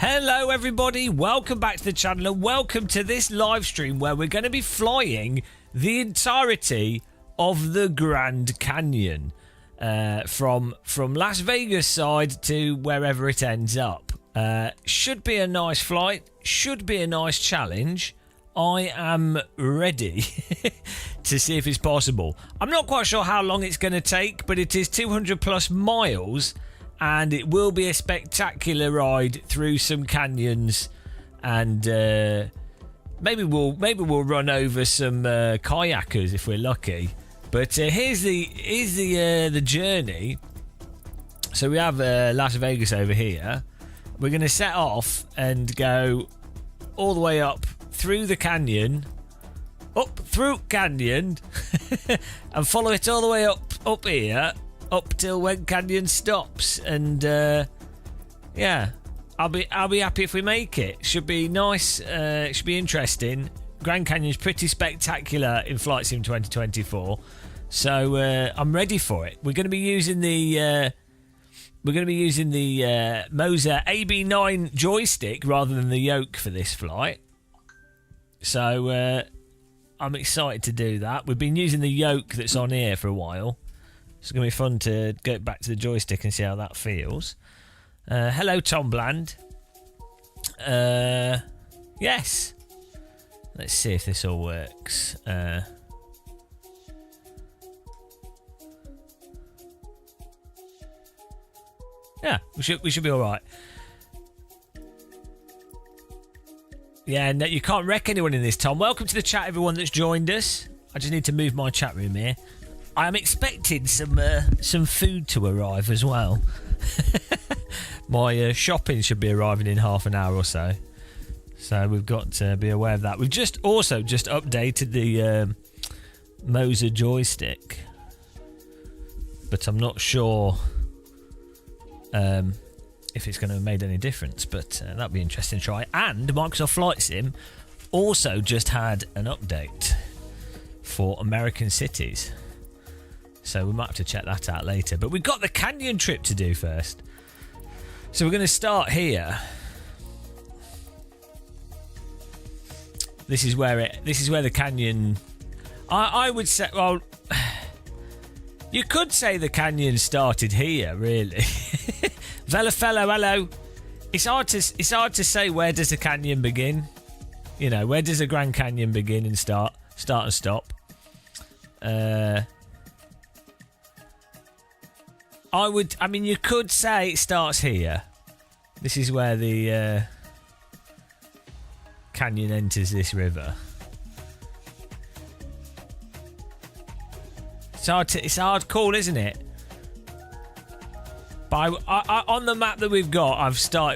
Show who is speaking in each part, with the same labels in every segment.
Speaker 1: Hello everybody, welcome back to the channel and welcome to this live stream where we're going to be flying the entirety of the Grand Canyon from Las Vegas side to wherever it ends up. Should be a nice flight, should be a nice challenge. I am ready to see if it's possible. I'm not quite sure how long it's going to take, but it is 200 plus miles. And it will be a spectacular ride through some canyons, and maybe we'll run over some kayakers if we're lucky. But here's the journey. So we have Las Vegas over here. We're going to set off and go all the way up through the canyon, and follow it all the way up here. Up till when canyon stops, and yeah, I'll be happy if we make it. Should be nice. It should be interesting. Grand Canyon's pretty spectacular in Flight Sim 2024, so I'm ready for it. We're going to be using the Moser AB9 joystick rather than the yoke for this flight. So I'm excited to do that. We've been using the yoke that's on here for a while. It's going to be fun to get back to the joystick and see how that feels. Hello, Tom Bland. Yes. Let's see if this all works. Yeah, we should be all right. Yeah, no, you can't wreck anyone in this, Tom. Welcome to the chat, everyone that's joined us. I just need to move my chat room here. I am expecting some food to arrive as well. My shopping should be arriving in half an hour or so. So we've got to be aware of that. We've just updated the Moser joystick. But I'm not sure if it's going to have made any difference. But that'll be interesting to try. And Microsoft Flight Sim also just had an update for American cities. So we might have to check that out later. But we've got the canyon trip to do first. So we're going to start here. This is where the canyon. I would say, well, you could say the canyon started here, really. Velafello, hello. It's hard to say where does the canyon begin. You know, where does the Grand Canyon begin and start and stop. I mean, you could say it starts here. This is where the canyon enters this river. It's hard call, isn't it? But on the map that we've got,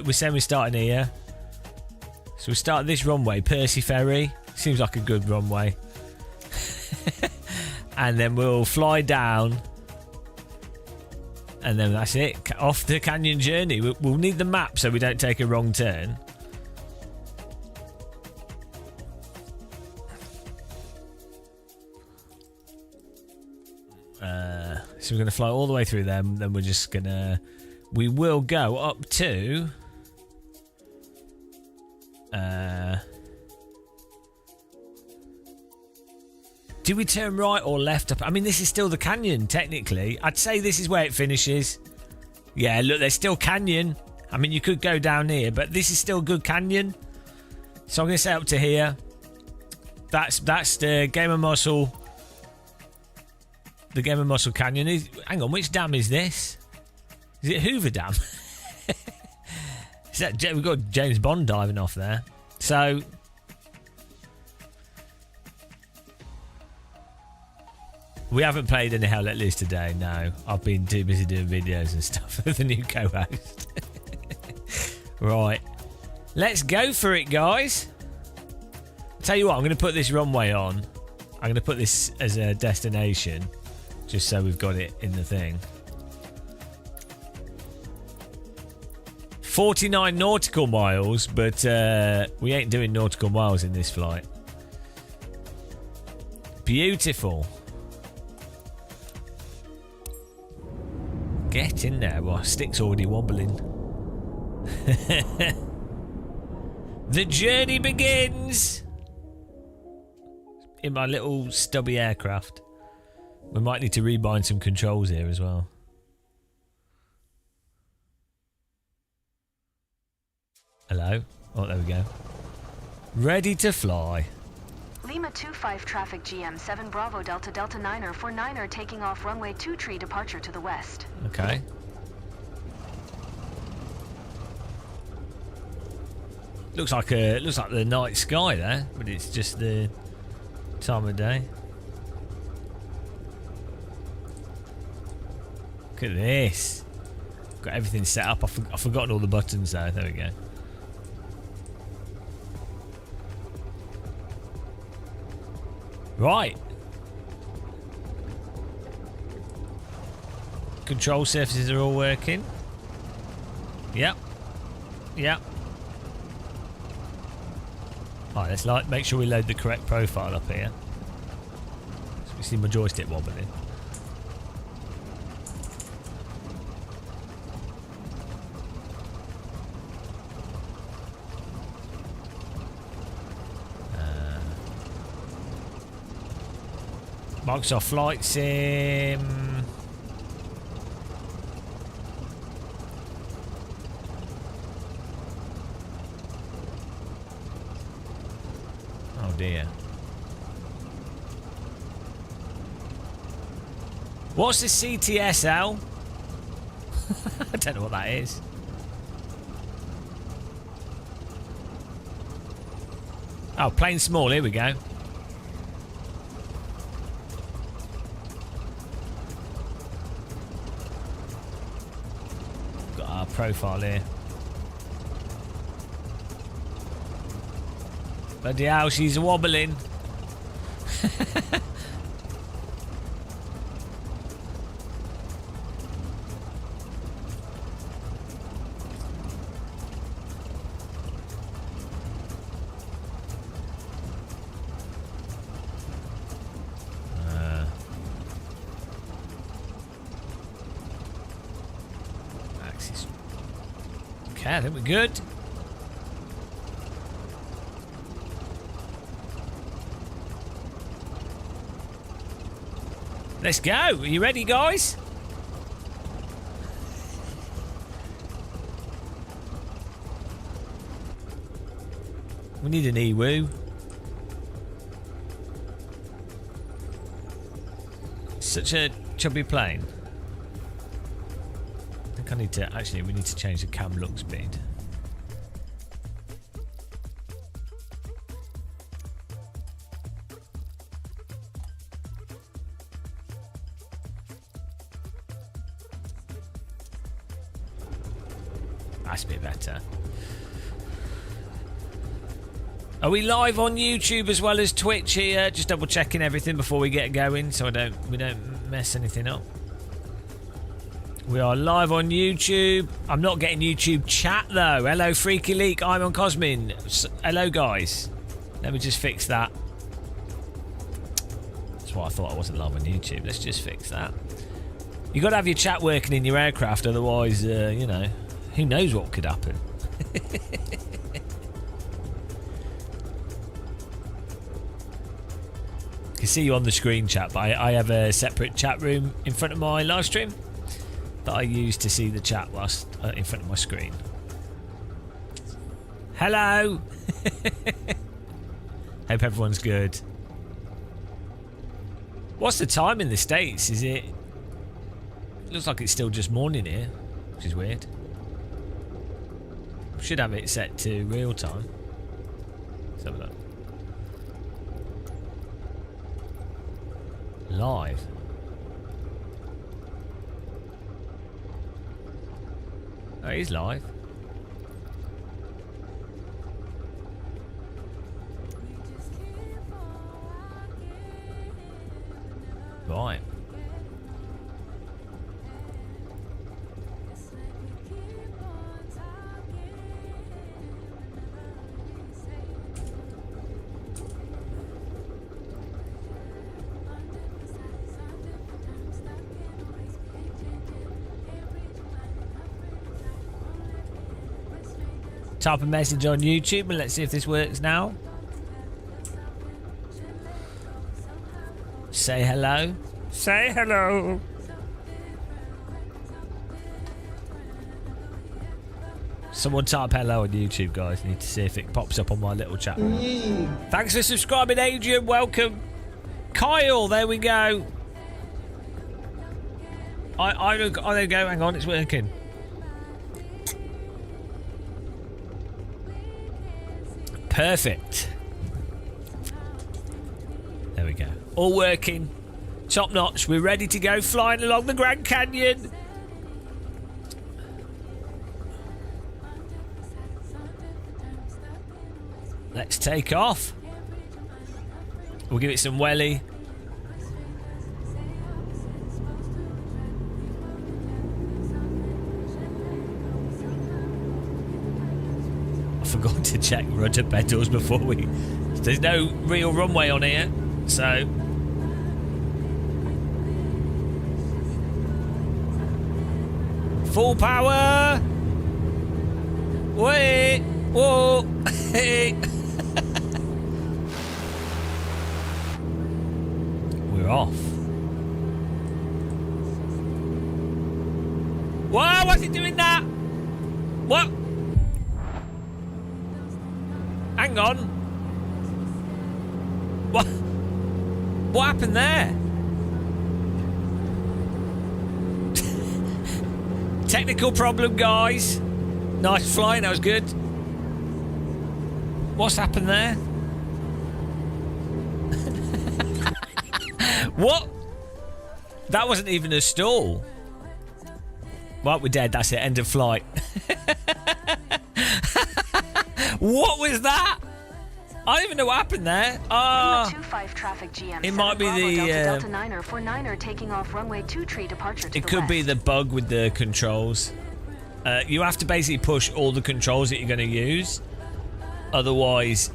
Speaker 1: we're saying we're starting here. So we start this runway, Percy Ferry. Seems like a good runway. And then we'll fly down. And then that's it. Off the canyon journey. We'll need the map so we don't take a wrong turn. So we're going to fly all the way through them. Then we're just going to... We will go up to... do we turn right or left up? I mean, this is still the canyon, technically. I'd say this is where it finishes. Yeah, look, there's still canyon. I mean, you could go down here, but this is still good canyon. So I'm going to say up to here. That's the Game of Muscle. The Game of Muscle Canyon. Hang on, which dam is this? Is it Hoover Dam? We've got James Bond diving off there. So... we haven't played any Hell Let Loose today, no. I've been too busy doing videos and stuff with the new co-host. Right. Let's go for it, guys. Tell you what, I'm going to put this runway on. I'm going to put this as a destination, just so we've got it in the thing. 49 nautical miles, but we ain't doing nautical miles in this flight. Beautiful. Get in there. Well, stick's already wobbling. The journey begins! In my little stubby aircraft. We might need to rebind some controls here as well. Hello? Oh, there we go. Ready to fly.
Speaker 2: Lima 25 traffic GM 7 Bravo Delta Delta 9er for 9er taking off runway 23 departure to the west.
Speaker 1: Okay. Looks like the night sky there, but it's just the time of day. Look at this. Got everything set up. I've forgotten all the buttons though. There we go. Right. Control surfaces are all working. Yep. Yep. Alright, let's make sure we load the correct profile up here. So we see my joystick wobbling. Microsoft Flight Sim. Oh dear. What's the CTSL? I don't know what that is. Oh, plain small, here we go. Got our profile here. Bloody hell, she's wobbling. Axis. Okay, I think we're good. Let's go. Are you ready, guys? We need an EWOO. Such a chubby plane. I think I need to... Actually, we need to change the cam look speed. That's a bit better. Are we live on YouTube as well as Twitch here? Just double checking everything before we get going, so we don't mess anything up. We are live on YouTube. I'm not getting YouTube chat though. Hello, Freaky Leak. I'm on Cosmin. Hello, guys. Let me just fix that. That's why I thought I wasn't live on YouTube. Let's just fix that. You got to have your chat working in your aircraft, otherwise, you know. Who knows what could happen? I can see you on the screen, chat, but I have a separate chat room in front of my live stream that I use to see the chat whilst in front of my screen. Hello! Hope everyone's good. What's the time in the States? Is it... Looks like it's still just morning here, which is weird. Should have it set to real time. Let's have a look. Live. Oh, he's live. Right. type a message on YouTube and let's see if this works now. Say hello. Say hello. Someone type hello on YouTube, guys. Need to see if it pops up on my little chat. Thanks for subscribing, Adrian. Welcome. Kyle, there we go. There we go. Hang on, it's working. Perfect. There we go. All working. Top notch. We're ready to go flying along the Grand Canyon. Let's take off. We'll give it some welly. I forgot to check rudder pedals before we... There's no real runway on here, so... Full power! Wait! Whoa! Hey! We're off. Whoa! What's it doing that? What? Hang on. What happened there? Technical problem, guys. Nice flying, that was good. What's happened there? What? That wasn't even a stall. Right, we're dead. That's it. End of flight. What was that? I don't even know what happened there.
Speaker 2: traffic GM
Speaker 1: it might be the
Speaker 2: Delta 9er for 9er taking off runway 23 departure to
Speaker 1: it could be the bug with the controls. You have to basically push all the controls that you're going to use, otherwise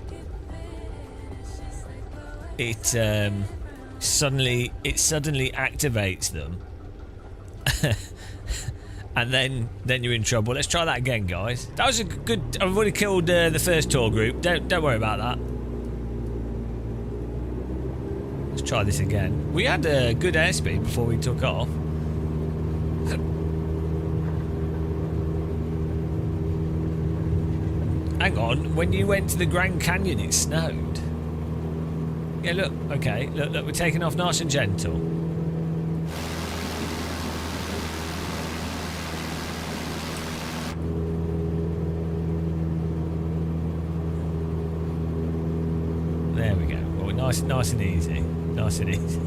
Speaker 1: it suddenly activates them. And then you're in trouble. Let's try that again, guys. That was a good... I've already killed the first tour group. Don't worry about that. Let's try this again. We had a good airspeed before we took off. Hang on. When you went to the Grand Canyon, it snowed. Yeah, look. Okay. Look. We're taking off nice and gentle. There we go. Well, nice and easy. Nice and easy.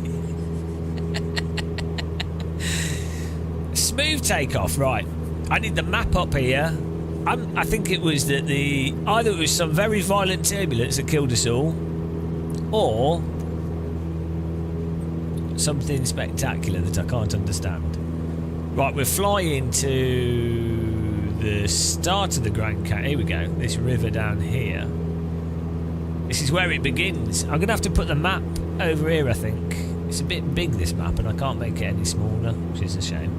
Speaker 1: Smooth takeoff, right. I need the map up here. I think it was that either it was some very violent turbulence that killed us all, or something spectacular that I can't understand. Right, we're flying to the start of the Grand Canyon. Here we go. This river down here. This is where it begins. I'm going to have to put the map over here, I think. It's a bit big, this map, and I can't make it any smaller, which is a shame.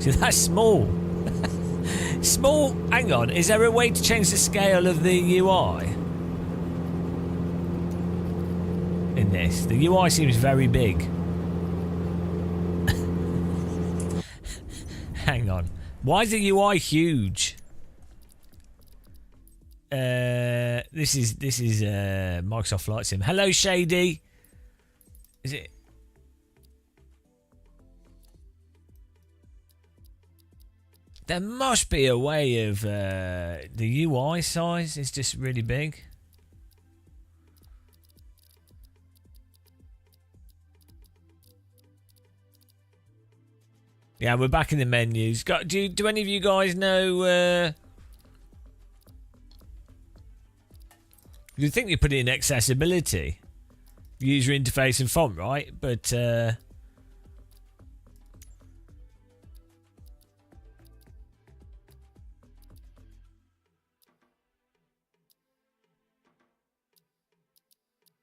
Speaker 1: See, that's small. Small. Hang on. Is there a way to change the scale of the UI? In this? The UI seems very big. Hang on. Why is the UI huge? This is Microsoft Flight Sim. Hello, Shady. Is it? There must be a way of the UI size is just really big. Yeah, we're back in the menus. Do any of you guys know? You'd think you put it in accessibility, user interface and font, right? But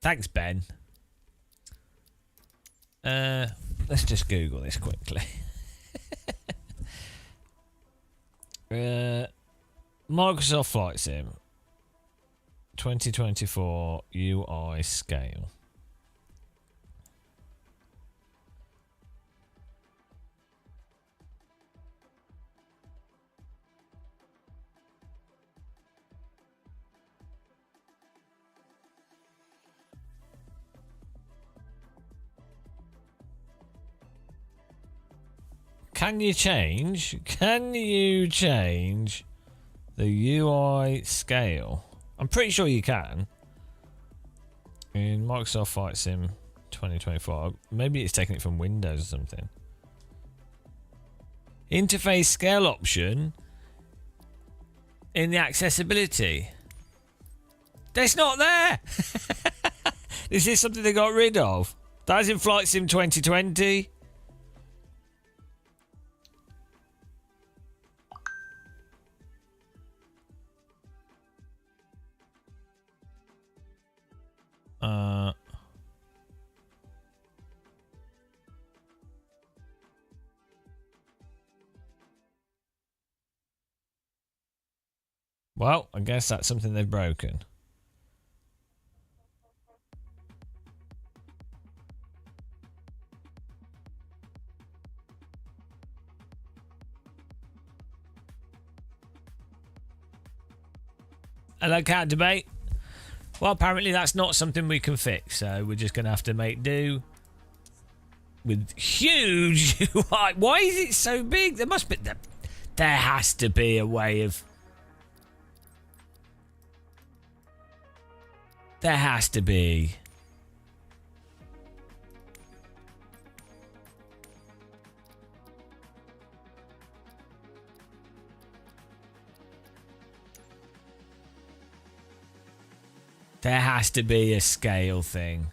Speaker 1: thanks, Ben. Let's just Google this quickly. Microsoft Flight Sim 2024 UI scale. Can you change the UI scale? I'm pretty sure you can. In Microsoft Flight Sim 2024. Maybe it's taking it from Windows or something. Interface scale option in the accessibility. That's not there. Is this something they got rid of? That's in Flight Sim 2020. Well, I guess that's something they've broken. Hello, Cat Debate. Well, apparently that's not something we can fix, so we're just going to have to make do with huge UI. Why is it so big? There must be... There has to be a way of... There has to be. There has to be a scale thing.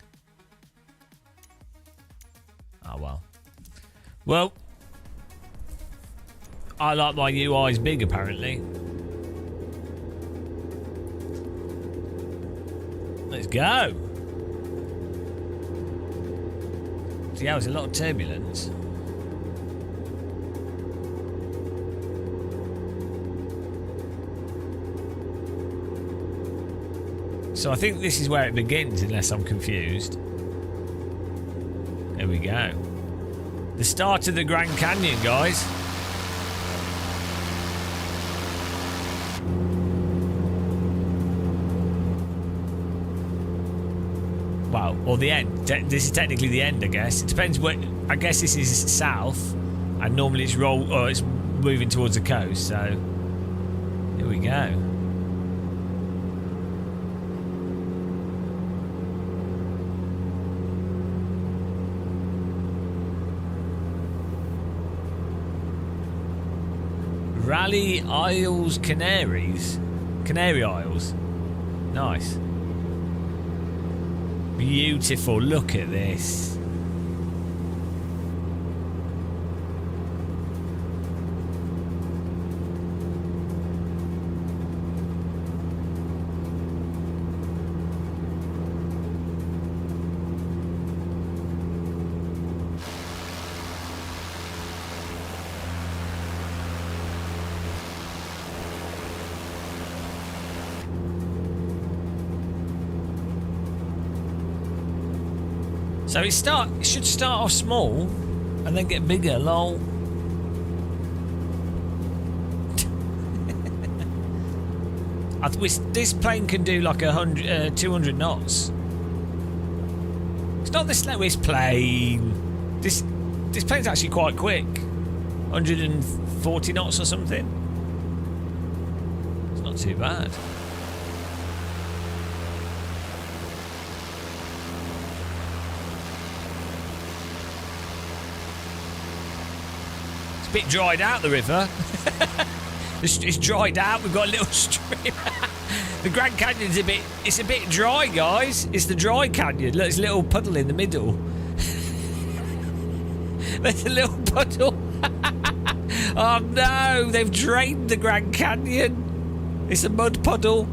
Speaker 1: Oh, well. Well, I like my UIs big, apparently. Let's go. See, that was a lot of turbulence. So I think this is where it begins, unless I'm confused. There we go. The start of the Grand Canyon, guys. Well, or the end. This is technically the end, I guess. It depends what... I guess this is south, and normally it's it's moving towards the coast, so... Here we go. Rally Isles Canaries. Canary Isles. Nice. Beautiful. Look at this. So it should start off small and then get bigger, lol. I wish this plane can do like 200 knots. It's not the slowest plane. This plane's actually quite quick. 140 knots or something. It's not too bad. Bit dried out, the river. It's dried out. We've got a little stream. The Grand Canyon's a bit dry, guys. It's the dry canyon. Look, there's a little puddle in the middle. There's a little puddle. Oh no, they've drained the Grand Canyon. It's a mud puddle.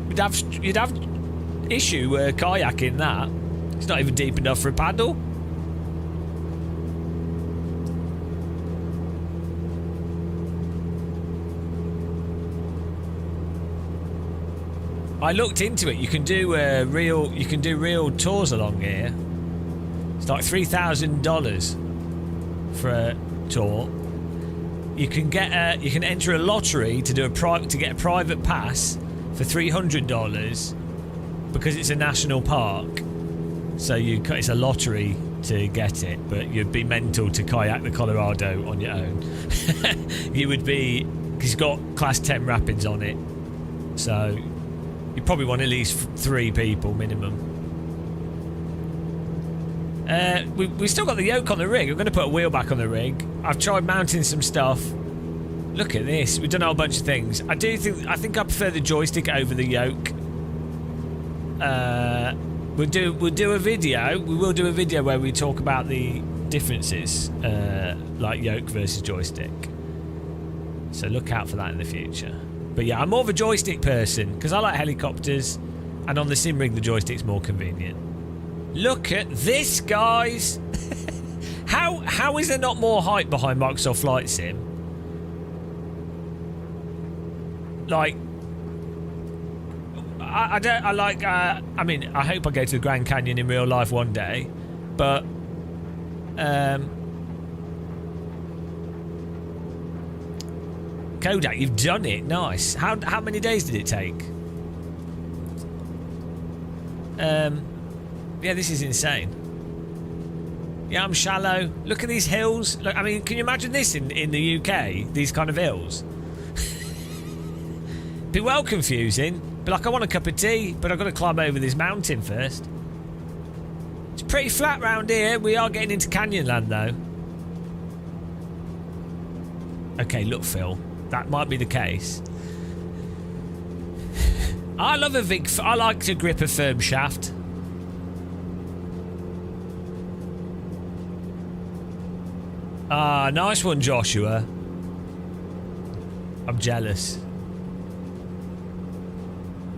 Speaker 1: You'd have issue kayaking that. It's not even deep enough for a paddle. I looked into it. You can do real tours along here. It's like $3,000 for a tour. You can enter a lottery to get a private pass for $300 because it's a national park. So it's a lottery to get it, but you'd be mental to kayak the Colorado on your own. You would be, because it's got class 10 rapids on it. So you probably want at least 3 people minimum. We still got the yoke on the rig. I'm going to put a wheel back on the rig. I've tried mounting some stuff. Look at this. We've done a whole bunch of things. I think I prefer the joystick over the yoke. We'll do a video. We will do a video where we talk about the differences, like yoke versus joystick. So look out for that in the future. But yeah, I'm more of a joystick person because I like helicopters, and on the sim rig the joystick's more convenient. Look at this, guys. How is there not more hype behind Microsoft Flight Sim? Like, I mean, I hope I go to the Grand Canyon in real life one day, but Kodak, you've done it. Nice. How many days did it take? Yeah, this is insane. Yeah, I'm shallow. Look at these hills. Look, I mean, can you imagine this in the UK? These kind of hills. Be well confusing. Be like, I want a cup of tea, but I've got to climb over this mountain first. It's pretty flat round here. We are getting into canyon land, though. Okay, look, Phil. That might be the case. I love a big... I like to grip a firm shaft. Ah, nice one, Joshua. I'm jealous.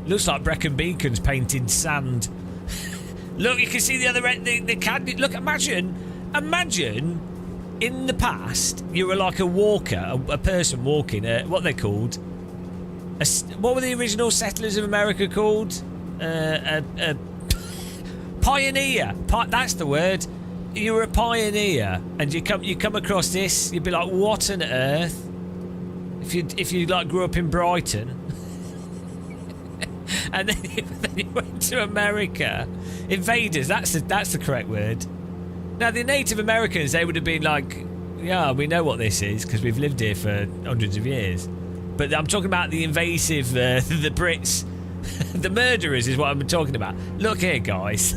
Speaker 1: Looks like Brecon Beacon's painted sand. Look, you can see the other end, the canyon. Look, imagine in the past you were like a walker, a person walking. What they're called? What were the original settlers of America called? A pioneer. That's the word. You were a pioneer, and you come across this. You'd be like, what on earth? If you like grew up in Brighton. And then you went to America. Invaders, that's the correct word. Now, the Native Americans, they would have been like, yeah, we know what this is because we've lived here for hundreds of years. But I'm talking about the invasive, the Brits. The murderers is what I'm talking about. Look here, guys.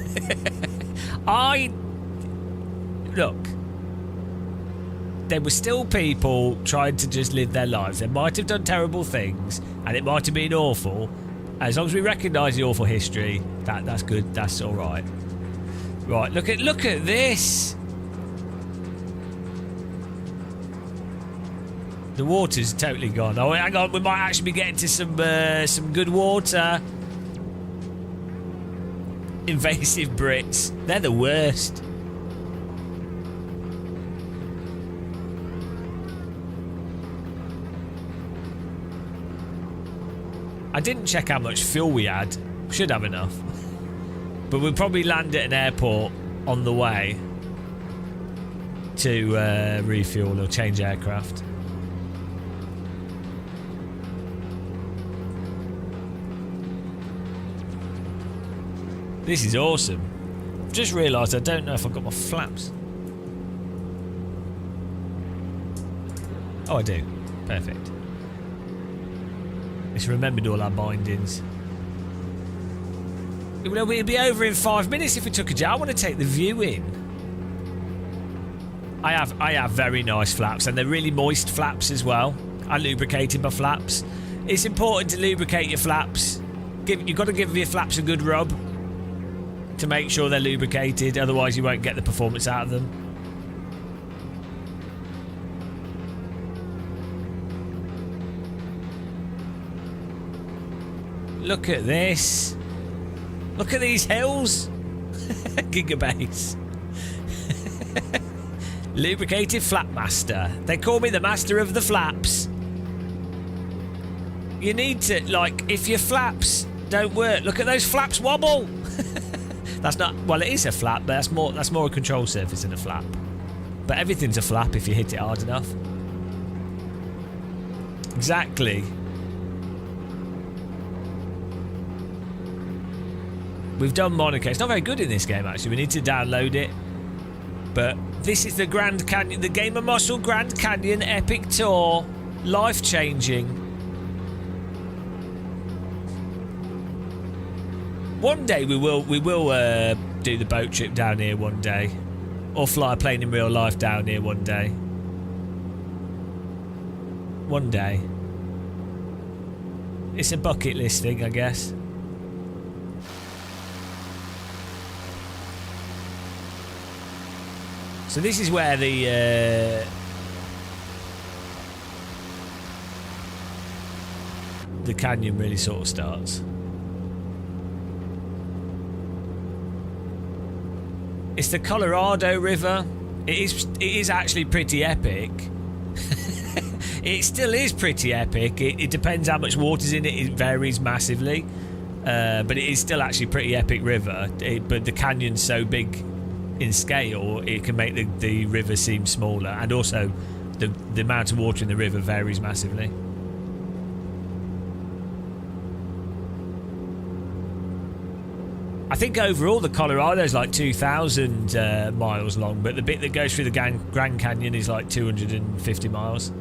Speaker 1: Look. There were still people trying to just live their lives. They might have done terrible things, and it might have been awful. As long as we recognise the awful history, that's good. That's all right. Right, look at this. The water's totally gone. Oh, hang on, we might actually be getting to some good water. Invasive Brits, they're the worst. I didn't check how much fuel we had. Should have enough. But we'll probably land at an airport on the way to refuel or change aircraft. This is awesome. I've just realised I don't know if I've got my flaps. Oh, I do. Perfect. It's remembered all our bindings. We'd be over in 5 minutes if we took a jet. I want to take the view in. I have very nice flaps, and they're really moist flaps as well. I lubricated my flaps. It's important to lubricate your flaps. You've got to give your flaps a good rub to make sure they're lubricated, otherwise you won't get the performance out of them. Look at this. Look at these hills. Gigabase. Lubricated flap master. They call me the master of the flaps. You need to, like, if your flaps don't work. Look at those flaps wobble. That's not, well, it is a flap, but that's more a control surface than a flap. But everything's a flap if you hit it hard enough. Exactly. We've done Monaco. It's not very good in this game, actually. We need to download it. But this is the Grand Canyon, the Game of Muscle Grand Canyon Epic Tour. Life-changing. One day we will do the boat trip down here one day. Or fly a plane in real life down here one day. One day. It's a bucket list thing, I guess. So this is where the canyon really sort of starts. It's the Colorado River. It is actually pretty epic. It still is pretty epic. It depends how much water's in it. It varies massively. But it is still actually pretty epic river. But the canyon's so big in scale, it can make the river seem smaller. And also, the amount of water in the river varies massively. I think overall the Colorado is like 2,000 miles long, but the bit that goes through the Grand Canyon is like 250 miles.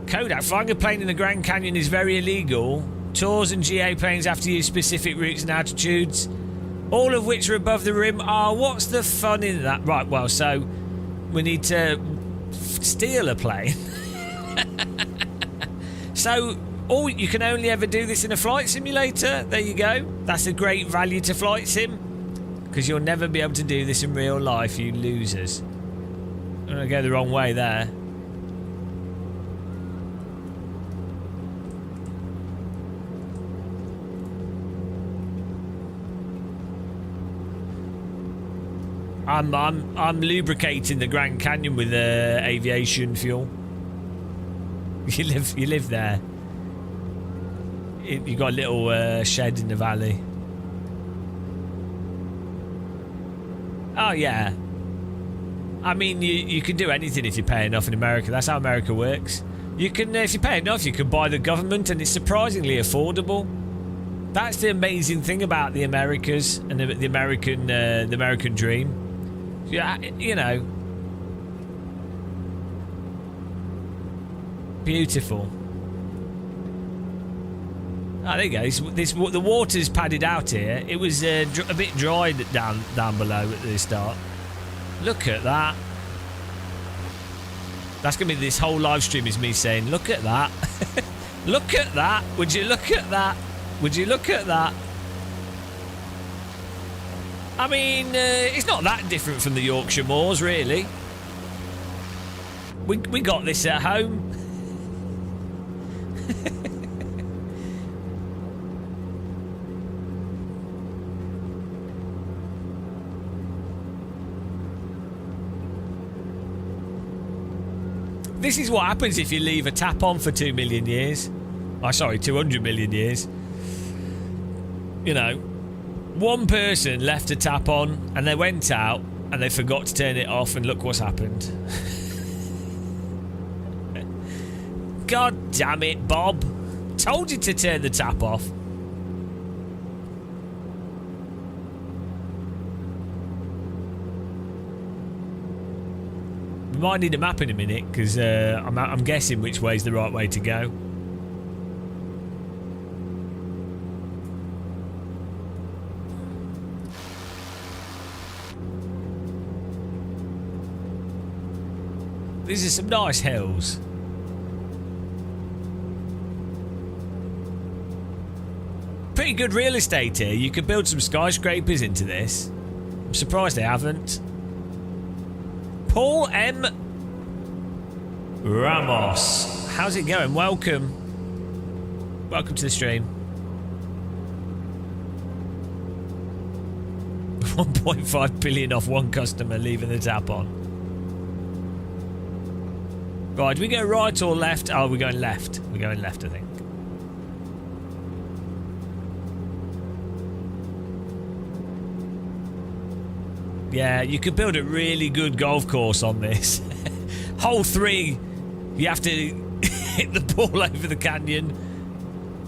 Speaker 1: Kodak, flying a plane in the Grand Canyon is very illegal. Tours and GA planes have to use specific routes and altitudes, all of which are above the rim. What's the fun in that? Right, well, so we need to steal a plane. So, you can only ever do this in a flight simulator. There you go. That's a great value to flight sim, because you'll never be able to do this in real life, you losers. I'm going to go the wrong way there. I'm lubricating the Grand Canyon with aviation fuel. You live there. You got a little shed in the valley. Oh yeah. I mean, you can do anything if you pay enough in America. That's how America works. You can, if you pay enough, you can buy the government, and it's surprisingly affordable. That's the amazing thing about the Americas and the American dream. Yeah, you know, beautiful. Ah, there you go. The water's padded out here. It was a bit dry down below at the start. Look at that. That's gonna be this whole live stream is me saying, "Look at that, look at that. Would you look at that? Would you look at that?" I mean, it's not that different from the Yorkshire Moors, really. We got this at home. This is what happens if you leave a tap on for 2 million years. Oh, sorry, 200 million years. You know, one person left a tap on and they went out and they forgot to turn it off, and look what's happened. God damn it, Bob. Told you to turn the tap off. We might need a map in a minute, because I'm guessing which way's the right way to go. These are some nice hills. Pretty good real estate here. You could build some skyscrapers into this. I'm surprised they haven't. Paul M. Ramos. How's it going? Welcome. Welcome to the stream. 1.5 billion off one customer leaving the tap on. Right, do we go right or left? Oh, we're going left. We're going left, I think. Yeah, you could build a really good golf course on this. Hole 3, you have to hit the ball over the canyon.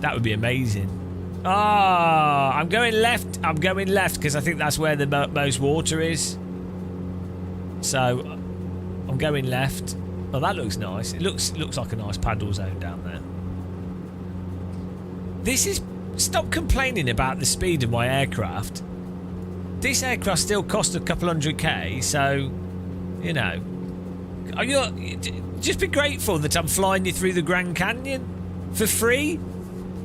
Speaker 1: That would be amazing. Ah, I'm going left. I'm going left because I think that's where the most water is. So, I'm going left. Oh, that looks nice. It looks like a nice paddle zone down there. This is... Stop complaining about the speed of my aircraft. This aircraft still cost a couple $100K, so, you know. Just be grateful that I'm flying you through the Grand Canyon for free.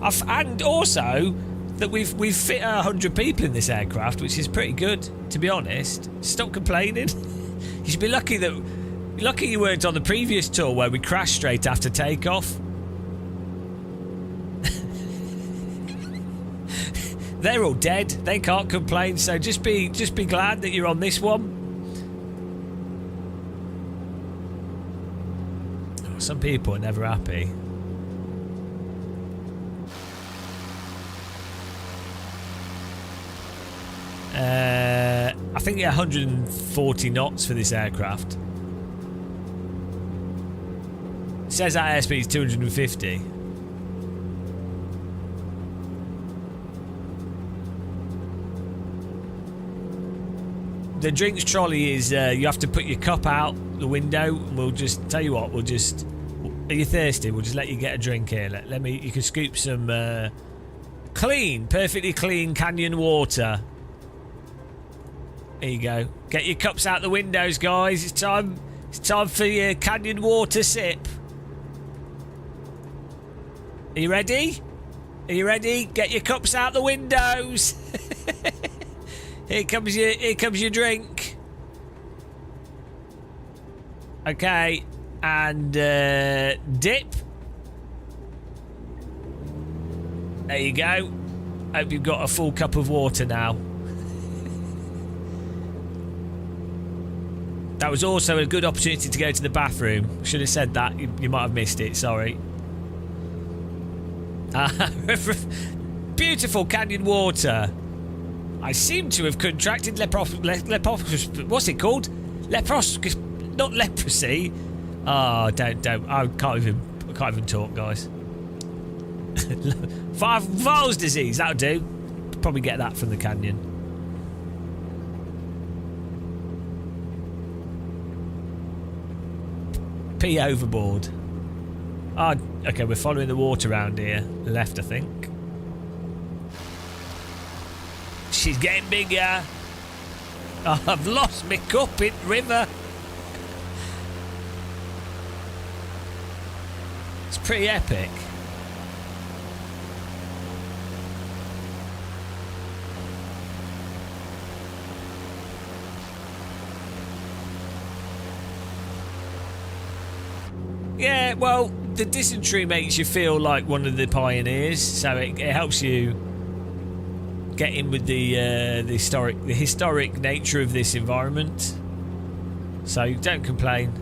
Speaker 1: And also that we've fit 100 people in this aircraft, which is pretty good, to be honest. Stop complaining. You should be lucky you weren't on the previous tour where we crashed straight after takeoff. They're all dead. They can't complain. So just be glad that you're on this one. Oh, some people are never happy. I think 140 knots for this aircraft. It says our airspeed is 250. The drinks trolley is you have to put your cup out the window. We'll just tell you what. Are you thirsty? We'll just let you get a drink here. Let me. You can scoop some perfectly clean canyon water. There you go. Get your cups out the windows, guys. It's time for your canyon water sip. Are you ready? Are you ready? Get your cups out the windows. Here comes your drink. Okay, and dip. There you go. Hope you've got a full cup of water now. That was also a good opportunity to go to the bathroom. Should have said that. You might have missed it. Sorry. Beautiful canyon water. I seem to have contracted what's it called? Not leprosy. Oh, don't. I can't even talk, guys. Viles disease. That'll do. Probably get that from the canyon. Pee overboard. Oh, okay. We're following the water around here. Left, I think. She's getting bigger. Oh, I've lost my cup in river. It's pretty epic. Yeah, well, the dysentery makes you feel like one of the pioneers, so it helps you get in with the historic nature of this environment. So don't complain.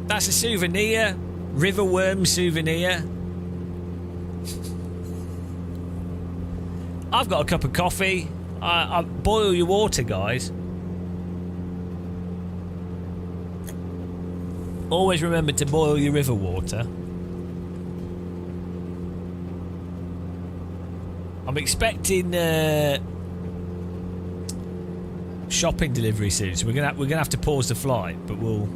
Speaker 1: That's a souvenir, river worm souvenir. I've got a cup of coffee. I boil your water, guys. Always remember to boil your river water. I'm expecting shopping delivery soon, so we're gonna have to pause the flight, but we'll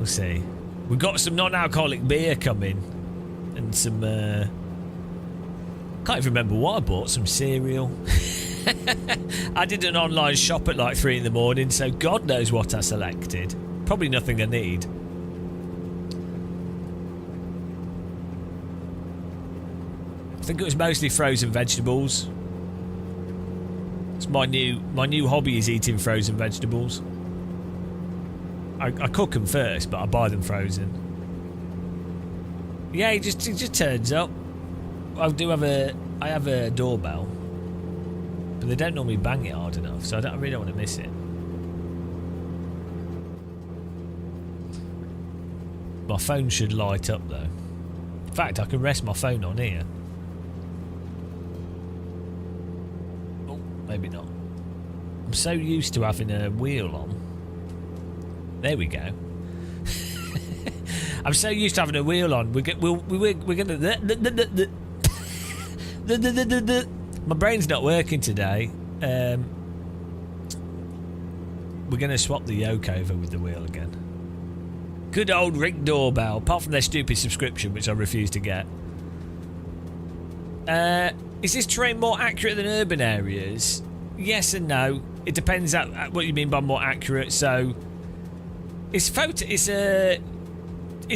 Speaker 1: see. We've got some non-alcoholic beer coming, and some can't even remember what I bought. Some cereal. I did an online shop at like 3 in the morning, so God knows what I selected. Probably nothing I need. I think it was mostly frozen vegetables. It's my new hobby is eating frozen vegetables. I cook them first, but I buy them frozen. Yeah, it just turns up. I have a doorbell, but they don't normally bang it hard enough, so I really don't want to miss it. my phone should light up though. In fact, I can rest my phone on here. Oh, maybe not. I'm so used to having a wheel on. There we go. I'm so used to having a wheel on. We're gonna. My brain's not working today. We're gonna swap the yoke over with the wheel again. Good old Ring doorbell. Apart from their stupid subscription, which I refuse to get. Is this terrain more accurate than urban areas? Yes and no. It depends at what you mean by more accurate. So, it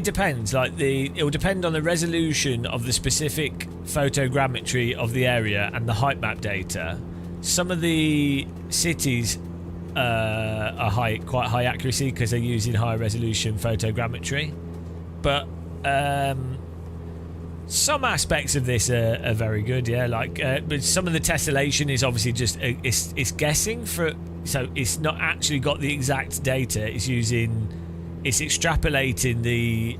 Speaker 1: depends. Like it will depend on the resolution of the specific photogrammetry of the area and the height map data. Some of the cities are quite high accuracy because they're using high resolution photogrammetry, but some aspects of this are very good. Yeah, like but some of the tessellation is obviously just it's guessing so it's not actually got the exact data. It's extrapolating the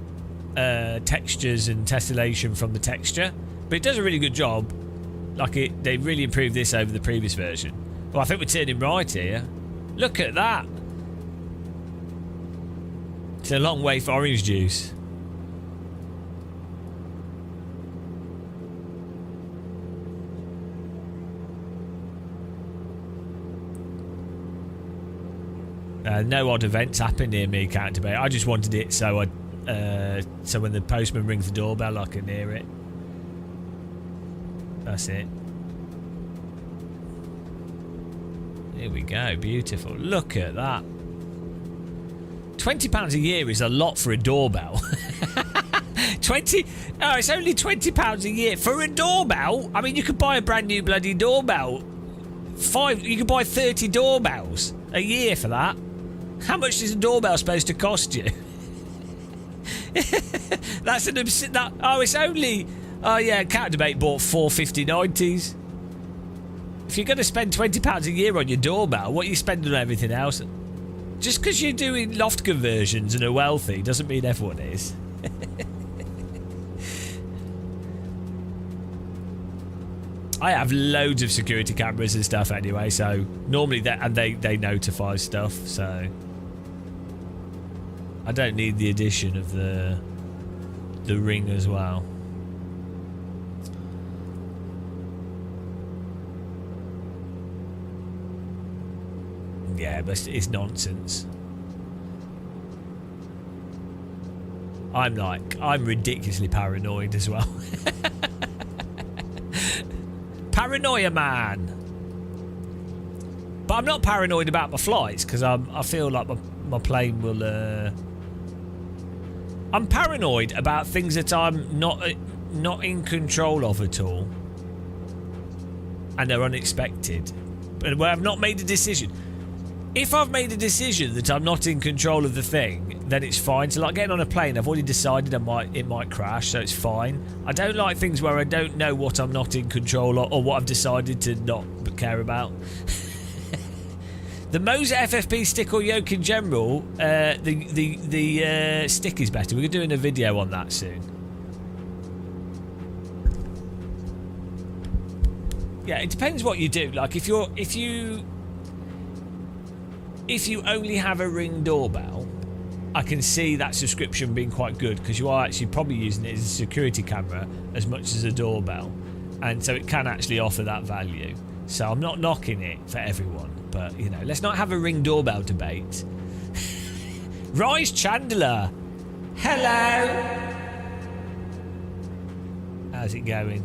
Speaker 1: textures and tessellation from the texture, but it does a really good job. Like they really improved this over the previous version. Well, I think we're turning right here. Look at that. It's a long way for orange juice. No odd events happen near me, Count Debate. I just wanted it so so when the postman rings the doorbell, I can hear it. That's it. Here we go. Beautiful. Look at that. £20 a year is a lot for a doorbell. 20? Oh, it's only £20 a year for a doorbell. I mean, you could buy a brand new bloody doorbell. You could buy 30 doorbells a year for that. How much is a doorbell supposed to cost you? That's an oh, it's only. Oh yeah, Cat Debate bought 450/90s. If you're going to spend £20 a year on your doorbell, what are you spending on everything else? Just because you're doing loft conversions and are wealthy doesn't mean everyone is. I have loads of security cameras and stuff anyway, so normally they notify stuff, so I don't need the addition of the Ring as well. Yeah, but it's nonsense. I'm ridiculously paranoid as well. Paranoia man. But I'm not paranoid about my flights because I feel like my plane will. I'm paranoid about things that I'm not in control of at all, and they're unexpected, but where I've not made a decision. If I've made a decision that I'm not in control of the thing, then it's fine. So like getting on a plane, I've already decided it might crash, so it's fine. I don't like things where I don't know what I'm not in control of or what I've decided to not care about. The Moser FFP stick or yoke in general, the stick is better. We're doing a video on that soon. Yeah, it depends what you do. Like if you only have a Ring doorbell, I can see that subscription being quite good because you are actually probably using it as a security camera as much as a doorbell, and so it can actually offer that value. So I'm not knocking it for everyone, but you know, let's not have a Ring doorbell debate. Rise Chandler, hello. How's it going?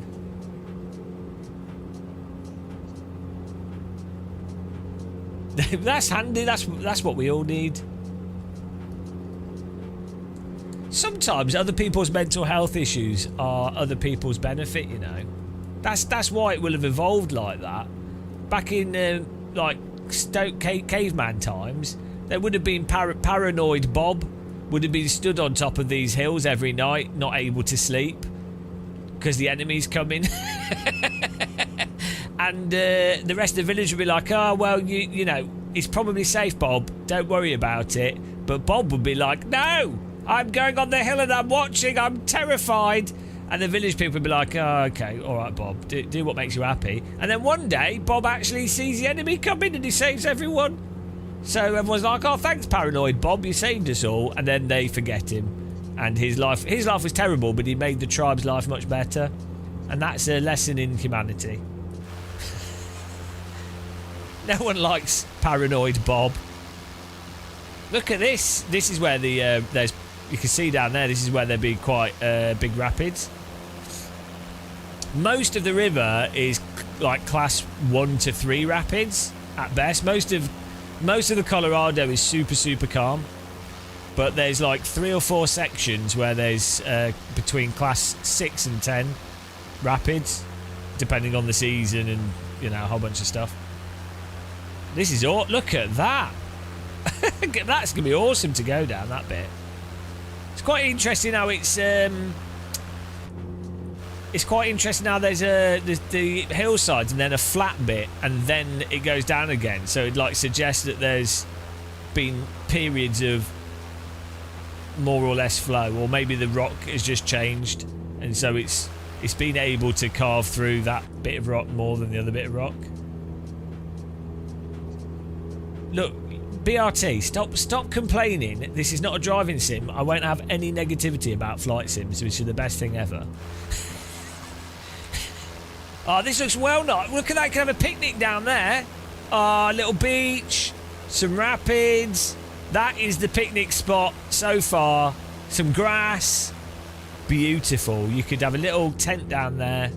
Speaker 1: That's handy. That's what we all need. Sometimes other people's mental health issues are other people's benefit. You know, that's why it will have evolved like that. Back in like caveman times, there would have been paranoid Bob would have been stood on top of these hills every night, not able to sleep because the enemy's coming. And the rest of the village would be like, oh, well, you know, it's probably safe, Bob. Don't worry about it. But Bob would be like, no, I'm going on the hill and I'm watching. I'm terrified. And the village people would be like, oh, okay, all right, Bob, do what makes you happy. And then one day, Bob actually sees the enemy coming and he saves everyone. So everyone's like, oh, thanks, paranoid Bob, you saved us all. And then they forget him. And his life was terrible, but he made the tribe's life much better. And that's a lesson in humanity. No one likes paranoid Bob. Look at this. This is where there's, you can see down there, this is where there'd be quite big rapids. Most of the river is like class 1 to 3 rapids at best. Most of the Colorado is super calm, but there's like 3 or 4 sections where there's between class 6 and 10 rapids, depending on the season and, you know, a whole bunch of stuff. This is all. Look at that. That's gonna be awesome to go down that bit. It's quite interesting how it's quite interesting how there's the hillsides and then a flat bit and then it goes down again. So it like suggests that there's been periods of more or less flow, or maybe the rock has just changed and so it's been able to carve through that bit of rock more than the other bit of rock. Look, BRT, stop complaining. This is not a driving sim. I won't have any negativity about flight sims, which are the best thing ever. Oh, this looks well nice. Look at that. You can have a picnic down there. Oh, a little beach, some rapids. That is the picnic spot so far. Some grass. Beautiful. You could have a little tent down there.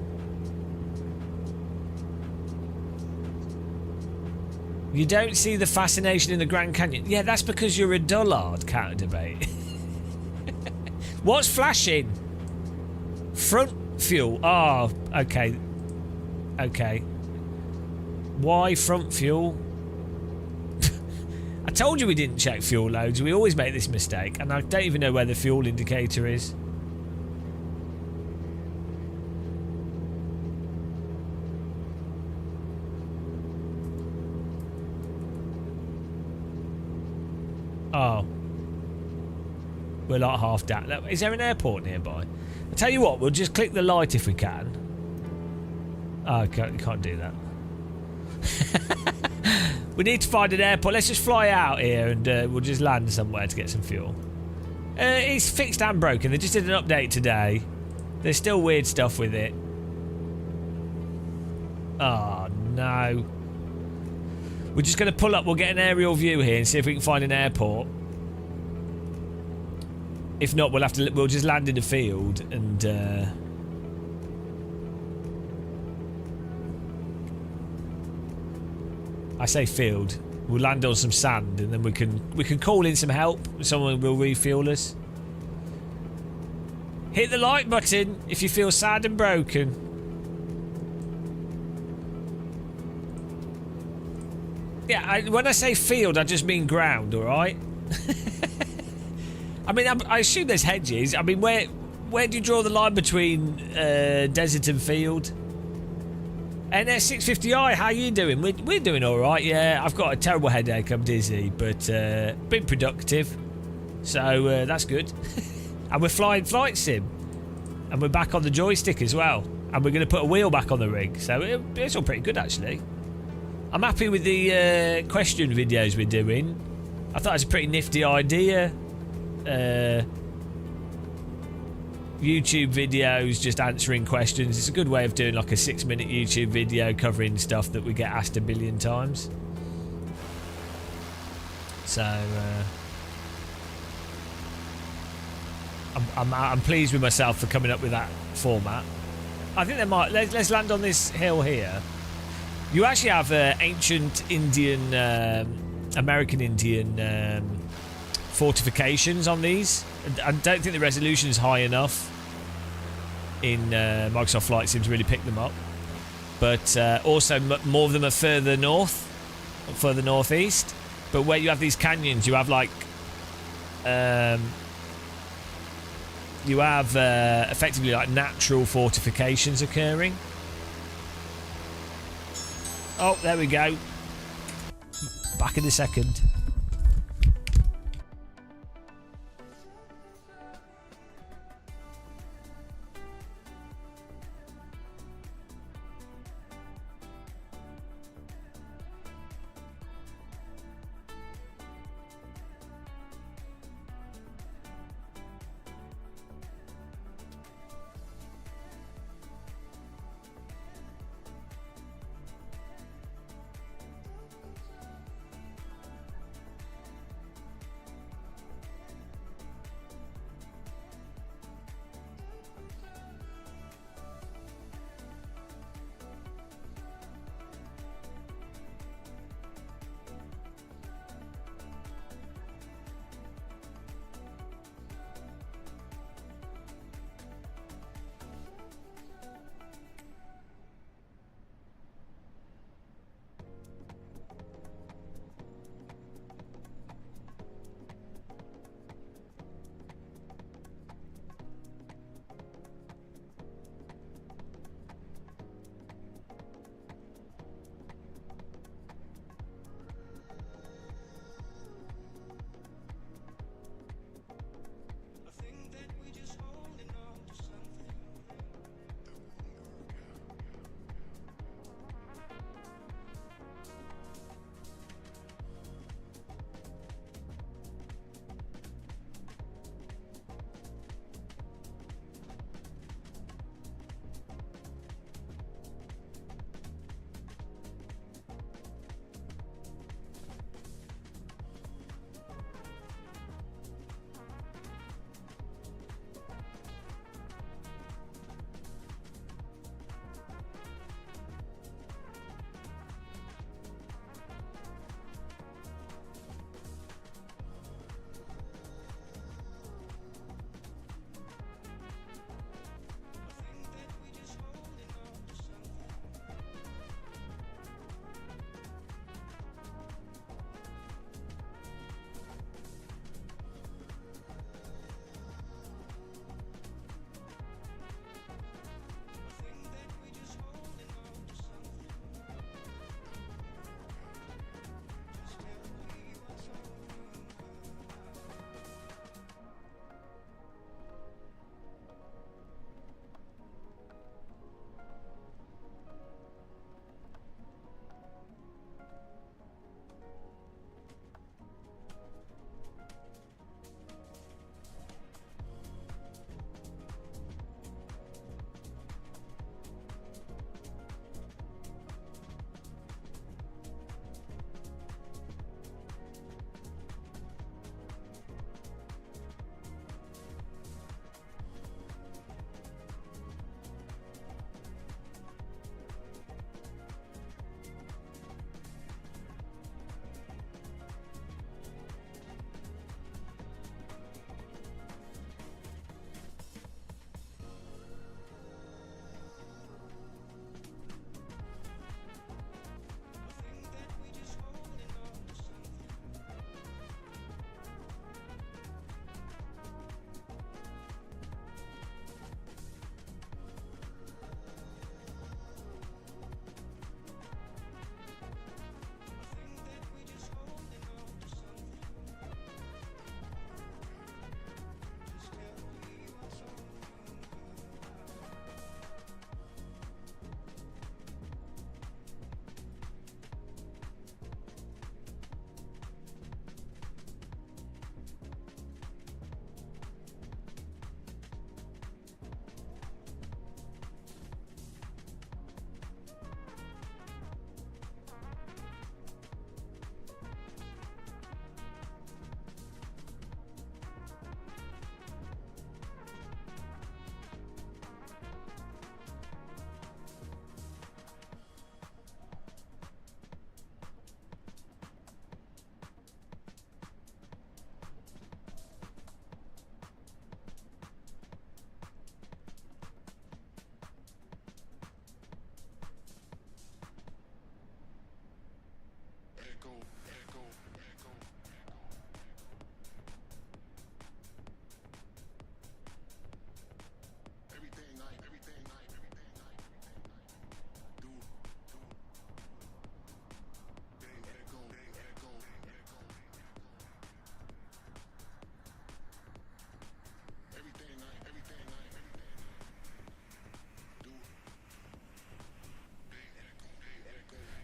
Speaker 1: You don't see the fascination in the Grand Canyon. Yeah, that's because you're a dullard, counter debate. What's flashing? Front fuel. Oh, okay. Okay. Why front fuel? I told you we didn't check fuel loads. We always make this mistake. And I don't even know where the fuel indicator is. Oh. We're like half down. Is there an airport nearby? I'll tell you what, we'll just click the light if we can. Oh, can't do that. We need to find an airport. Let's just fly out here and we'll just land somewhere to get some fuel. It's fixed and broken. They just did an update today. There's still weird stuff with it. Oh, no. We're just going to pull up. We'll get an aerial view here and see if we can find an airport. If not, we'll just land in the field and I say field. We'll land on some sand and then we can call in some help. Someone will refuel us. Hit the like button if you feel sad and broken. Yeah, when I say field, I just mean ground, all right? I mean, I assume there's hedges. I mean, where do you draw the line between desert and field? NS650i, how you doing? We're doing all right, yeah. I've got a terrible headache. I'm dizzy, but been productive. So that's good. And we're flying flight sim. And we're back on the joystick as well. And we're going to put a wheel back on the rig. So it's all pretty good, actually. I'm happy with the question videos we're doing. I thought it was a pretty nifty idea. YouTube videos, just answering questions. It's a good way of doing like a 6-minute YouTube video covering stuff that we get asked 1 billion times. So I'm pleased with myself for coming up with that format. I think they might. Let's land on this hill here. You actually have ancient Indian, American Indian fortifications on these. I don't think the resolution is high enough in Microsoft Flight Sim to really pick them up. But also more of them are further north, further northeast. But where you have these canyons, you have like you have effectively like natural fortifications occurring. Oh, there we go. Back in a second.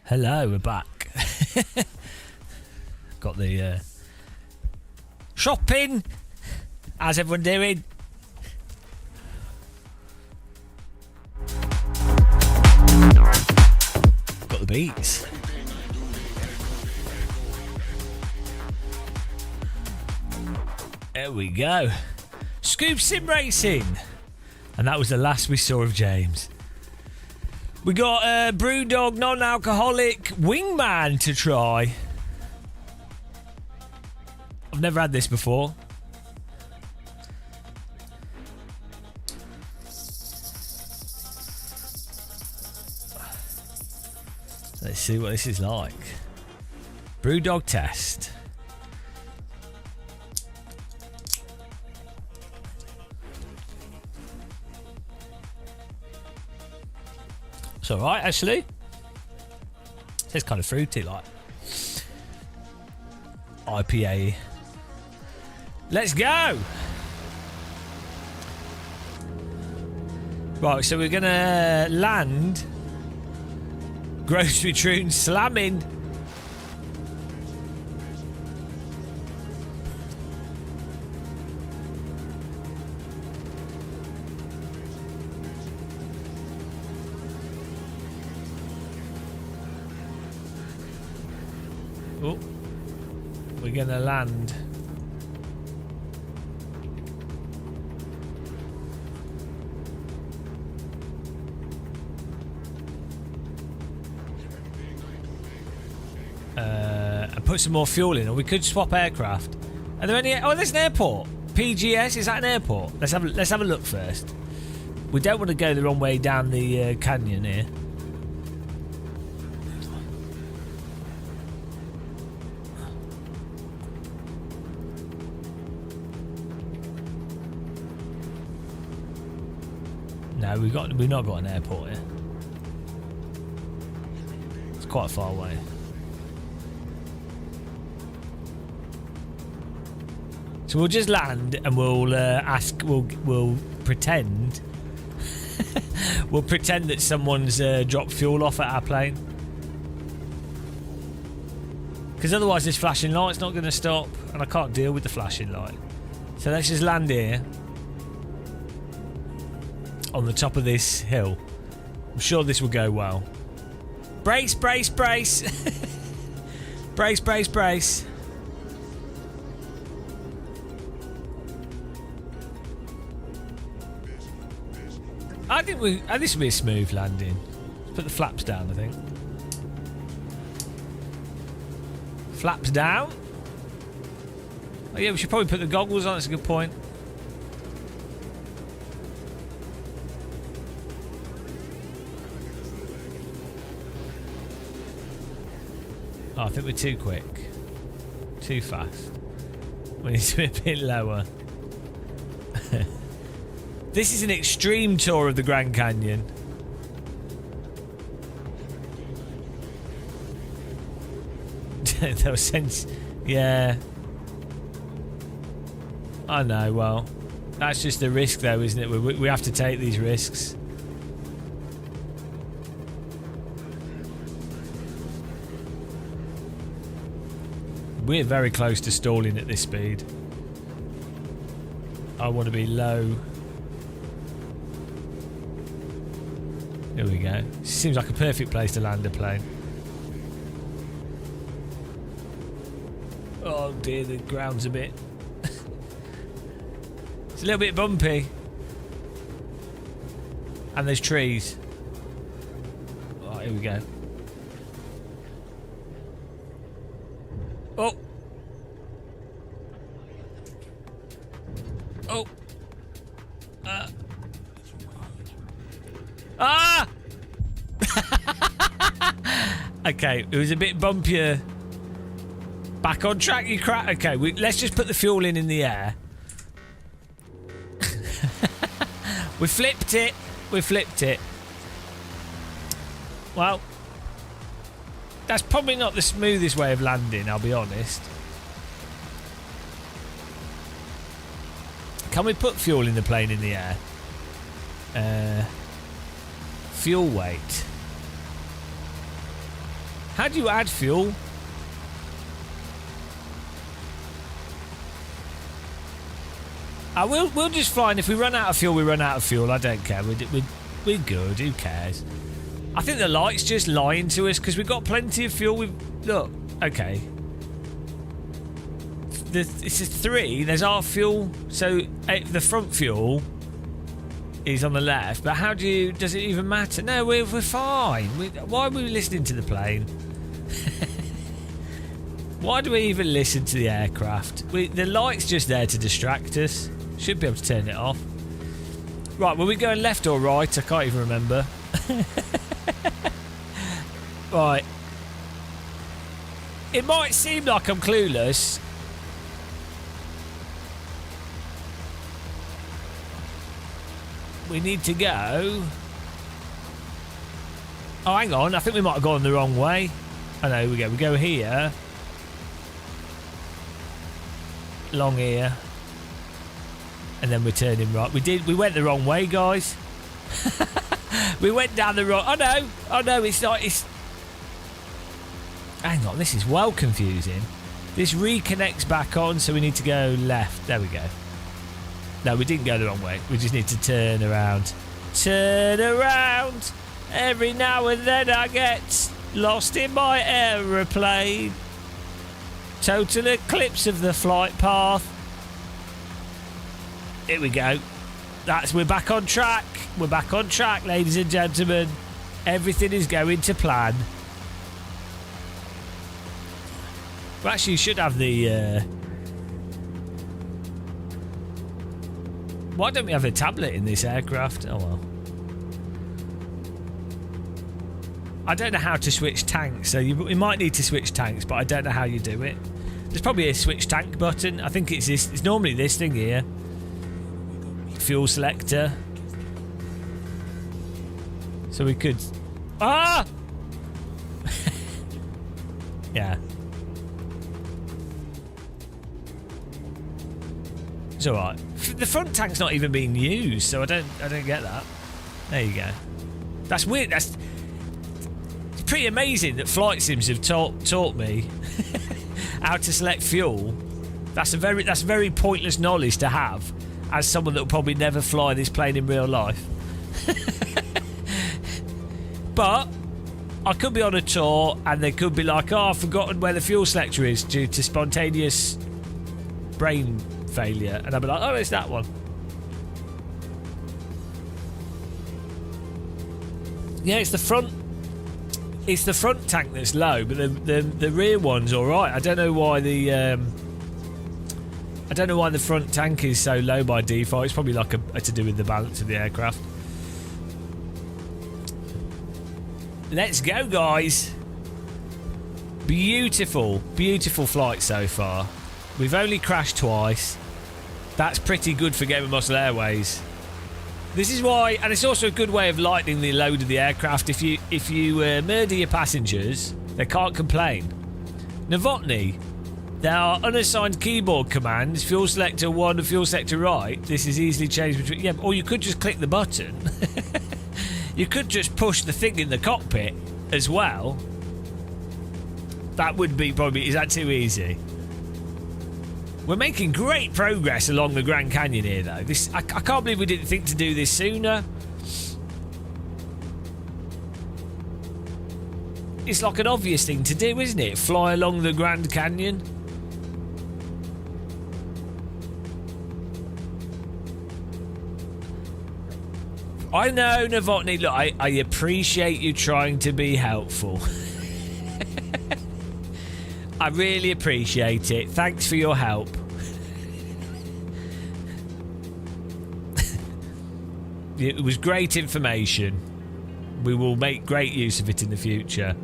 Speaker 1: Hello, we're back. Got the shopping. How's everyone doing? Got the beats. There we go. Scoop Sim Racing. And that was the last we saw of James. We got Brewdog non-alcoholic Wingman to try. I've never had this before. Let's see what this is like. Brewdog test. It's alright, actually. It's kind of fruity, like. IPA. Let's go! Right, so we're gonna land. Grocery Troon slamming. Oh, we're gonna land. And put some more fuel in, or we could swap aircraft. Are there any? Oh, there's an airport. PGS, is that an airport? Let's have a look first. We don't want to go the wrong way down the canyon here. No, we've not got an airport here. It's quite far away. So we'll just land and we'll ask. We'll pretend. We'll pretend that someone's dropped fuel off at our plane. Because otherwise, this flashing light's not going to stop, and I can't deal with the flashing light. So let's just land here. On the top of this hill. I'm sure this will go well. Brace, brace, brace. Brace, brace, brace. I think this will be a smooth landing. Let's put the flaps down, I think. Flaps down. Oh yeah, we should probably put the goggles on. That's a good point. Oh, I think we're too quick. Too fast. We need to be a bit lower. This is an extreme tour of the Grand Canyon. There was sense. Yeah. I know, well. That's just the risk though, isn't it? We have to take these risks. We're very close to stalling at this speed. I want to be low. There we go. Seems like a perfect place to land a plane. Oh dear, the ground's a bit... It's a little bit bumpy. And there's trees. Oh, here we go. Oh. Oh. Ah! Okay, it was a bit bumpier. Back on track, you crap. Okay, let's just put the fuel in the air. We flipped it. We flipped it. Well, that's probably not the smoothest way of landing, I'll be honest. Can we put fuel in the plane in the air? Fuel weight. How do you add fuel? We'll just fly, and if we run out of fuel, we run out of fuel. I don't care. We're good. Who cares? I think the light's just lying to us because we've got plenty of fuel. Look, okay. This is 3. There's our fuel. So the front fuel is on the left. But how does it even matter? No, we're fine. Why are we listening to the plane? Why do we even listen to the aircraft? The light's just there to distract us. Should be able to turn it off. Right, were we going left or right? I can't even remember. Right. It might seem like I'm clueless. We need to go. Oh, hang on. I think we might have gone the wrong way. I know, we go. We go here. Long here. And then we're turning right. We went the wrong way, guys. We went down the wrong... Oh no, it's not... Hang on, this is well confusing. This reconnects back on, so we need to go left. There we go. No, we didn't go the wrong way. We just need to turn around. Turn around! Every now and then I get lost in my aeroplane. Total eclipse of the flight path. Here we go. We're back on track. We're back on track, ladies and gentlemen. Everything is going to plan. We actually should have the... Why don't we have a tablet in this aircraft? Oh well. I don't know how to switch tanks, so we might need to switch tanks, but I don't know how you do it. There's probably a switch tank button. I think it's this. It's normally this thing here. Fuel selector. So we could... Ah! Yeah. It's alright. The front tank's not even being used, so I don't get that. There you go. That's weird. That's pretty amazing that flight sims have taught me how to select fuel. That's very pointless knowledge to have as someone that will probably never fly this plane in real life. But I could be on a tour and they could be like, oh, I've forgotten where the fuel selector is due to spontaneous brain failure, and I'll be like, oh, it's that one. Yeah, it's the front tank that's low, but the rear one's all right. I don't know why the front tank is so low by default. It's probably like to do with the balance of the aircraft. Let's go, guys. Beautiful flight so far. We've only crashed twice. That's pretty good for Game of Muscle Airways. This is why, and it's also a good way of lightening the load of the aircraft. If you murder your passengers, they can't complain. Novotny, there are unassigned keyboard commands. Fuel selector 1 and fuel selector right. This is easily changed between... Yeah, or you could just click the button. You could just push the thing in the cockpit as well. That would be probably... Is that too easy? We're making great progress along the Grand Canyon here, though. I can't believe we didn't think to do this sooner. It's like an obvious thing to do, isn't it? Fly along the Grand Canyon. I know, Novotny. Look, I appreciate you trying to be helpful. I really appreciate it. Thanks for your help. It was great information. We will make great use of it in the future.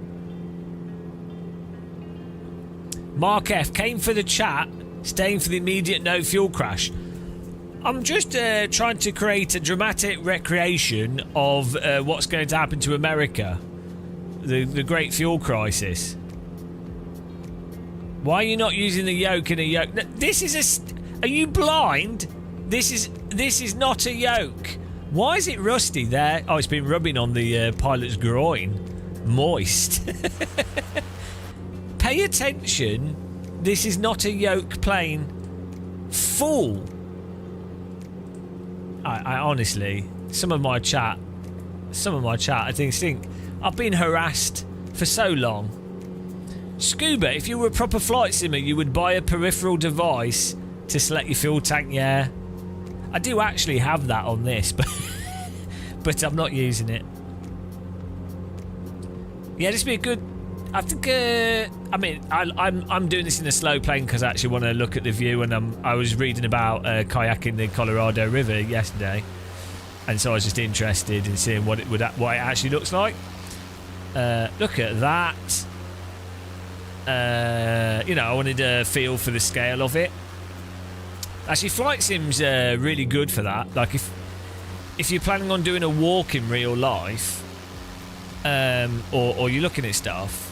Speaker 1: Mark F came for the chat, staying for the immediate no fuel crash. I'm just trying to create a dramatic recreation of what's going to happen to America. The great fuel crisis. Why are you not using the yoke in a yoke? No, this is are you blind? This is not a yoke. Why is it rusty there? Oh, it's been rubbing on the pilot's groin. Moist. Pay attention. This is not a yoke plane. Full. I honestly, some of my chat, I think I've been harassed for so long. Scuba, if you were a proper flight simmer, you would buy a peripheral device to select your fuel tank. Yeah, I do actually have that on this, but I'm not using it. Yeah, this would be a good. I think. I mean, I'm doing this in a slow plane because I actually want to look at the view, and I was reading about kayaking the Colorado River yesterday, and so I was just interested in seeing what it actually looks like. Look at that. You know, I wanted a feel for the scale of it. Actually, flight sim's really good for that. Like if you're planning on doing a walk in real life, or you're looking at stuff,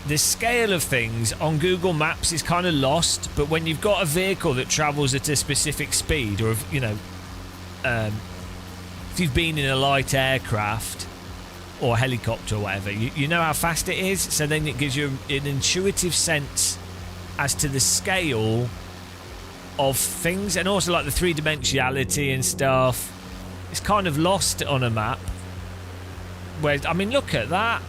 Speaker 1: the scale of things on Google Maps is kind of lost. But when you've got a vehicle that travels at a specific speed, or if, you know, if you've been in a light aircraft or helicopter or whatever, you know how fast it is, so then it gives you an intuitive sense as to the scale of things, and also like the three-dimensionality and stuff. It's kind of lost on a map. Where, I mean, look at that.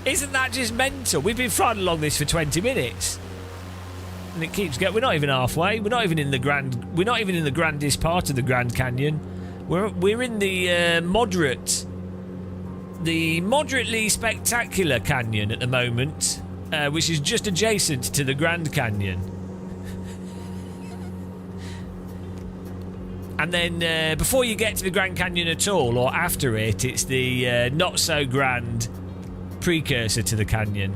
Speaker 1: Isn't that just mental? We've been flying along this for 20 minutes. And it keeps going. We're not even halfway. We're not even in the grandest part of the Grand Canyon. We're in the moderately spectacular canyon at the moment, which is just adjacent to the Grand Canyon. And then before you get to the Grand Canyon at all, or after it, it's the not so grand precursor to the canyon.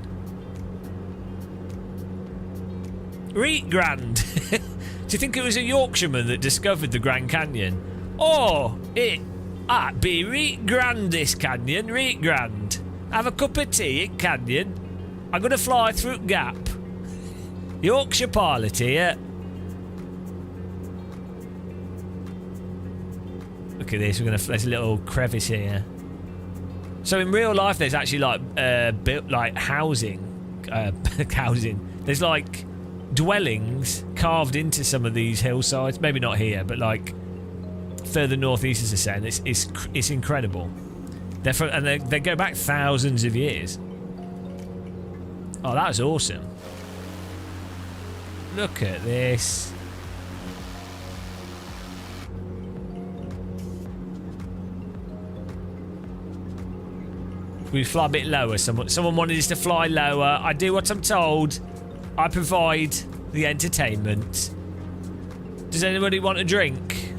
Speaker 1: Reet Grand. Do you think it was a Yorkshireman that discovered the Grand Canyon? Oh, it be Reet Grand, this canyon, Reet Grand. Have a cup of tea at canyon. I'm going to fly through gap. Yorkshire pilot here. Look at this, there's a little crevice here. So in real life, there's actually like built like housing. There's like dwellings carved into some of these hillsides. Maybe not here, but like further northeast, as I said, it's incredible. They go back thousands of years. Oh, that's awesome! Look at this. We fly a bit lower. Someone wanted us to fly lower. I do what I'm told. I provide the entertainment. Does anybody want a drink?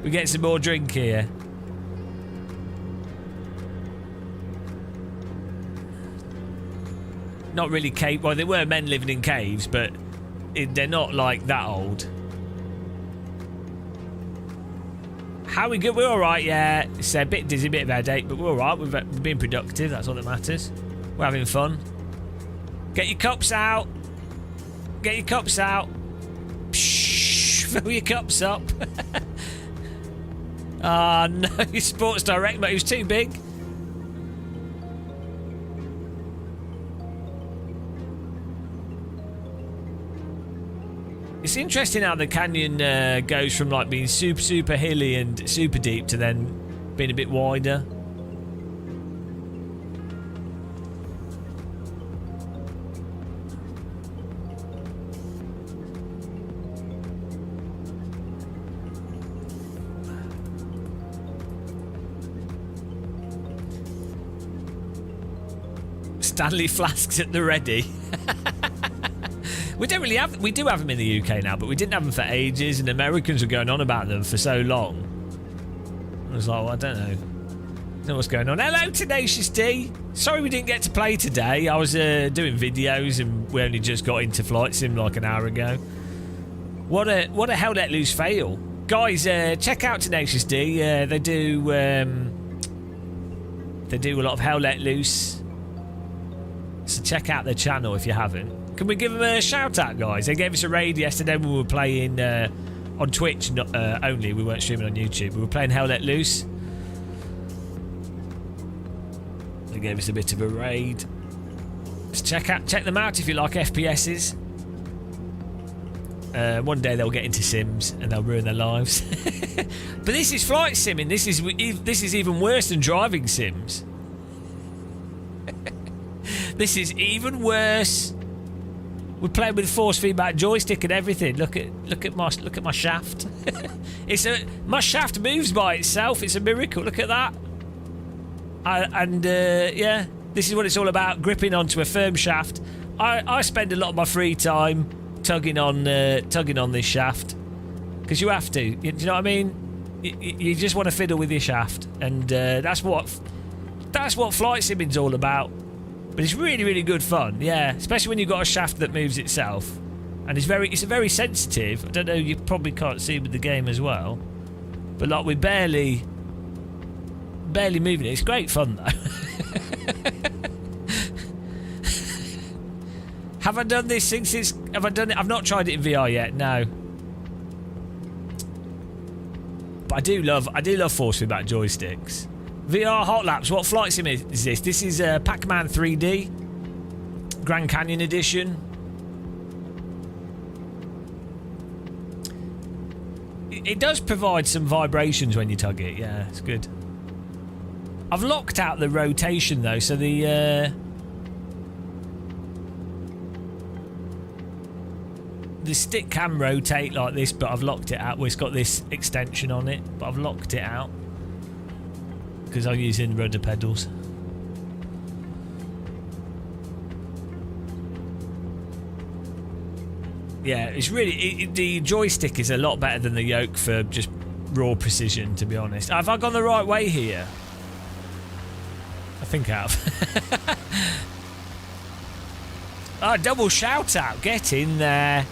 Speaker 1: We get some more drink here. Not really cave. Well, there were men living in caves, but they're not like that old. How we good? We're all right, yeah. It's a bit dizzy, a bit of a headache, but we're all right. We've been productive. That's all that matters. We're having fun. Get your cups out. Get your cups out. Psh, fill your cups up. Ah, no, Sports Direct, mate. It was too big. It's interesting how the canyon goes from like being super hilly and super deep to then being a bit wider. Stanley flasks at the ready. We don't really have. We do have them in the UK now, but we didn't have them for ages, and Americans were going on about them for so long. I was like, well, I don't know what's going on. Hello, Tenacious D. Sorry we didn't get to play today. I was doing videos, and we only just got into Flight Sim like an hour ago. What a Hell Let Loose fail, guys! Check out Tenacious D. They do a lot of Hell Let Loose. So check out their channel if you haven't. Can we give them a shout out, guys? They gave us a raid yesterday when we were playing on Twitch only. We weren't streaming on YouTube. We were playing Hell Let Loose. gave us a bit of a raid. Let's check them out if you like FPSs. One day they'll get into sims and they'll ruin their lives. But this is flight simming. This is even worse than driving sims. This is even worse. We're playing with force feedback joystick and everything. Look at my shaft. My shaft moves by itself. It's a miracle. Look at that. Yeah, this is what it's all about. Gripping onto a firm shaft. I spend a lot of my free time tugging on this shaft because you have to. Do you know what I mean? You just want to fiddle with your shaft, and that's what flight simming's all about. But it's really, really good fun, yeah. Especially when you've got a shaft that moves itself, and it's very sensitive. I don't know, you probably can't see with the game as well, but like we're barely moving it. It's great fun though. Have I done this since it's? Have I done it? I've not tried it in VR yet. No. But I do love force feedback joysticks. VR hot laps. What flight sim is this? This is Pac-Man 3D, Grand Canyon edition. It does provide some vibrations when you tug it. Yeah, it's good. I've locked out the rotation though, so the stick can rotate like this, but I've locked it out. Well, it's got this extension on it, but I've locked it out because I'm using rudder pedals. Yeah, it's really... the joystick is a lot better than the yoke for just raw precision, to be honest. Have I gone the right way here? I think I have. Oh, double shout out. Get in there.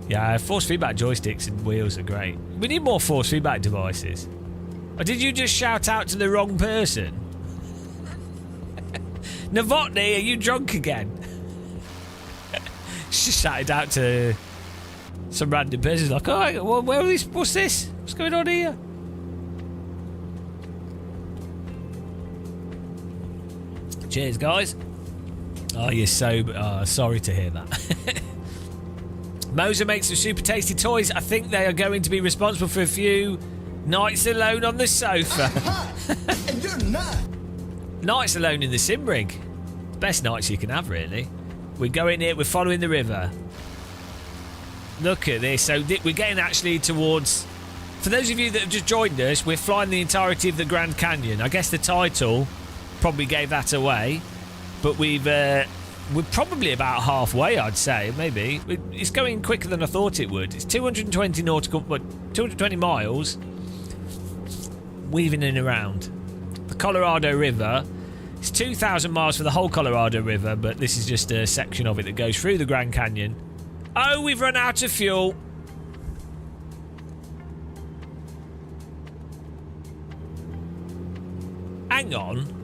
Speaker 1: Yeah, force feedback joysticks and wheels are great. We need more force feedback devices. Or did you just shout out to the wrong person? Novotny, are you drunk again? She shouted out to some random person like, oh, well, where are these? What's this? What's going on here? Cheers, guys. Oh, you're so... sorry to hear that. Moser makes some super tasty toys. I think they are going to be responsible for a few nights alone on the sofa.
Speaker 3: And you're not.
Speaker 1: Nights alone in the sim rig. Best nights you can have, really. We're going here. We're following the river. Look at this. So we're getting actually towards... For those of you that have just joined us, we're flying the entirety of the Grand Canyon. I guess the title probably gave that away. But we're probably about halfway, I'd say, maybe. It's going quicker than I thought it would. It's 220 miles, weaving in and around. The Colorado River. It's 2,000 miles for the whole Colorado River, but this is just a section of it that goes through the Grand Canyon. Oh, we've run out of fuel. Hang on.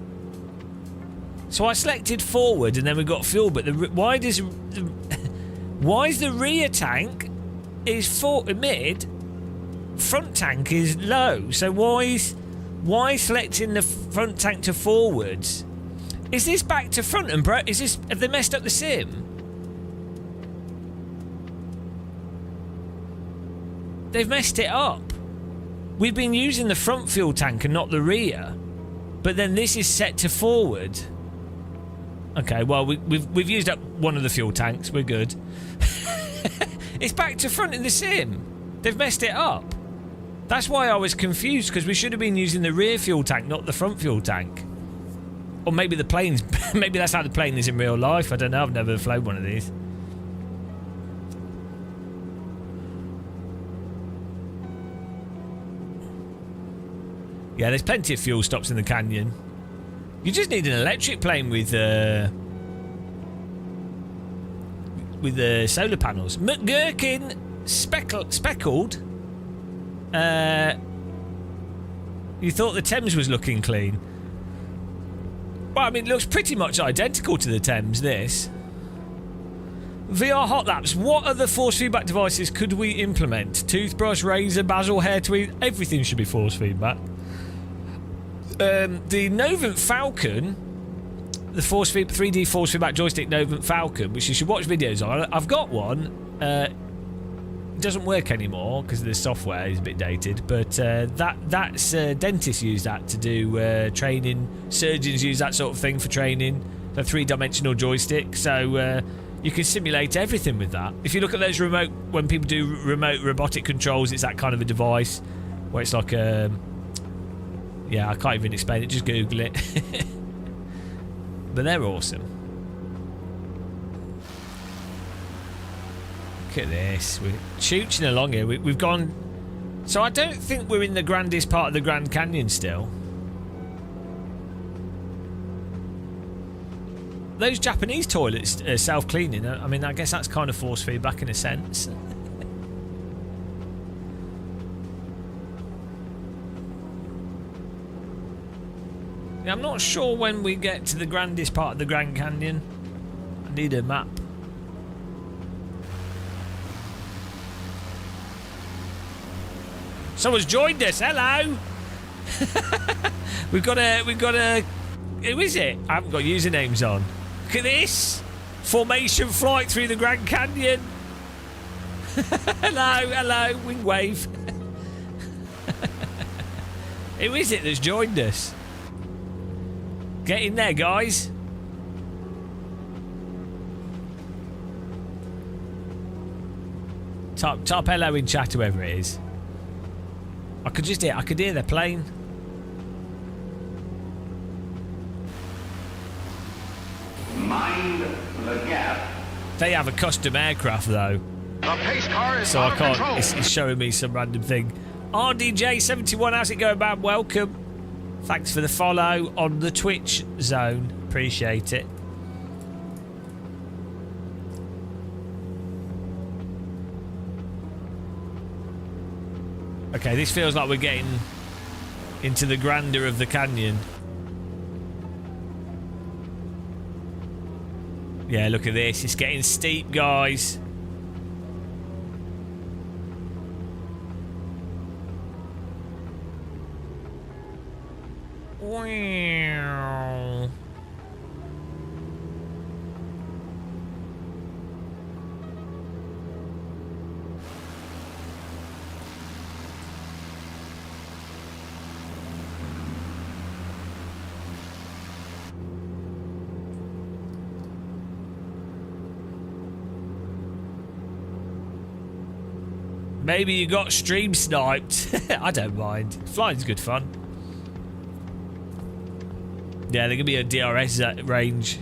Speaker 1: So I selected forward and then we got fuel, but why is the rear tank is mid, front tank is low? So why selecting the front tank to forwards? Is this back to front and have they messed up the sim? They've messed it up. We've been using the front fuel tank and not the rear, but then this is set to forward. Okay, well, we've used up one of the fuel tanks. We're good. It's back to front in the sim. They've messed it up. That's why I was confused, because we should have been using the rear fuel tank, not the front fuel tank. Or maybe the plane's... maybe that's how the plane is in real life. I don't know. I've never flown one of these. Yeah, there's plenty of fuel stops in the canyon. You just need an electric plane with the solar panels. McGurkin speckled. You thought the Thames was looking clean. Well, I mean, it looks pretty much identical to the Thames, this. VR hot laps. What other force feedback devices could we implement? Toothbrush, razor, basil, hair tweed. Everything should be force feedback. the Novant Falcon, the 3D force feedback joystick Novant Falcon, which you should watch videos on. I've got one. It doesn't work anymore because the software is a bit dated, but that's dentists use that to do training. Surgeons use that sort of thing for training. A 3-dimensional joystick, so you can simulate everything with that. If you look at those remote, when people do remote robotic controls, it's that kind of a device where it's like a... Yeah, I can't even explain it, just Google it. But they're awesome. Look at this. We're chooching along here. We've gone... So I don't think we're in the grandest part of the Grand Canyon still. Those Japanese toilets are self-cleaning. I mean, I guess that's kind of force feedback in a sense. Yeah, I'm not sure when we get to the grandest part of the Grand Canyon. I need a map. Someone's joined us. Hello. We've got a. Who is it? I haven't got usernames on. Look at this! Formation flight through the Grand Canyon. hello, wing wave. Who is it that's joined us? Get in there, guys. Top hello in chat, whoever it is. I could hear their plane.
Speaker 4: Mind the gap.
Speaker 1: They have a custom aircraft though,
Speaker 4: The pace car is
Speaker 1: so I
Speaker 4: out of
Speaker 1: can't.
Speaker 4: control.
Speaker 1: It's showing me some random thing. RDJ71, how's it going, man? Welcome. Thanks for the follow on the Twitch zone. Appreciate it. Okay, this feels like we're getting into the grandeur of the canyon. Yeah, look at this. It's getting steep, guys. Wow. Maybe you got stream sniped. I don't mind. Flying's good fun. Yeah, there could be a DRS range.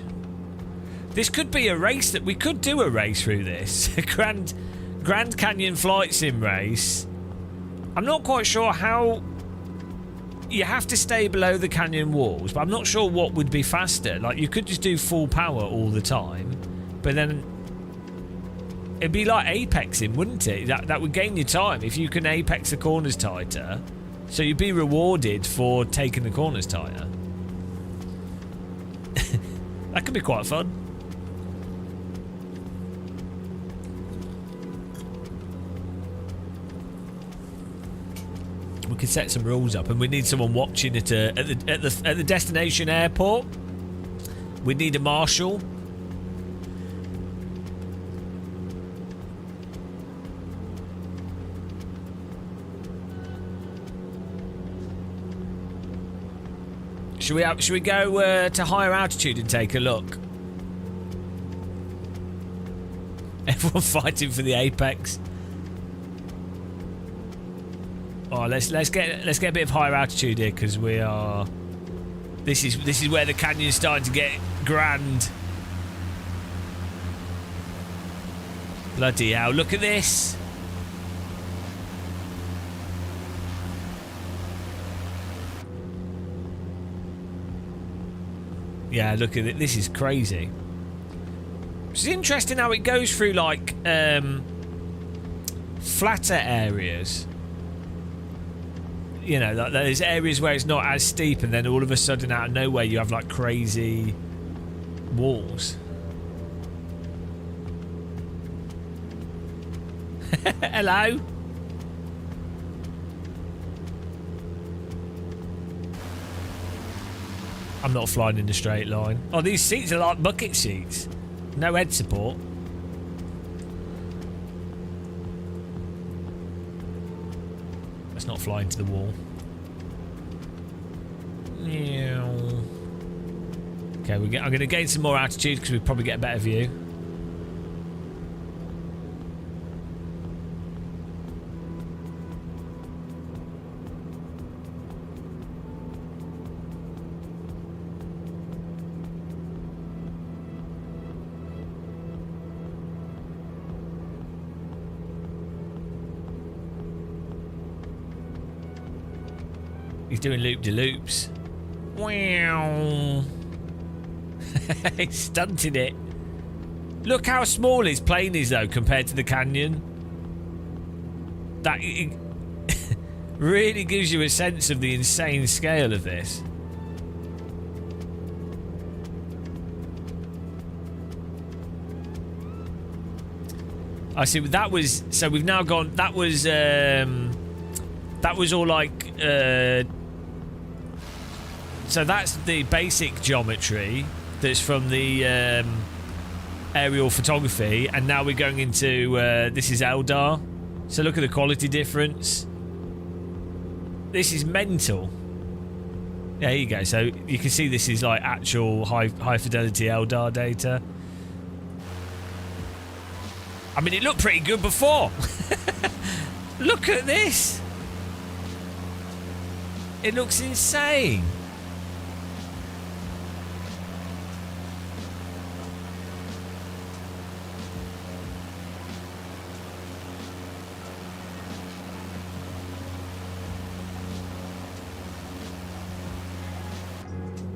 Speaker 1: This could be a race that we could do a race through this. A Grand Canyon flight sim race. I'm not quite sure how. You have to stay below the canyon walls, but I'm not sure what would be faster. Like, you could just do full power all the time, but then it'd be like apexing, wouldn't it? That would gain you time if you can apex the corners tighter. So you'd be rewarded for taking the corners tighter. That could be quite fun. We could set some rules up, and we need someone watching it at the destination airport. We need a marshal. Should we go to higher altitude and take a look? Everyone fighting for the apex. Oh, let's get a bit of higher altitude here, because we are. This is where the canyon's starting to get grand. Bloody hell! Look at this. Yeah, look at it. This is crazy. It's interesting how it goes through like flatter areas. You know, like there's areas where it's not as steep, and then all of a sudden, out of nowhere, you have like crazy walls. Hello. I'm not flying in a straight line. Oh, these seats are like bucket seats. No head support. Let's not fly into the wall. Okay, I'm going to gain some more altitude because we probably get a better view. He's doing loop-de-loops. Wow. He stunted it. Look how small his plane is, though, compared to the canyon. That really gives you a sense of the insane scale of this. I see. That was so. We've now gone. That was all like. So that's the basic geometry that's from the aerial photography, and now we're going into this is Eldar. So look at the quality difference. This is mental. Yeah, here you go. So you can see this is like actual high fidelity Eldar data. I mean, it looked pretty good before. Look at this. It looks insane.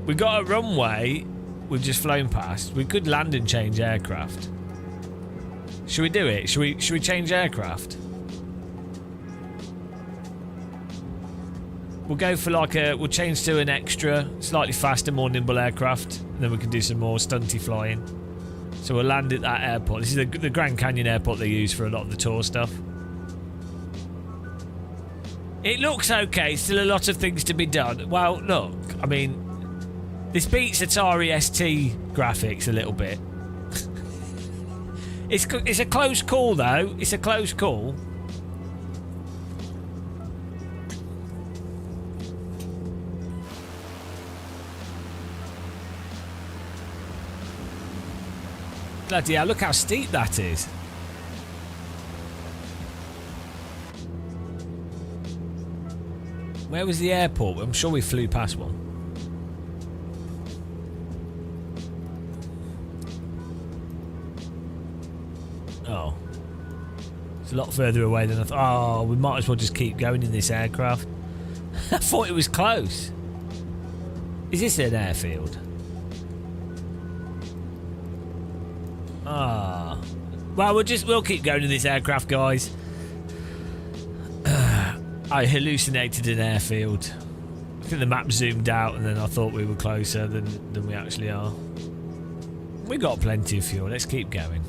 Speaker 1: We got a runway we've just flown past. We could land and change aircraft. Should we do it? Should we change aircraft? We'll go for like we'll change to an extra, slightly faster, more nimble aircraft, and then we can do some more stunty flying. So we'll land at that airport. This is the Grand Canyon airport they use for a lot of the tour stuff. It looks okay. Still a lot of things to be done. Well, look, I mean, this beats Atari ST graphics a little bit. It's a close call, though. It's a close call. Bloody hell, look how steep that is. Where was the airport? I'm sure we flew past one. Oh. It's a lot further away than I thought. Oh, we might as well just keep going in this aircraft. I thought it was close. Is this an airfield? Ah. Well, we'll keep going in this aircraft, guys. I hallucinated an airfield. I think the map zoomed out and then I thought we were closer than we actually are. We got plenty of fuel. Let's keep going.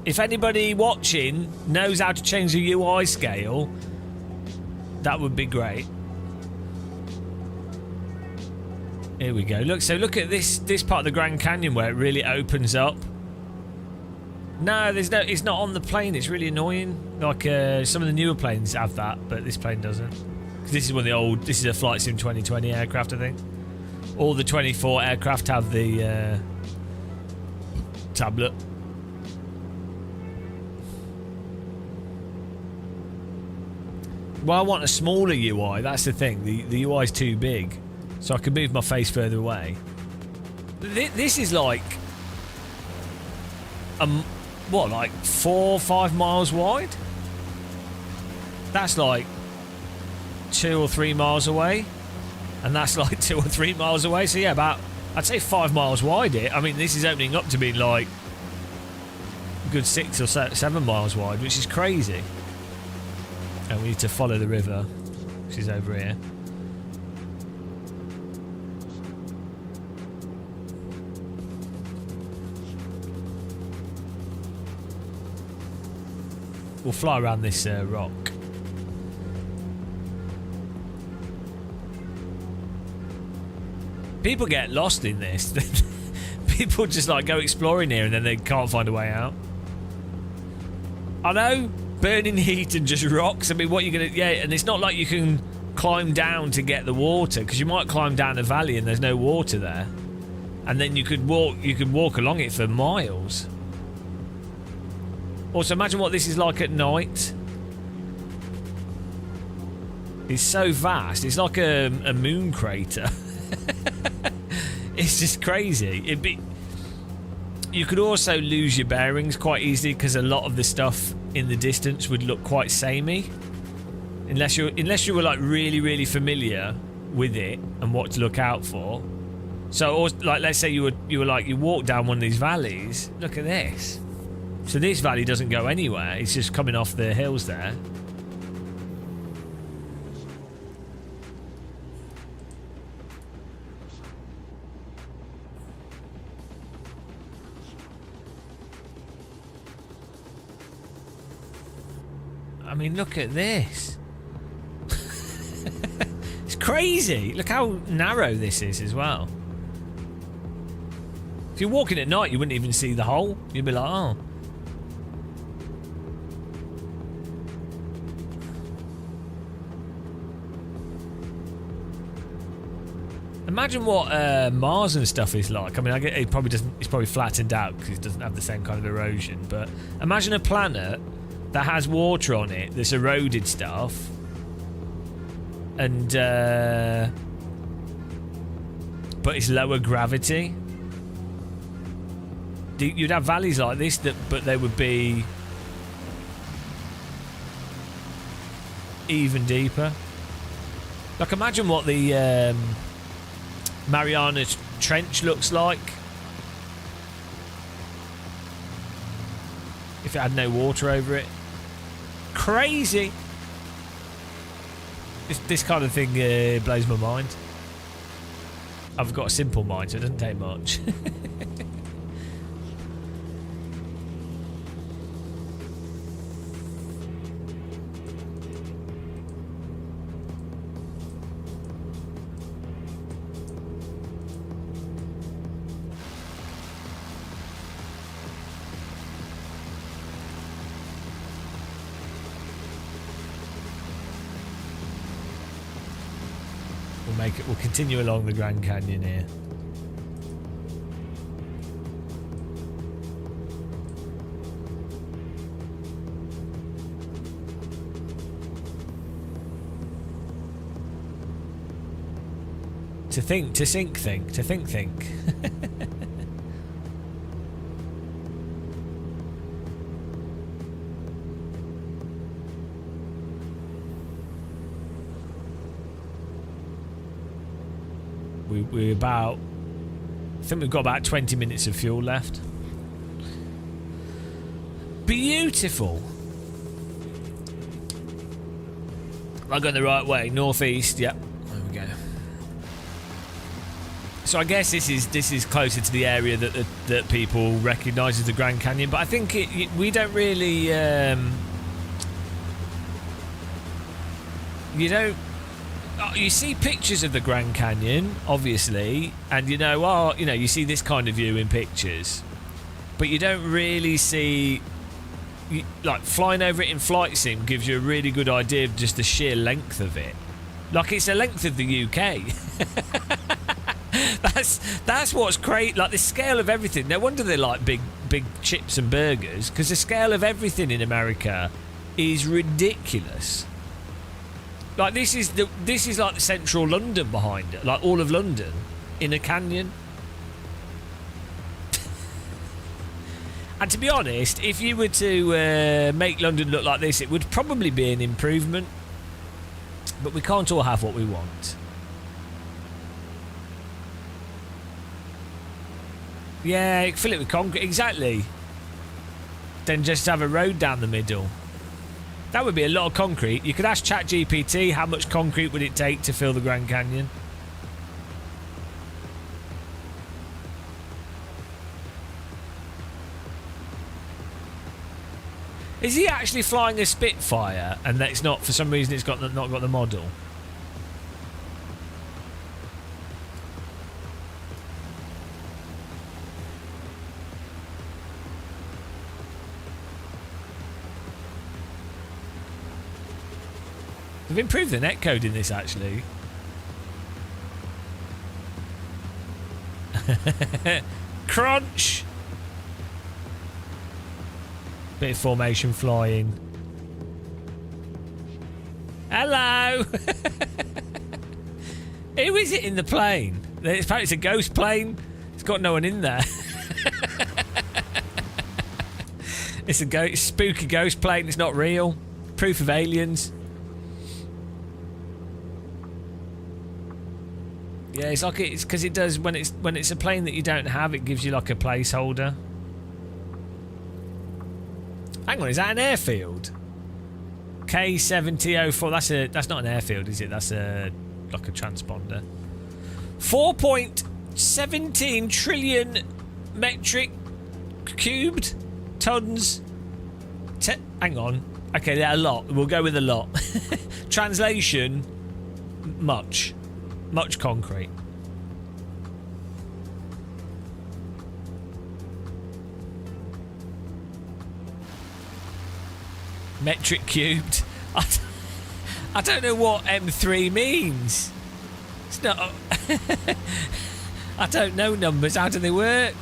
Speaker 1: If anybody watching knows how to change the UI scale, that would be great. Here we go. Look at this part of the Grand Canyon where it really opens up. No, it's not on the plane. It's really annoying. Like some of the newer planes have that, but this plane doesn't. 'Cause this is one of the old. This is a Flight Sim 2020 aircraft, I think. All the 24 aircraft have the tablet. Well, I want a smaller UI. That's the thing. The UI is too big, so I can move my face further away. This is like, what, like 4 or 5 miles wide? That's like 2 or 3 miles away, and that's like 2 or 3 miles away. So yeah, about I'd say 5 miles wide. I mean, this is opening up to being like a good 6 or 7 miles wide, which is crazy. And we need to follow the river, which is over here. We'll fly around this rock. People get lost in this. People just like go exploring here and then they can't find a way out. I know, burning heat and just rocks. I mean, what are you gonna? Yeah, and it's not like you can climb down to get the water, because you might climb down a valley and there's no water there, and then you could walk. You could walk along it for miles. Also, imagine what this is like at night. It's so vast. It's like a moon crater. It's just crazy. You could also lose your bearings quite easily, because a lot of the stuff in the distance would look quite samey, unless you were like really familiar with it and what to look out for. So, or, like, let's say you walk down one of these valleys. Look at this. So this valley doesn't go anywhere. It's just coming off the hills there. I mean, look at this. It's crazy. Look how narrow this is as well. If you're walking at night, you wouldn't even see the hole. You'd be like, oh. Imagine what Mars and stuff is like. I mean, I get it probably doesn't. It's probably flattened out because it doesn't have the same kind of erosion. But imagine a planet that has water on it that's eroded stuff, and but it's lower gravity. You'd have valleys like this, but they would be even deeper. Like, imagine what the Mariana Trench looks like if it had no water over it. Crazy. This kind of thing blows my mind. I've got a simple mind, so it doesn't take much. We'll continue along the Grand Canyon here. To think. We're about, I think we've got about 20 minutes of fuel left. Beautiful. Am I going the right way? Northeast, yep. There we go. So I guess this is closer to the area that people recognise as the Grand Canyon, but I think we don't really you see pictures of the Grand Canyon, obviously, and you see this kind of view in pictures, but you don't really see, like, flying over it in flight sim gives you a really good idea of just the sheer length of it. Like, it's the length of the UK. That's what's great. Like, the scale of everything. No wonder they like big chips and burgers, because the scale of everything in America is ridiculous. Like, this is like the central London behind it, like all of London in a canyon. And to be honest, if you were to make London look like this, it would probably be an improvement. But we can't all have what we want. Yeah, fill it with concrete, exactly. Then just have a road down the middle. That would be a lot of concrete. You could ask ChatGPT how much concrete would it take to fill the Grand Canyon. Is he actually flying a Spitfire and that's not, for some reason it's not got the model? They've improved the netcode in this actually. Crunch! Bit of formation flying. Hello! Who is it in the plane? Apparently it's a ghost plane. It's got no one in there. It's a spooky ghost plane. It's not real. Proof of aliens. Yeah, it's like it's because it does when it's a plane that you don't have, it gives you like a placeholder. Hang on, is that an airfield? K7004. That's not an airfield, is it? That's like a transponder. 4.17 trillion metric cubed tons. Hang on. Okay, they're a lot. We'll go with a lot. Translation: much concrete. Metric cubed. I don't know what M3 means. It's not. I don't know numbers. How do they work?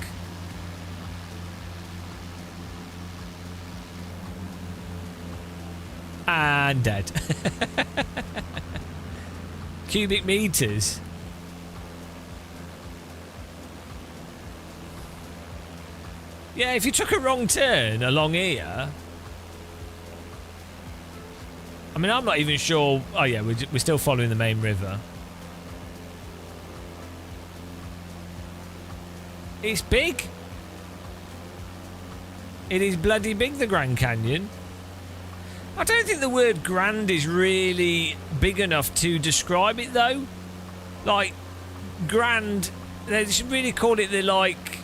Speaker 1: And dead. Cubic meters. Yeah, if you took a wrong turn along here. I mean, I'm not even sure. Oh yeah, we're still following the main river. It's big. It is bloody big, the Grand Canyon. I don't think the word grand is really big enough to describe it though. Like, grand, they should really call it the like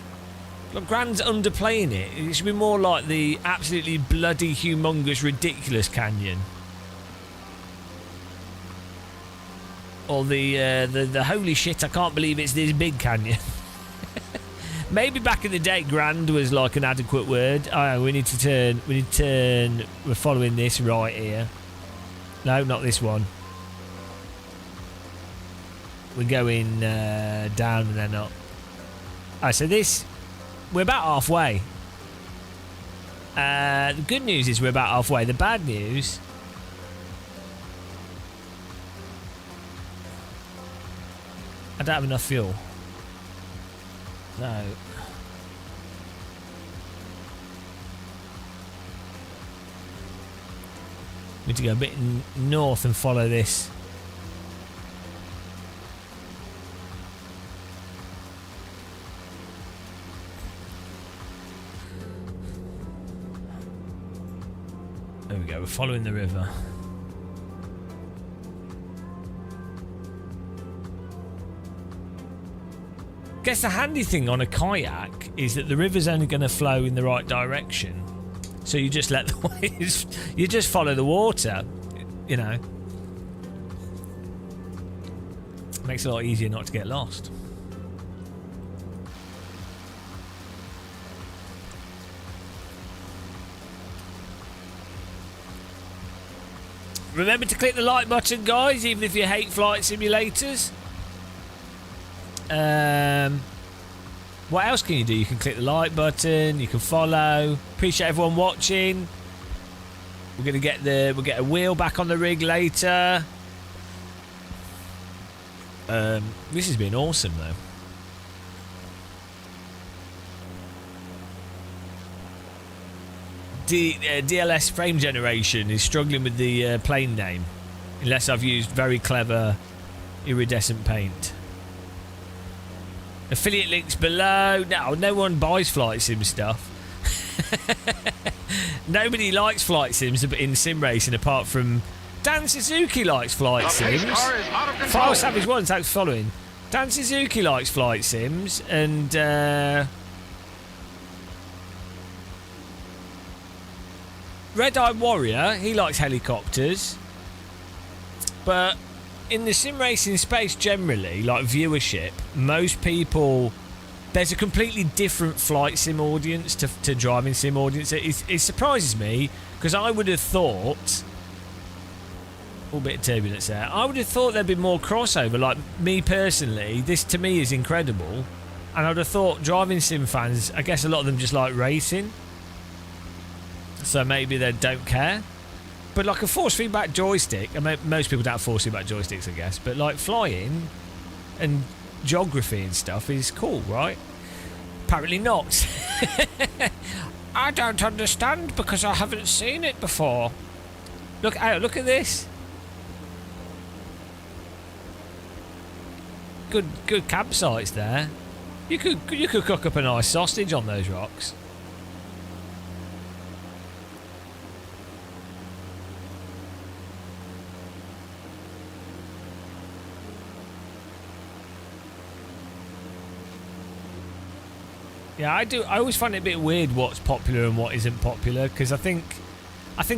Speaker 1: grand's underplaying it. It should be more like the absolutely bloody humongous ridiculous canyon. Or the holy shit, I can't believe it's this big canyon. Maybe back in the day, grand was like an adequate word. Oh, we need to turn. We're following this right here. No, not this one. We're going down and then up. Oh, so this, we're about halfway. The good news is we're about halfway. The bad news, I don't have enough fuel. No. We need to go a bit north and follow this. There we go, we're following the river. Guess the handy thing on a kayak is that the river's only going to flow in the right direction, so you just let the waves, you just follow the water, you know. Makes it a lot easier not to get lost. Remember to click the like button, guys, even if you hate flight simulators. What else can you do? You can click the like button, you can follow. Appreciate everyone watching. We'll get a wheel back on the rig later. This has been awesome though. DLS frame generation is struggling with the plane name, unless I've used very clever iridescent paint. Affiliate links below. No one buys flight sim stuff. Nobody likes flight sims in sim racing apart from Dan Suzuki likes flight sims. File Savage 1, thanks for following. Dan Suzuki likes flight sims, and Red Eye Warrior, he likes helicopters. But in the sim racing space generally, like viewership, most people... There's a completely different flight sim audience to driving sim audience. It surprises me, because I would have thought... A little bit of turbulence there. I would have thought there'd be more crossover. Like, me personally, this to me is incredible. And I would have thought driving sim fans, I guess a lot of them just like racing. So maybe they don't care. But like a force feedback joystick, I mean, most people don't have force feedback joysticks, I guess. But like flying and geography and stuff is cool, right? Apparently not. I don't understand because I haven't seen it before. Look at this. Good campsites there. You could cook up a nice sausage on those rocks. Yeah, I do. I always find it a bit weird what's popular and what isn't popular, because I think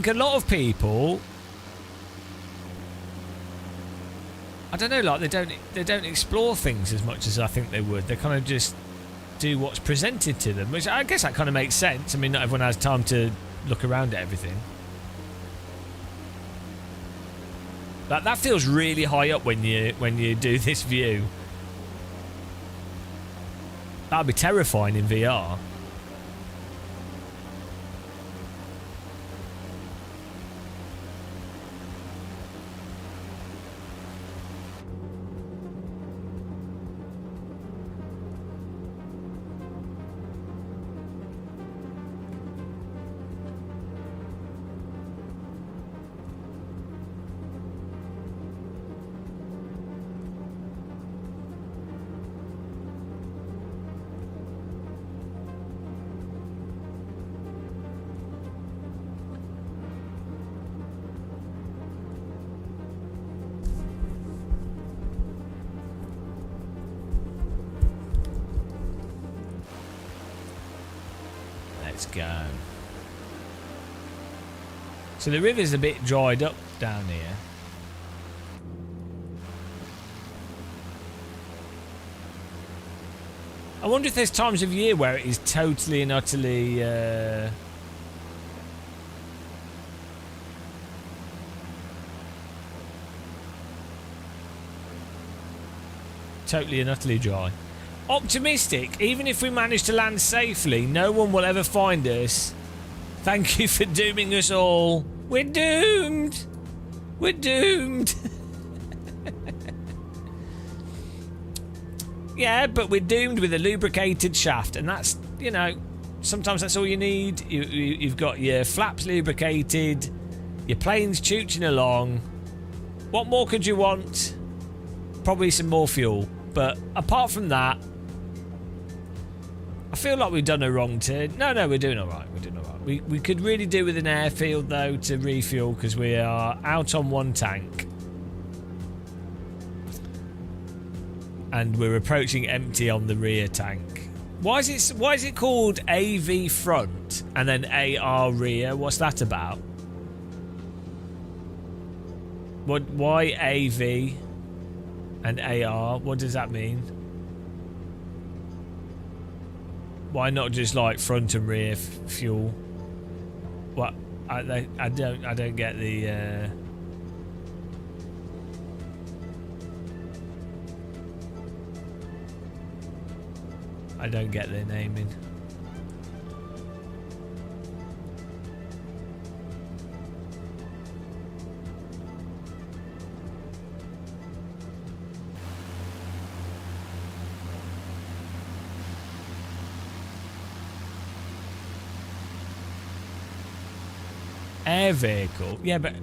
Speaker 1: a lot of people, I don't know, like they don't explore things as much as I think they would. They kind of just do what's presented to them, which I guess that kind of makes sense. I mean, not everyone has time to look around at everything. But that feels really high up when you do this view. That'd be terrifying in VR. Let's go. So the river's a bit dried up down here. I wonder if there's times of year where it is totally and utterly totally and utterly dry. Optimistic, even if we manage to land safely, no one will ever find us. Thank you for dooming us all. We're doomed. We're doomed. Yeah, but we're doomed with a lubricated shaft, and that's, you know, sometimes that's all you need. You've got your flaps lubricated, your plane's chooching along. What more could you want? Probably some more fuel. But apart from that, I feel like we've done a wrong turn. No, we're doing all right. We're doing all right. We could really do with an airfield, though, to refuel, because we are out on one tank. And we're approaching empty on the rear tank. Why is it called AV front and then AR rear? What's that about? Why AV and AR? What does that mean? Why not just like front and rear fuel? What? I don't get the. I don't get their naming. Air vehicle. Yeah, but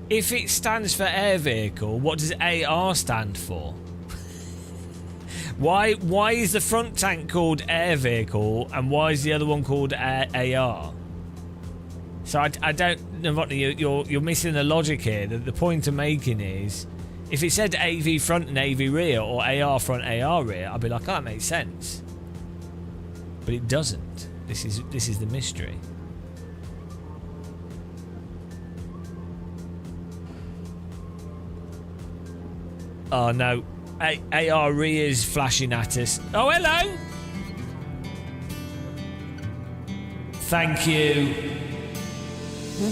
Speaker 1: if it stands for air vehicle, what does AR stand for? Why is the front tank called air vehicle and why is the other one called AR? So I don't know what you're missing the logic here. The point I'm making is, if it said AV front and AV rear or AR front AR rear, I'd be like, oh, that makes sense. But it doesn't. This is the mystery. Oh no, AR is flashing at us. Oh, hello. Thank you.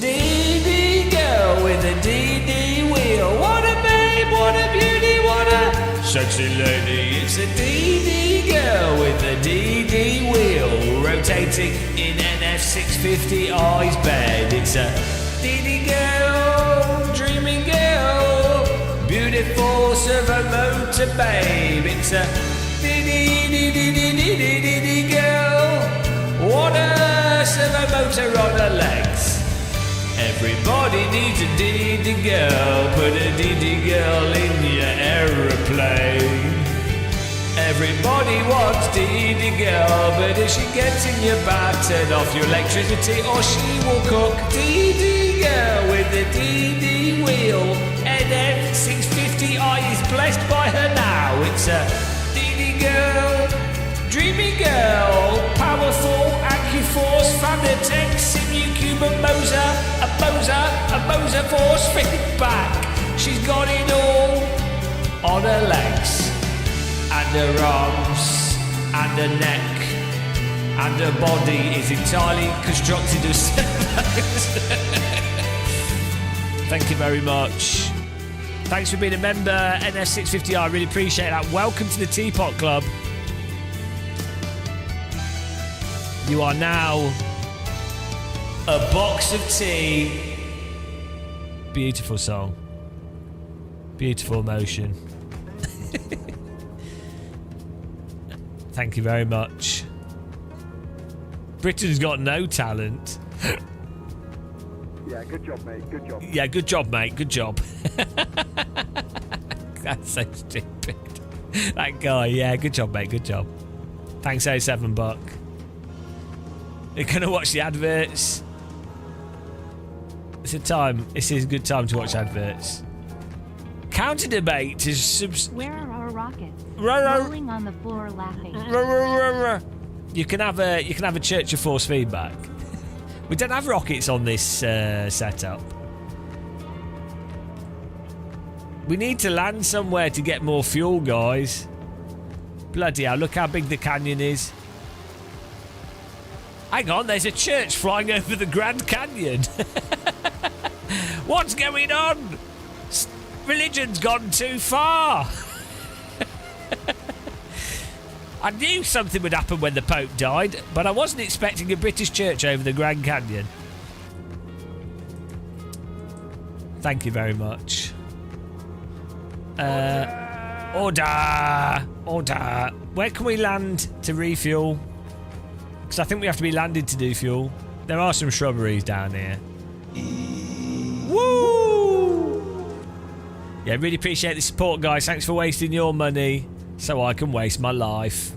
Speaker 1: DD girl with a DD wheel. What a babe, what a beauty, what a sexy lady. It's a DD girl with a DD wheel. Rotating in NF650I's bed. It's a DD girl, dreaming girl. Beautiful servo motor babe. It's a DD girl. What a servo motor on her legs. Everybody needs a DD girl. Put a DD girl in your aeroplane. Everybody wants DD girl, but if she gets in your back, turn off your electricity or she will cook. DD girl with the DD wheel. NF650i is blessed by her now. It's a DD girl, dreamy girl, powerful, AccuForce, Fanatec, Simu, Cuban Moser, a Moser Force fitted back. She's got it all on her legs, and her arms, and her neck, and her body is entirely constructed of servos. Thank you very much. Thanks for being a member, NF650. I really appreciate that. Welcome to the Teapot Club. You are now a box of tea. Beautiful song. Beautiful emotion. Thank you very much. Britain's got no talent.
Speaker 5: Yeah, good job, mate. Good job.
Speaker 1: Yeah, good job, mate. Good job. That's so stupid. That guy, yeah, good job, mate. Good job. Thanks, 07 buck. You're gonna watch the adverts. It's a time. This is a good time to watch adverts. Counter debate is
Speaker 6: Where are our rockets?
Speaker 1: Ro-
Speaker 6: Rolling on the floor, laughing.
Speaker 1: You can have a Church of Force feedback. We don't have rockets on this setup. We need to land somewhere to get more fuel, guys. Bloody hell, look how big the canyon is. Hang on, there's a church flying over the Grand Canyon. What's going on? Religion's gone too far. I knew something would happen when the Pope died, but I wasn't expecting a British church over the Grand Canyon. Thank you very much. Order! Order! Where can we land to refuel? Because I think we have to be landed to do fuel. There are some shrubberies down here. Woo! Yeah, really appreciate the support, guys. Thanks for wasting your money so I can waste my life.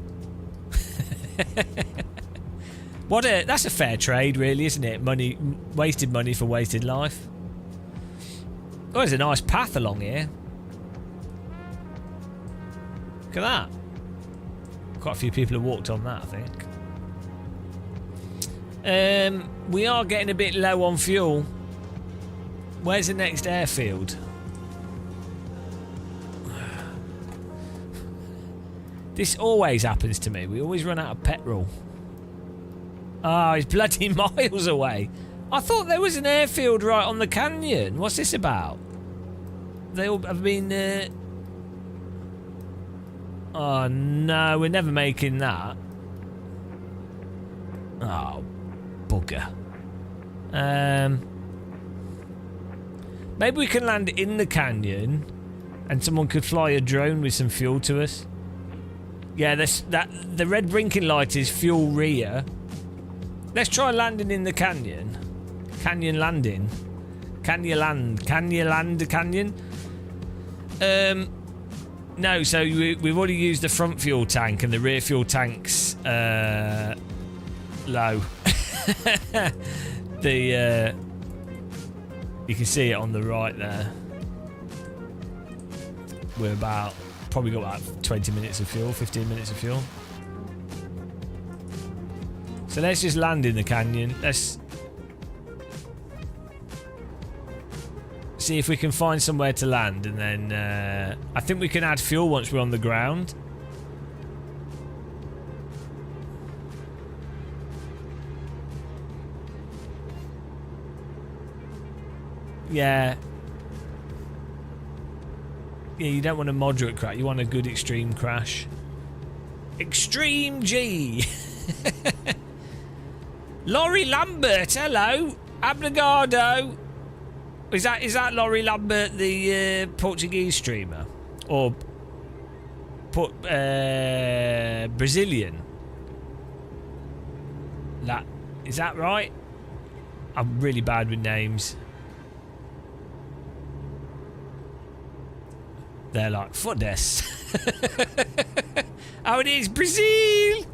Speaker 1: That's a fair trade, really, isn't it? Wasted money for wasted life. Oh, there's a nice path along here. Look at that. Quite a few people have walked on that, I think. We are getting a bit low on fuel. Where's the next airfield? This always happens to me. We always run out of petrol. Oh, it's bloody miles away. I thought there was an airfield right on the canyon. What's this about? They all have been... Oh, no. We're never making that. Oh, bugger. Maybe we can land in the canyon and someone could fly a drone with some fuel to us. Yeah, the red blinking light is fuel rear. Let's try landing in the canyon. Canyon landing. Can you land the canyon? No, so we've already used the front fuel tank and the rear fuel tank's low. You can see it on the right there. We're probably got about 20 minutes of fuel, 15 minutes of fuel. So let's just land in the canyon. Let's see if we can find somewhere to land, and then I think we can add fuel once we're on the ground. Yeah. Yeah, you don't want a moderate crash. You want a good extreme crash. Extreme G. Laurie Lambert, hello. Abnegado. Is that Laurie Lambert, the Portuguese streamer, or Brazilian? Is that right? I'm really bad with names. They're like, footness. Oh, it is Brazil!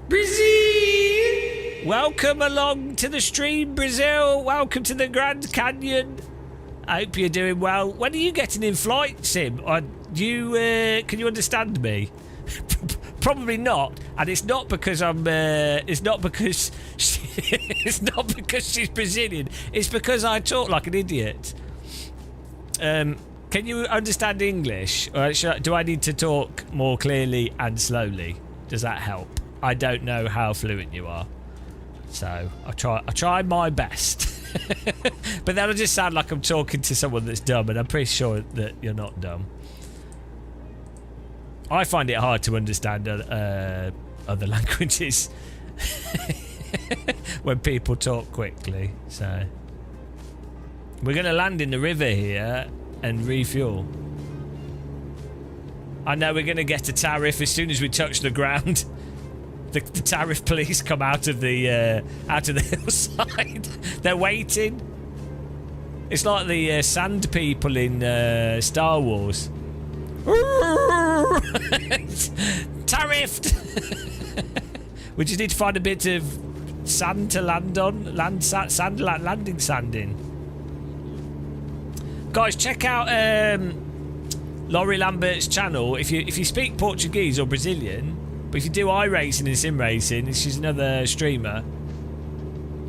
Speaker 1: Brazil! Welcome along to the stream, Brazil. Welcome to the Grand Canyon. I hope you're doing well. When are you getting in flight, Sim? Can you understand me? Probably not. And it's not because it's not because she's Brazilian. It's because I talk like an idiot. Can you understand English? Or do I need to talk more clearly and slowly? Does that help? I don't know how fluent you are, so I try my best. But that'll just sound like I'm talking to someone that's dumb, and I'm pretty sure that you're not dumb. I find it hard to understand other languages when people talk quickly. So we're going to land in the river here and refuel. I know we're going to get a tariff as soon as we touch the ground. The tariff police come out of the hillside. They're waiting. It's like the sand people in Star Wars. Tariffed. We just need to find a bit of sand to land on. Landing sand in. Guys, check out Laurie Lambert's channel. If you speak Portuguese or Brazilian, but if you do iRacing and sim racing, she's another streamer,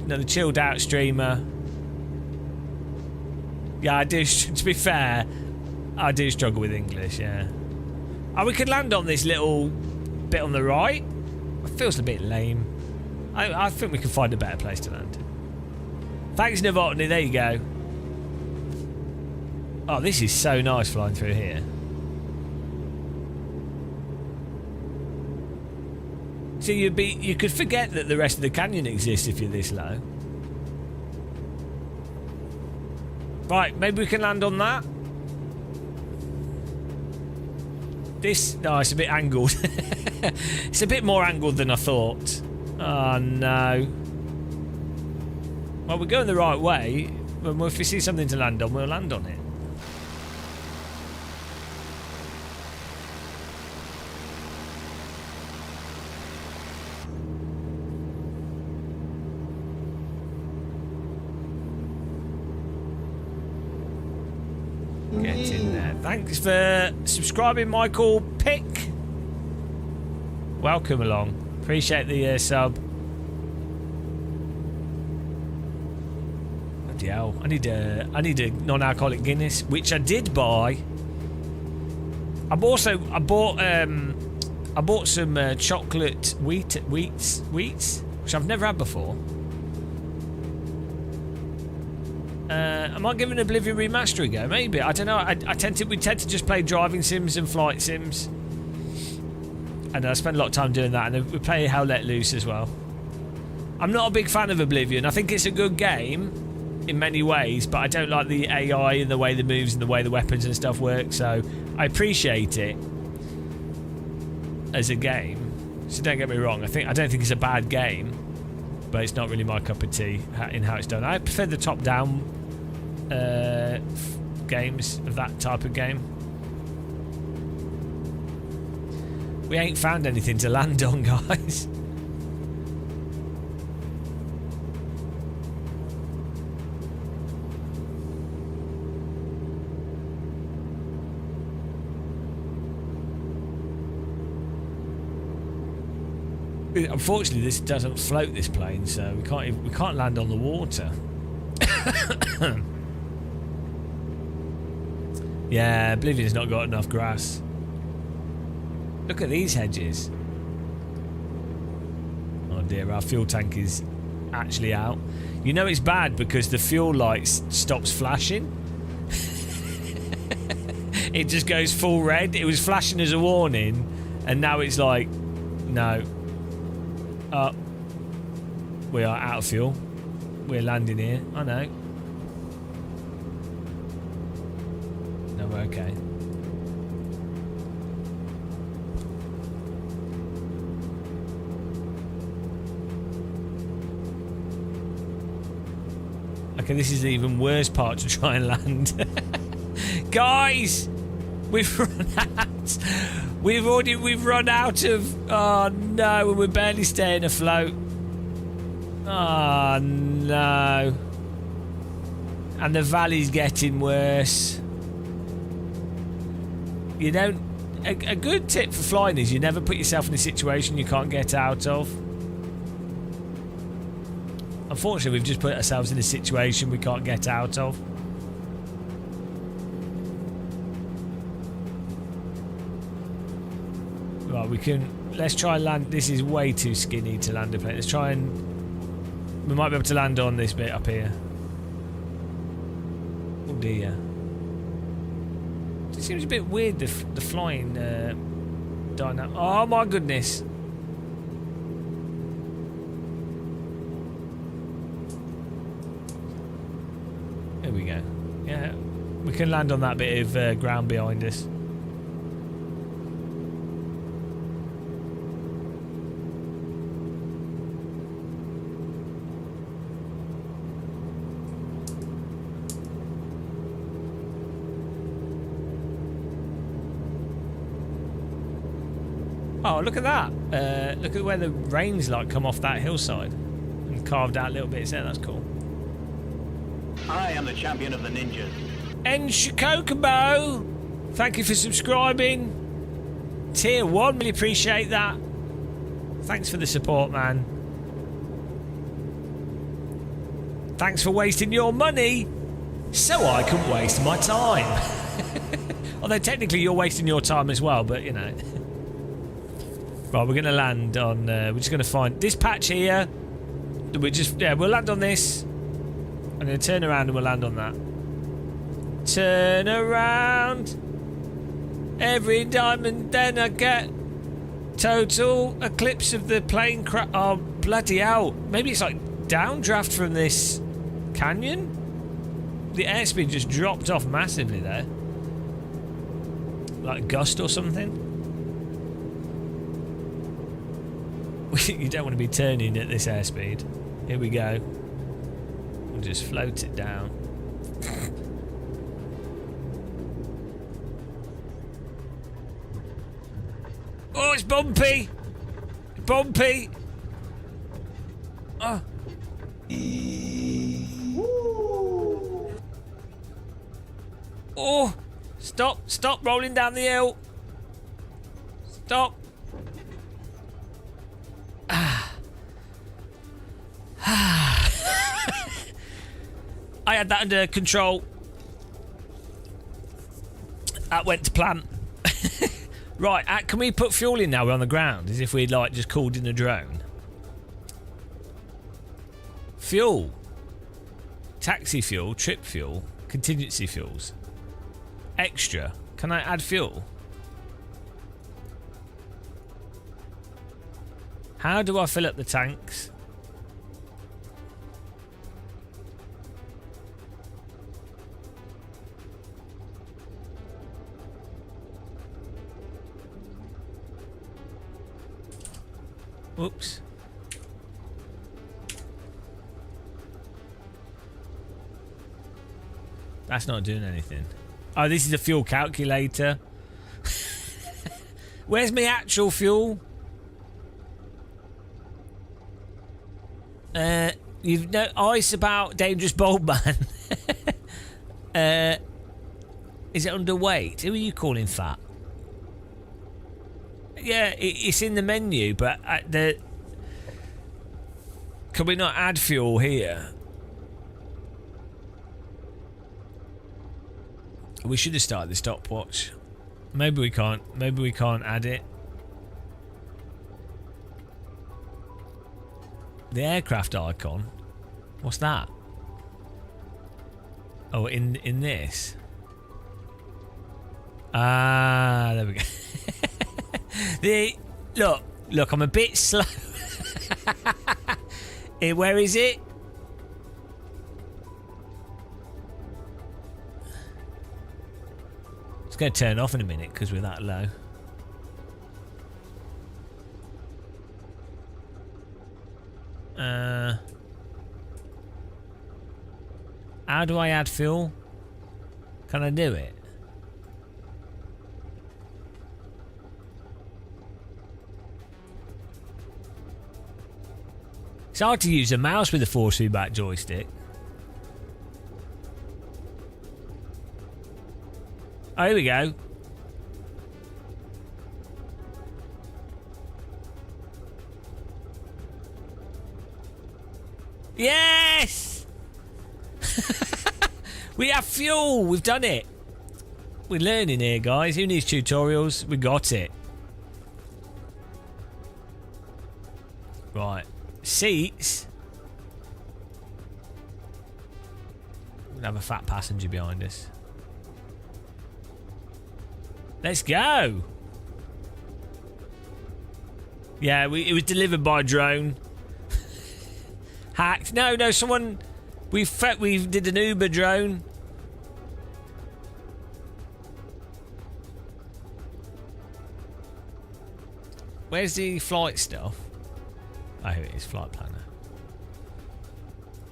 Speaker 1: another chilled out streamer. Yeah, I do. To be fair, I do struggle with English. Yeah. Oh, we could land on this little bit on the right. It feels a bit lame. I think we can find a better place to land. Thanks, Novotny. There you go. Oh, this is so nice flying through here. So you could forget that the rest of the canyon exists if you're this low. Right, maybe we can land on that. No, it's a bit angled. It's a bit more angled than I thought. Oh no. Well, we're going the right way. If we see something to land on, we'll land on it. Get in there. Thanks for subscribing, Michael Pick. Welcome along. Appreciate the sub. Bloody hell. I need a non-alcoholic Guinness, which I did buy. I bought some chocolate wheats, which I've never had before. I might give an Oblivion Remaster a go, maybe. I don't know. We tend to just play driving sims and flight sims, and I spend a lot of time doing that. And we play Hell Let Loose as well. I'm not a big fan of Oblivion. I think it's a good game in many ways, but I don't like the AI and the way the moves and the way the weapons and stuff work. So I appreciate it as a game. So don't get me wrong. I don't think it's a bad game, but it's not really my cup of tea in how it's done. I prefer the top-down games of that type of game. We ain't found anything to land on, guys. Unfortunately, this doesn't float, this plane, so we can't land on the water. Yeah, Oblivion's not got enough grass. Look at these hedges. Oh dear, our fuel tank is actually out. You know it's bad because the fuel light stops flashing. It just goes full red. It was flashing as a warning, and now it's like, no. We are out of fuel. We're landing here. I know. No, we're okay. Okay, this is the even worse part to try and land. Guys, we've run out. We've run out of. Oh no, we're barely staying afloat. Oh no. And the valley's getting worse. You don't. A good tip for flying is you never put yourself in a situation you can't get out of. Unfortunately, we've just put ourselves in a situation we can't get out of. Right, we can. Let's try and land. This is way too skinny to land a plane. Let's try and. We might be able to land on this bit up here. Oh dear. It seems a bit weird, the flying dynamic. Oh my goodness. There we go. Yeah, we can land on that bit of ground behind us. Oh, look at that. Look at where the rain's like come off that hillside and carved out little bits there. That's cool.
Speaker 4: I am the champion of the ninjas.
Speaker 1: And Shikokobo, thank you for subscribing. Tier 1, really appreciate that. Thanks for the support, man. Thanks for wasting your money so I can waste my time. Although technically you're wasting your time as well, but you know. Right, we're going to land on... we're just going to find this patch here. We'll land on this. I'm going to turn around and we'll land on that. Turn around. Every diamond then I get. Total eclipse of the plane crash. Oh, bloody hell. Maybe it's like downdraft from this canyon? The airspeed just dropped off massively there. Like a gust or something. You don't want to be turning at this airspeed. Here we go. We'll just float it down. Oh, it's bumpy! Bumpy! Oh. Oh! Stop rolling down the hill! Stop! I had that under control. That went to plan. Right, can we put fuel in now we're on the ground? As if we'd like just called in a drone. Fuel. Taxi fuel, trip fuel, contingency fuels. Extra. Can I add fuel? How do I fill up the tanks? Whoops. That's not doing anything. Oh, this is a fuel calculator. Where's my actual fuel? You've no ice about Dangerous Bold Man. Is it underweight? Who are you calling fat? Yeah, it's in the menu, but can we not add fuel here? We should have started the stopwatch. Maybe we can't. Maybe we can't add it. The aircraft icon. What's that? Oh, in this. Ah, there we go. Look. I'm a bit slow. Where is it? It's going to turn off in a minute because we're that low. How do I add fuel? Can I do it? It's hard to use a mouse with a force feedback joystick. Oh, here we go. Yes! We have fuel. We've done it. We're learning here, guys. Who needs tutorials? We got it. Right. Seats. We'll have a fat passenger behind us. Let's go. Yeah, it was delivered by drone. Hacked. No, someone. We did an Uber drone. Where's the flight stuff? Oh, here it is, flight planner.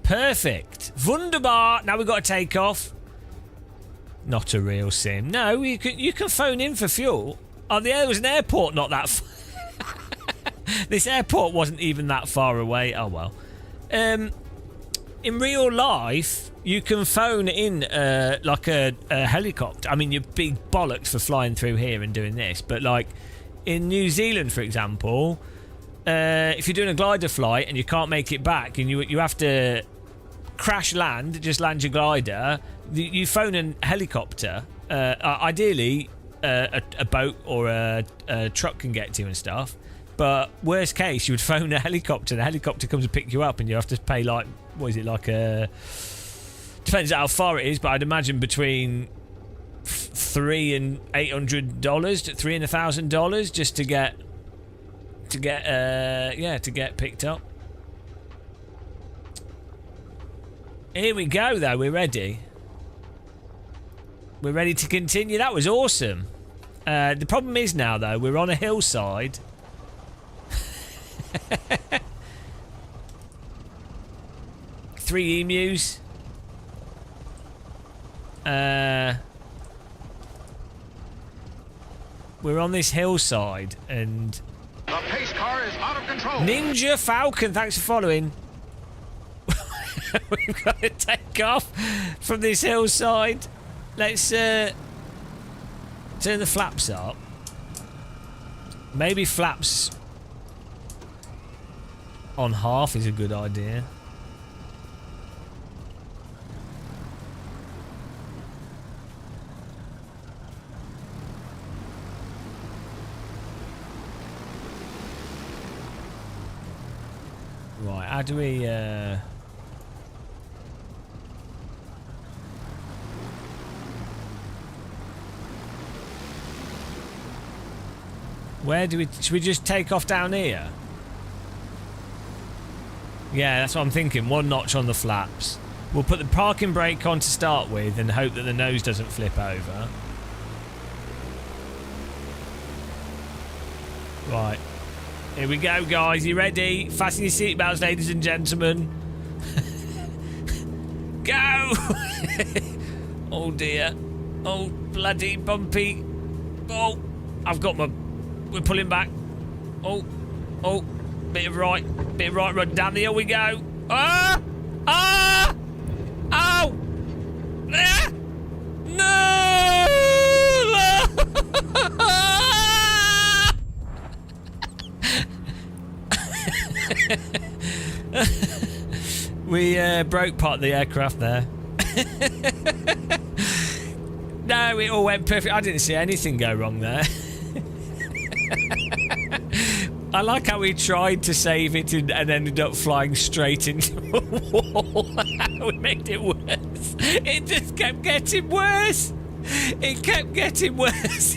Speaker 1: Perfect. Wunderbar. Now we've got to take off. Not a real sim. No, you can phone in for fuel. Oh, there was an airport not that far. This airport wasn't even that far away. Oh, well. In real life, you can phone in like a helicopter. I mean, you're big bollocks for flying through here and doing this. But, like, in New Zealand, for example, if you're doing a glider flight and you can't make it back and you have to crash land, just land your glider, you phone a helicopter. Ideally, a boat or a truck can get to you and stuff. But worst case, you would phone a helicopter. The helicopter comes and pick you up, and you have to pay like, what is it, like a? Depends how far it is, but I'd imagine between $300 and $800, $300 and $1,000 just to get picked up. Here we go, though. We're ready. We're ready to continue. That was awesome. The problem is now, though, we're on a hillside. 3 emus. We're on this hillside and
Speaker 3: The pace car is out of control.
Speaker 1: Ninja Falcon, thanks for following. We've got to take off from this hillside. Let's turn the flaps up. Maybe flaps on half is a good idea. Right, how do we where do we... Should we just take off down here? Yeah, that's what I'm thinking. 1 notch on the flaps. We'll put the parking brake on to start with and hope that the nose doesn't flip over. Right. Here we go, guys. You ready? Fasten your seatbelts, ladies and gentlemen. Go! Oh, dear. Oh, bloody bumpy. Oh, I've got my... We're pulling back. Oh, bit of right run down the hill we go. Ah! Oh! Ah! No! We broke part of the aircraft there. No, it all went perfect. I didn't see anything go wrong there. I like how we tried to save it and ended up flying straight into a wall. We made it worse. It just kept getting worse. It kept getting worse.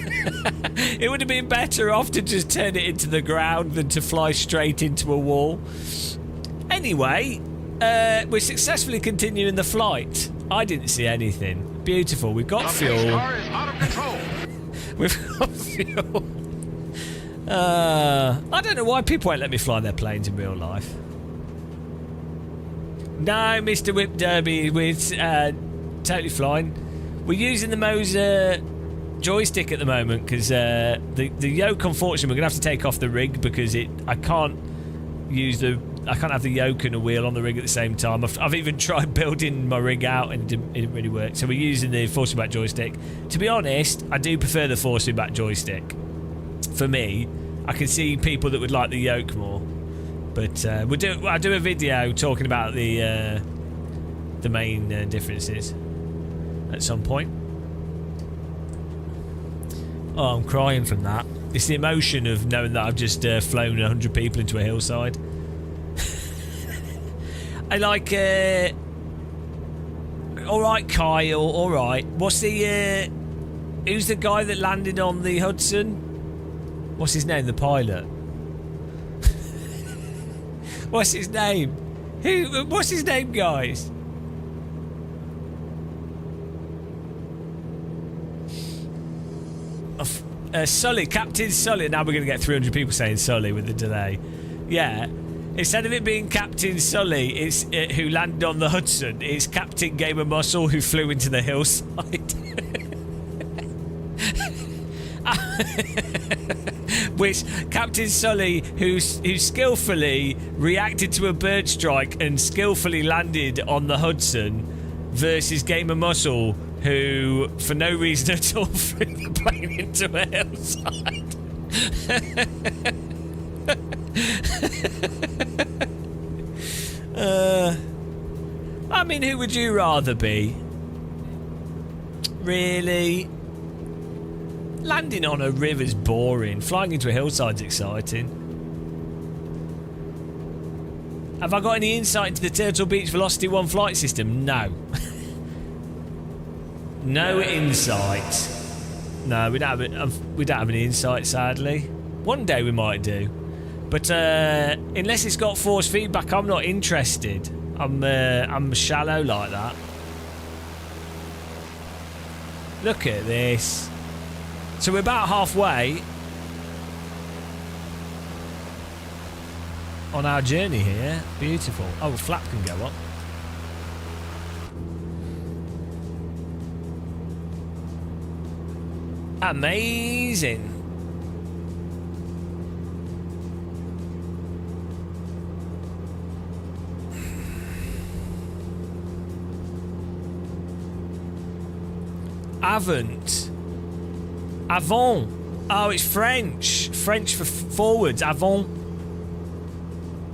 Speaker 1: It would have been better off to just turn it into the ground than to fly straight into a wall. Anyway, we're successfully continuing the flight. I didn't see anything. Beautiful. We've got
Speaker 3: The
Speaker 1: fuel.
Speaker 3: pace car is out of control.
Speaker 1: We've got fuel. I don't know why people won't let me fly their planes in real life. No, Mr. Whip Derby, we're totally flying. We're using the Moser joystick at the moment because the yoke, unfortunately, we're going to have to take off the rig because I can't have the yoke and a wheel on the rig at the same time. I've even tried building my rig out and it didn't really work. So we're using the force feedback joystick. To be honest, I do prefer the force feedback joystick. For me, I can see people that would like the yoke more. But I'll do a video talking about the main differences at some point. Oh, I'm crying from that. It's the emotion of knowing that I've just flown 100 people into a hillside. I like, alright Kyle, alright. What's the, who's the guy that landed on the Hudson? What's his name, the pilot? What's his name? What's his name, guys? Sully, Captain Sully. Now we're going to get 300 people saying Sully with the delay. Yeah. Instead of it being Captain Sully, it's who landed on the Hudson. It's Captain Gamer Muscle who flew into the hillside. Which Captain Sully, who skillfully reacted to a bird strike and skillfully landed on the Hudson, versus Gamer Muscle, who, for no reason at all, flew the plane into a hillside. I mean, who would you rather be? Really? Landing on a river's boring. Flying into a hillside's exciting. Have I got any insight into the Turtle Beach Velocity 1 flight system? No. No insight. No, we don't have any insight, sadly. One day we might do. But unless it's got force feedback, I'm not interested. I'm shallow like that. Look at this. So we're about halfway on our journey here. Beautiful. Oh, the flap can go up. Amazing. Avant. Avant. Oh, it's French. French for forwards. Avant.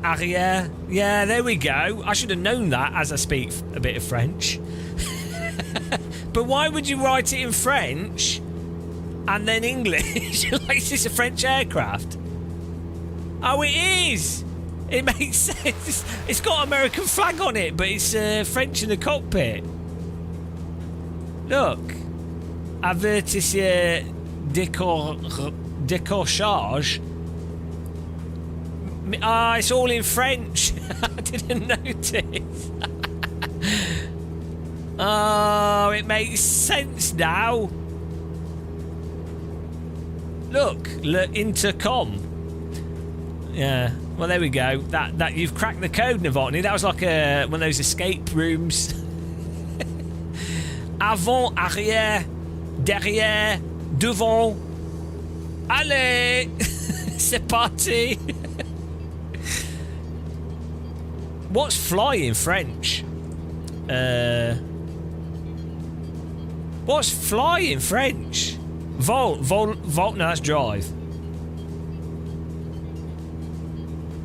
Speaker 1: Arrière. Yeah, there we go. I should have known that as I speak a bit of French. But why would you write it in French and then English? Like, is this a French aircraft? Oh, it is. It makes sense. It's got American flag on it, but it's French in the cockpit. Look. Avertisseur décochage. Ah, it's all in French. I didn't notice. Oh, it makes sense now. Look, le intercom. Yeah. Well, there we go. That you've cracked the code, Novotny. That was like one of those escape rooms. Avant, arrière, derrière, devant. Allez, c'est parti. What's fly in French? What's fly in French? Vol. No, that's drive.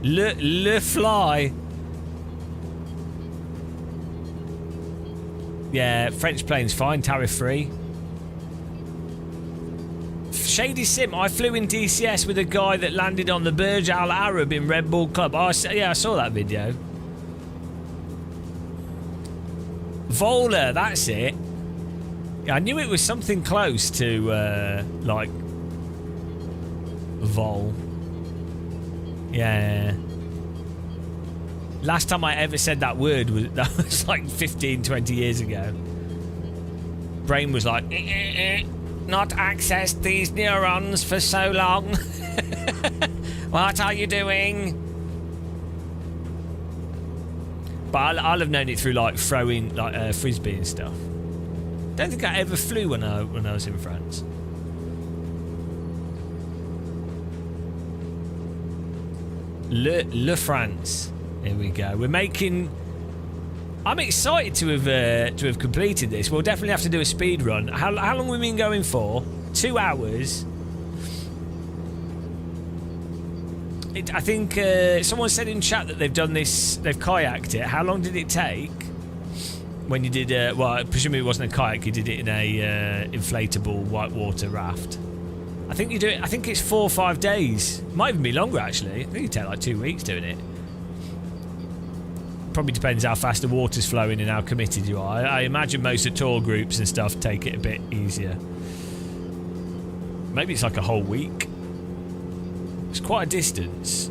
Speaker 1: Le fly. Yeah, French plane's fine, tariff free. Shady Sim, I flew in DCS with a guy that landed on the Burj Al Arab in Red Bull Club. Oh, yeah, I saw that video. Vola, that's it. Yeah, I knew it was something close to, like, Vol. Yeah. Last time I ever said that word was like 15, 20 years ago. Brain was like, not accessed these neurons for so long. What are you doing? But I'll have known it through like throwing like frisbee and stuff. Don't think I ever flew when I was in France. Le France. Here we go. We're making. I'm excited to have completed this. We'll definitely have to do a speed run. How long have we been going for? 2 hours. I think someone said in chat that they've done this. They've kayaked it. How long did it take? When you did, well, presumably it wasn't a kayak. You did it in a inflatable whitewater raft. I think you do it. I think it's 4 or 5 days. Might even be longer actually. I think you take like 2 weeks doing it. Probably depends how fast the water's flowing and how committed you are. I imagine most of the tour groups and stuff take it a bit easier. Maybe it's like a whole week. It's quite a distance.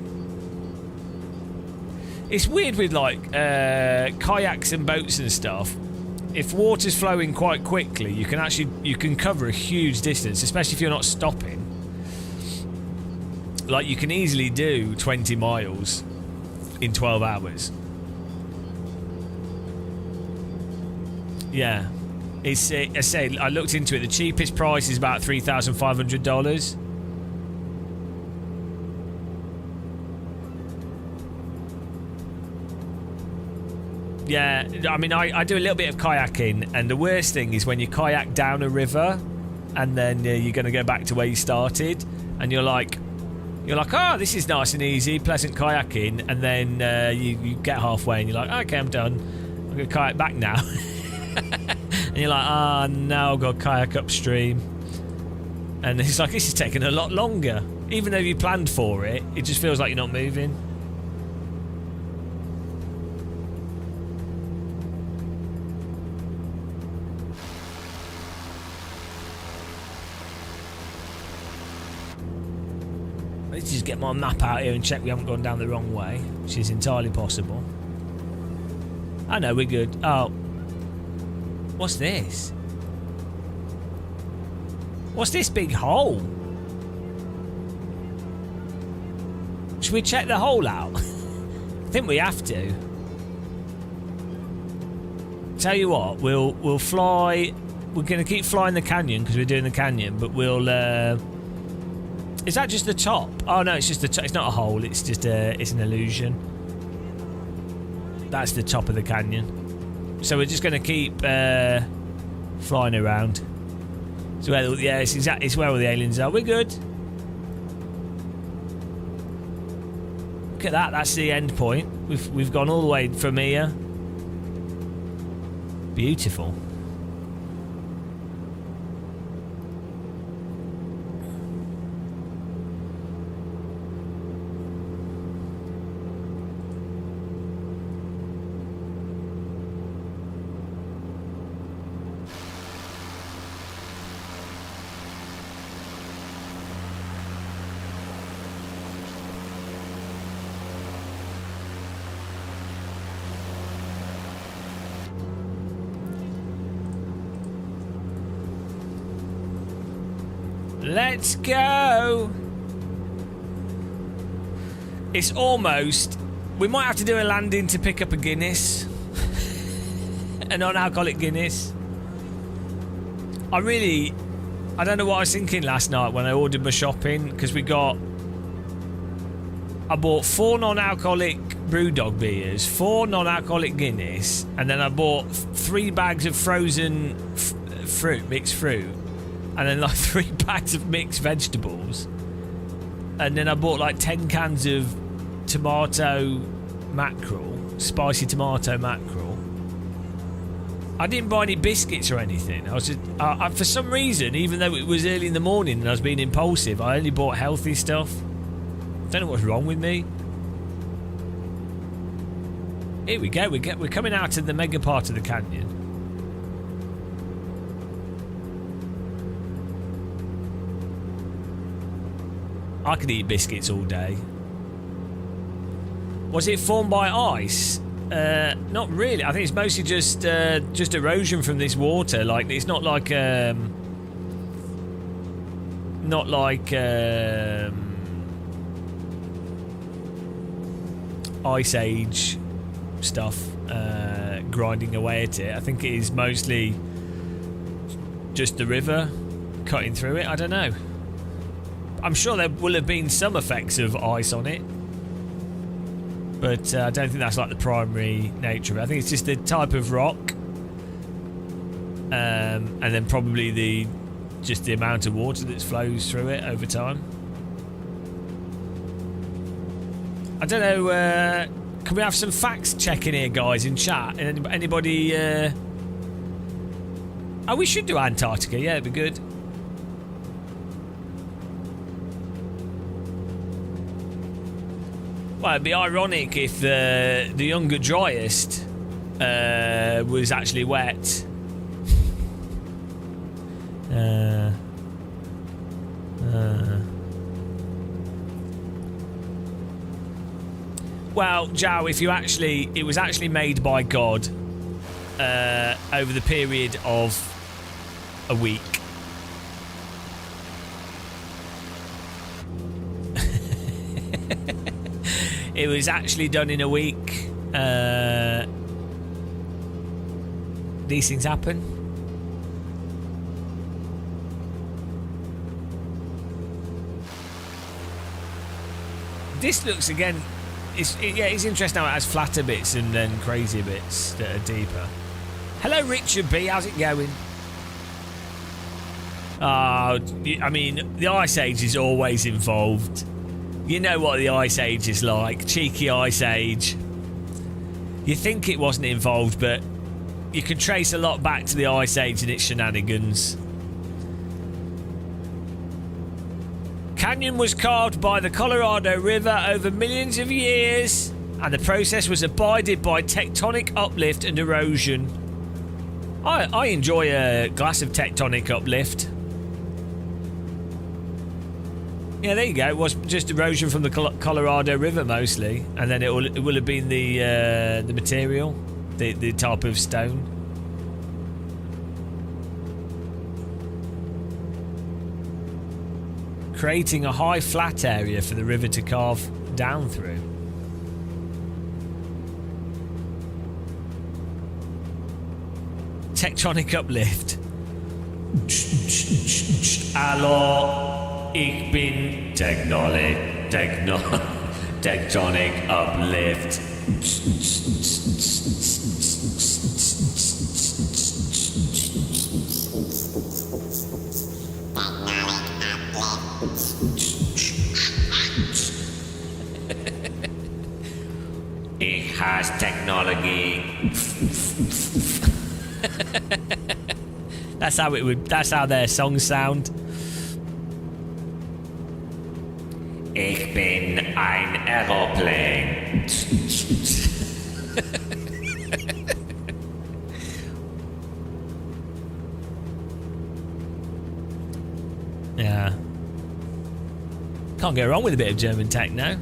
Speaker 1: It's weird with like kayaks and boats and stuff. If water's flowing quite quickly, you can cover a huge distance, especially if you're not stopping. Like you can easily do 20 miles in 12 hours. Yeah, it's. I say I looked into it. The cheapest price is about $3,500. Yeah, I mean, I do a little bit of kayaking, and the worst thing is when you kayak down a river, and then you're going to go back to where you started, and you're like, oh, this is nice and easy, pleasant kayaking, and then you get halfway, and you're like, okay, I'm done. I'm going to kayak back now. And you're like, oh no, I've got to kayak upstream. And it's like, this is taking a lot longer. Even though you planned for it, it just feels like you're not moving. Let's just get my map out here and check we haven't gone down the wrong way, which is entirely possible. I know, we're good. Oh. What's this? What's this big hole? Should we check the hole out? I think we have to. Tell you what, we'll fly. We're going to keep flying the canyon because we're doing the canyon, but we'll. Is that just the top? Oh no, it's just the top. It's not a hole. It's just it's an illusion. That's the top of the canyon. So we're just going to keep flying around. So yeah, it's where all the aliens are. We're good. Look at that. That's the end point. We've gone all the way from here. Beautiful. Let's go. It's almost. We might have to do a landing to pick up a Guinness. A non-alcoholic Guinness. I don't know what I was thinking last night when I ordered my shopping, because I bought 4 non-alcoholic Brewdog beers, 4 non-alcoholic Guinness, and then I bought 3 bags of frozen mixed fruit, and then like 3 bags of mixed vegetables, and then I bought like 10 cans of tomato mackerel, spicy tomato mackerel. I didn't buy any biscuits or anything. I was just, for some reason, even though it was early in the morning and I was being impulsive, I only bought healthy stuff. Don't know what's wrong with me. Here we go. We're coming out of the mega part of the canyon. I could eat biscuits all day. Was it formed by ice? Not really. I think it's mostly just erosion from this water. Like it's not like Ice Age stuff grinding away at it. I think it is mostly just the river cutting through it. I don't know. I'm sure there will have been some effects of ice on it, but I don't think that's like the primary nature of it. I think it's just the type of rock, and then probably just the amount of water that flows through it over time. I don't know. Can we have some facts checking here, guys, in chat? Anybody? Oh, we should do Antarctica. Yeah, it'd be good. Well, it'd be ironic if the younger driest was actually wet. Well, Joe, if you actually, it was actually made by God over the period of a week. It was actually done in a week. These things happen. This looks again. It's interesting how it has flatter bits and then crazier bits that are deeper. Hello, Richard B. How's it going? I mean, the Ice Age is always involved. You know what the Ice Age is like. Cheeky Ice Age. You think it wasn't involved, but you can trace a lot back to the Ice Age and its shenanigans. Canyon was carved by the Colorado River over millions of years, and the process was abided by tectonic uplift and erosion. I enjoy a glass of tectonic uplift. Yeah, there you go. It was just erosion from the Colorado River mostly, and then it will have been the material, the type of stone. Creating a high flat area for the river to carve down through. Tectonic uplift. Hallo, ich bin tectonic uplift. Ich has technology. That's how it would. That's how their songs sound. Ich bin ein Aeroplane. Yeah. Can't go wrong with a bit of German techno.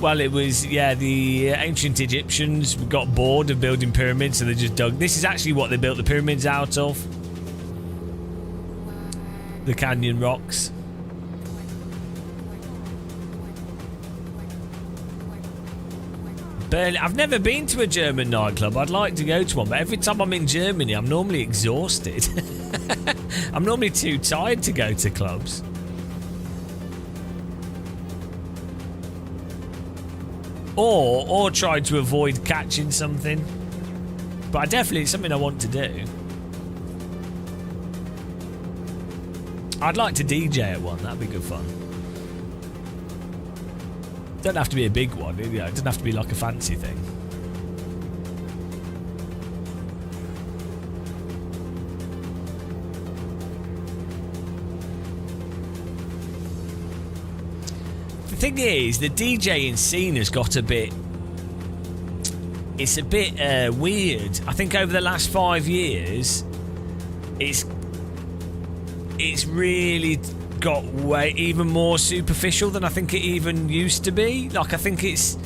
Speaker 1: Well, it was, yeah, the ancient Egyptians got bored of building pyramids, so they just dug. This is actually what they built the pyramids out of. The canyon rocks. Berlin. I've never been to a German nightclub. I'd like to go to one, but every time I'm in Germany, I'm normally exhausted. I'm normally too tired to go to clubs. or try to avoid catching something. But it's something I want to do. I'd like to DJ at one. That'd be good fun. Don't have to be a big one. It doesn't have to be like a fancy thing. The thing is, the DJing scene has got a bit... It's a bit weird. I think over the last 5 years, it's really got way even more superficial than I think it even used to be. Like, I think it's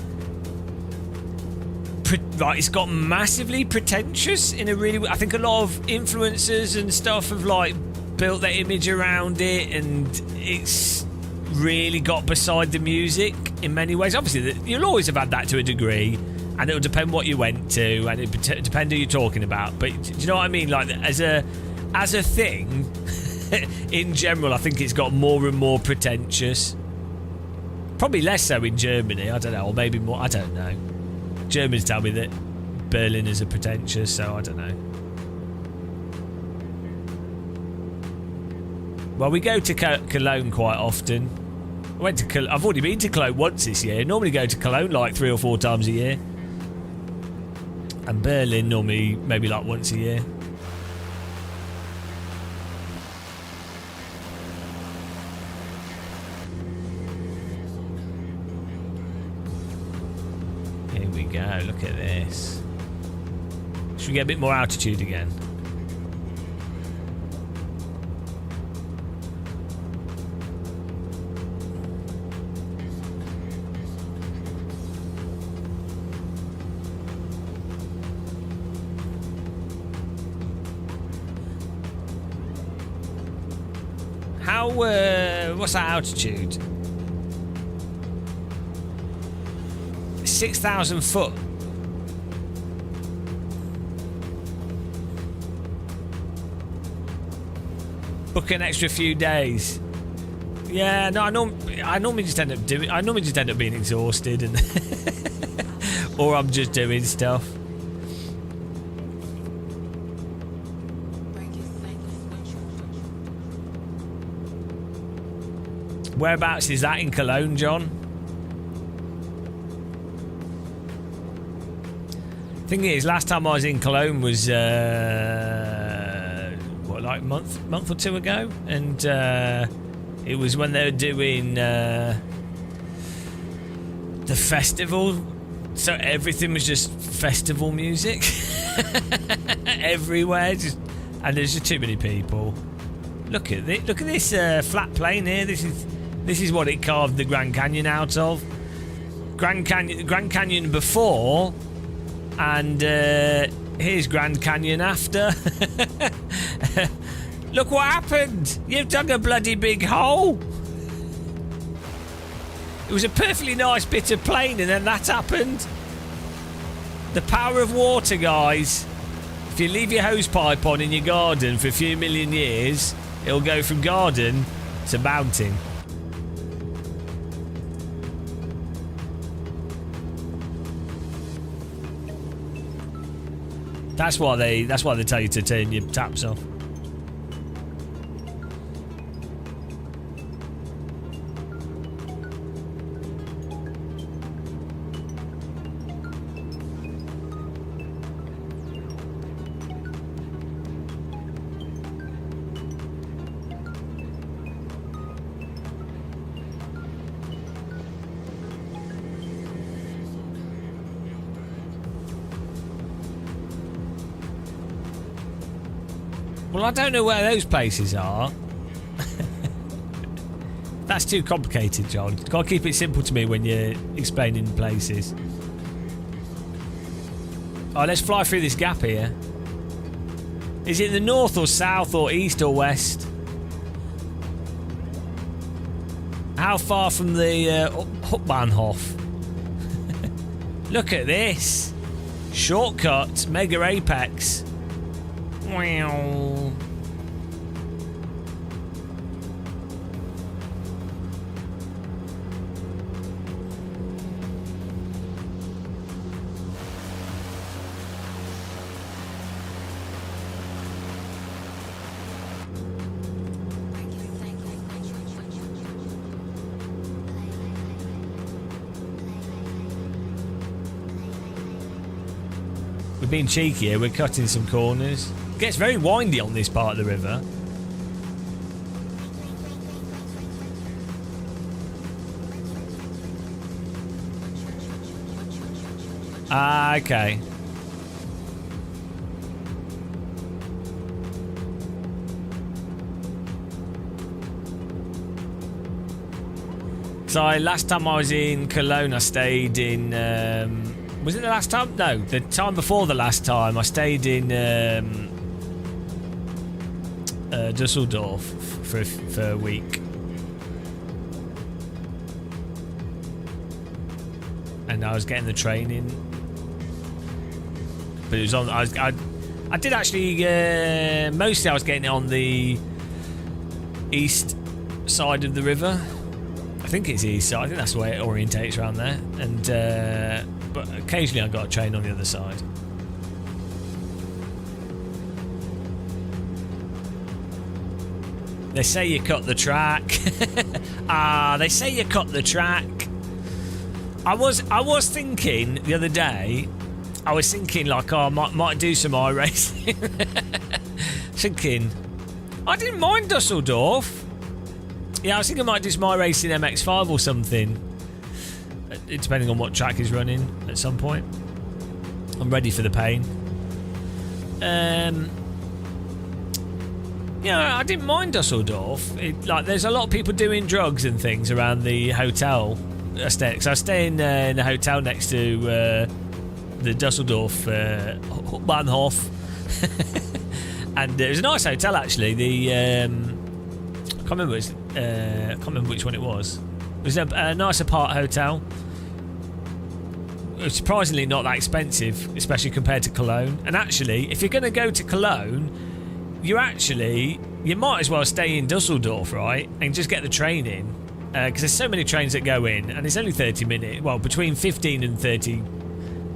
Speaker 1: got massively pretentious in a really... I think a lot of influencers and stuff have like built their image around it, and it's really got beside the music in many ways. Obviously, you'll always have had that to a degree, and it'll depend what you went to, and it depend who you're talking about. But do you know what I mean? Like, as a thing, in general, I think it's got more and more pretentious. Probably less so in Germany. I don't know, or maybe more. I don't know. Germans tell me that Berliners are pretentious, so I don't know. Well, we go to Cologne quite often. I've already been to Cologne once this year. Normally go to Cologne like 3 or 4 times a year. And Berlin normally maybe like once a year. Here we go, look at this. Should we get a bit more altitude again? What's that altitude? 6,000 foot. Book an extra few days. Yeah, no, I normally just end up being exhausted, and or I'm just doing stuff. Whereabouts is that in Cologne, John? Thing is, last time I was in Cologne was like a month or two ago, and it was when they were doing the festival. So everything was just festival music everywhere, and there's just too many people. Look at this flat plane here. This is what it carved the Grand Canyon out of. Grand Canyon before, and here's Grand Canyon after. Look what happened. You've dug a bloody big hole. It was a perfectly nice bit of plane, and then that happened. The power of water, guys. If you leave your hose pipe on in your garden for a few million years, it'll go from garden to mountain. That's why they tell you to turn your taps off. Well, I don't know where those places are. That's too complicated, John. You've got to keep it simple to me when you're explaining places. Oh, let's fly through this gap here. Is it the north or south or east or west? How far from the Hauptbahnhof? Look at this. Shortcut, Mega Apex. Wow. We're being cheeky here. We're cutting some corners. It gets very windy on this part of the river. Ah, okay. So last time I was in Cologne, I stayed in. Was it the last time? No, the time before the last time, I stayed in Dusseldorf for a week, and I was getting the train in. But it was on. I did actually. Mostly, I was getting it on the east side of the river. I think it's east side. I think that's the way it orientates around there. And but occasionally I got a train on the other side. They say you cut the track. They say you cut the track. I was thinking the other day. I was thinking like, oh, I might do some iRacing. Thinking, I didn't mind Dusseldorf. Yeah, I was thinking I might do some iRacing MX-5 or something. Depending on what track is running at some point. I'm ready for the pain. Yeah, I didn't mind Dusseldorf. Like, there's a lot of people doing drugs and things around the hotel. So I stay in a hotel next to the Dusseldorf Bahnhof. And it was a nice hotel, actually. I can't remember which one it was. It was a nice apart hotel. It was surprisingly not that expensive, especially compared to Cologne. And actually, if you're going to go to Cologne, you might as well stay in Dusseldorf, right? And just get the train in. Because there's so many trains that go in, and it's only 30 minutes. Well, between 15 and 30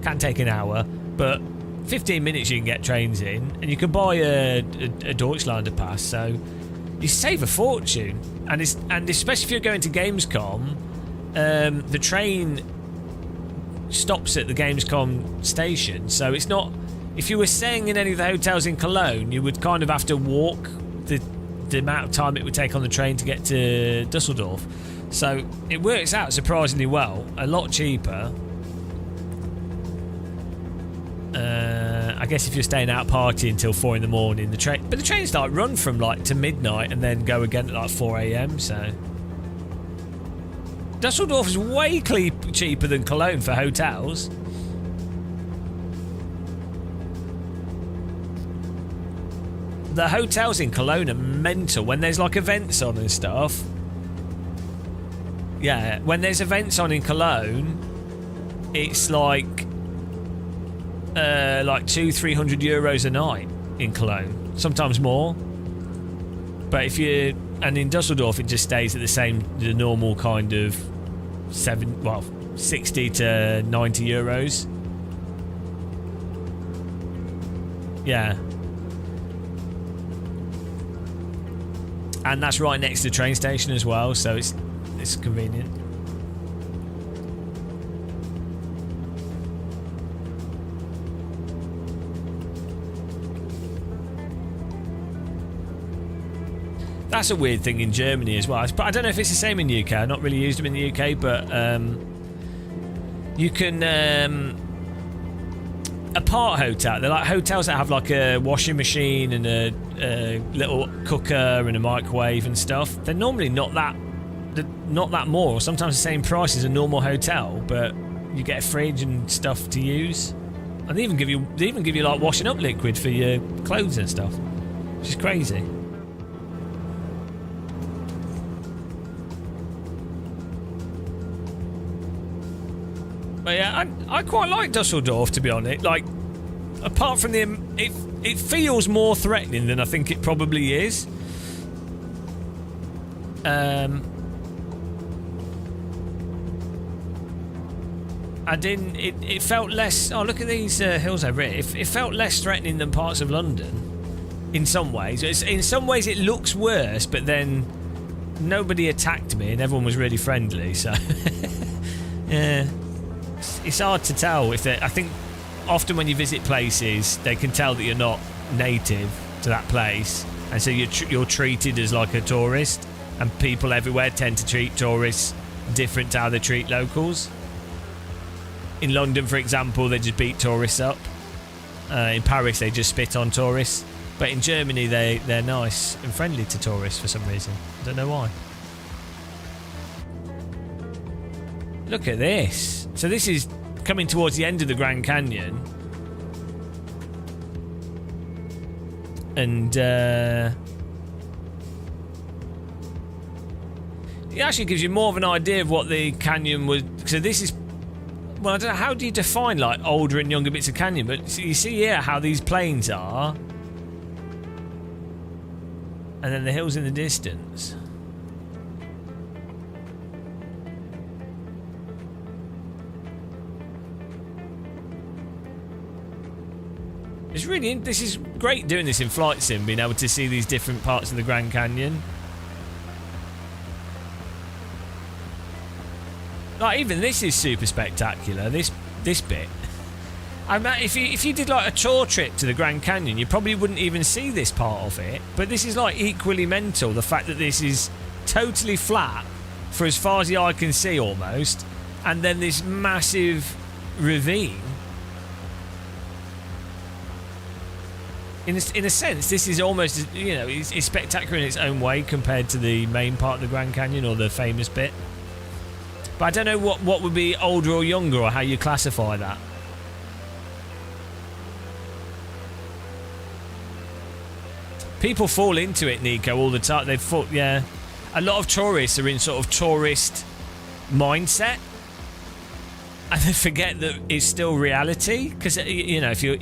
Speaker 1: can take an hour, but 15 minutes you can get trains in, and you can buy a Deutschlander pass, so you save a fortune. And especially if you're going to Gamescom, the train stops at the Gamescom station, so it's not. If you were staying in any of the hotels in Cologne, you would kind of have to walk the amount of time it would take on the train to get to Dusseldorf. So it works out surprisingly well, a lot cheaper. I guess if you're staying out partying until 4 in the morning, the trains like run from like to midnight and then go again at like 4 a.m. So Dusseldorf is way cheaper than Cologne for hotels. The hotels in Cologne are mental when there's like events on and stuff. Yeah, when there's events on in Cologne, it's like 200-300 euros a night in Cologne, sometimes more. But and in Dusseldorf, it just stays at the normal kind of 60 to 90 euros. Yeah. And that's right next to the train station as well, so it's convenient. That's a weird thing in Germany as well. I don't know if it's the same in the UK. I've not really used them in the UK, but you can apart hotel. They're like hotels that have like a washing machine and a little cooker and a microwave and stuff. They're normally not that more, or sometimes the same price as a normal hotel, but you get a fridge and stuff to use. And they even give you like washing up liquid for your clothes and stuff, which is crazy. But yeah, I quite like Dusseldorf, to be honest. Like, apart from it feels more threatening than I think it probably is. It felt less. Oh, look at these hills over here. It felt less threatening than parts of London, in some ways. In some ways, it looks worse, but then nobody attacked me and everyone was really friendly. So, yeah. It's hard to tell if I think often when you visit places, they can tell that you're not native to that place, and so you're treated as like a tourist, and people everywhere tend to treat tourists different to how they treat locals. In London, for example, they just beat tourists up. In Paris, they just spit on tourists. But in Germany, they're nice and friendly to tourists for some reason. I don't know why. Look at this. So this is coming towards the end of the Grand Canyon. And it actually gives you more of an idea of what the canyon was. So this is, well, I don't know, how do you define like older and younger bits of canyon? But you see here how these plains are. And then the hills in the distance. It's really, this is great doing this in Flight Sim, being able to see these different parts of the Grand Canyon. Like, even this is super spectacular, this bit. I mean, if you did like a tour trip to the Grand Canyon, you probably wouldn't even see this part of it. But this is like equally mental, the fact that this is totally flat for as far as the eye can see almost, and then this massive ravine. In a sense, this is almost, you know, it's spectacular in its own way compared to the main part of the Grand Canyon, or the famous bit. But I don't know what would be older or younger, or how you classify that. People fall into it, Nico, all the time. They fall, yeah. A lot of tourists are in sort of tourist mindset, and they forget that it's still reality. Because, you know, if you're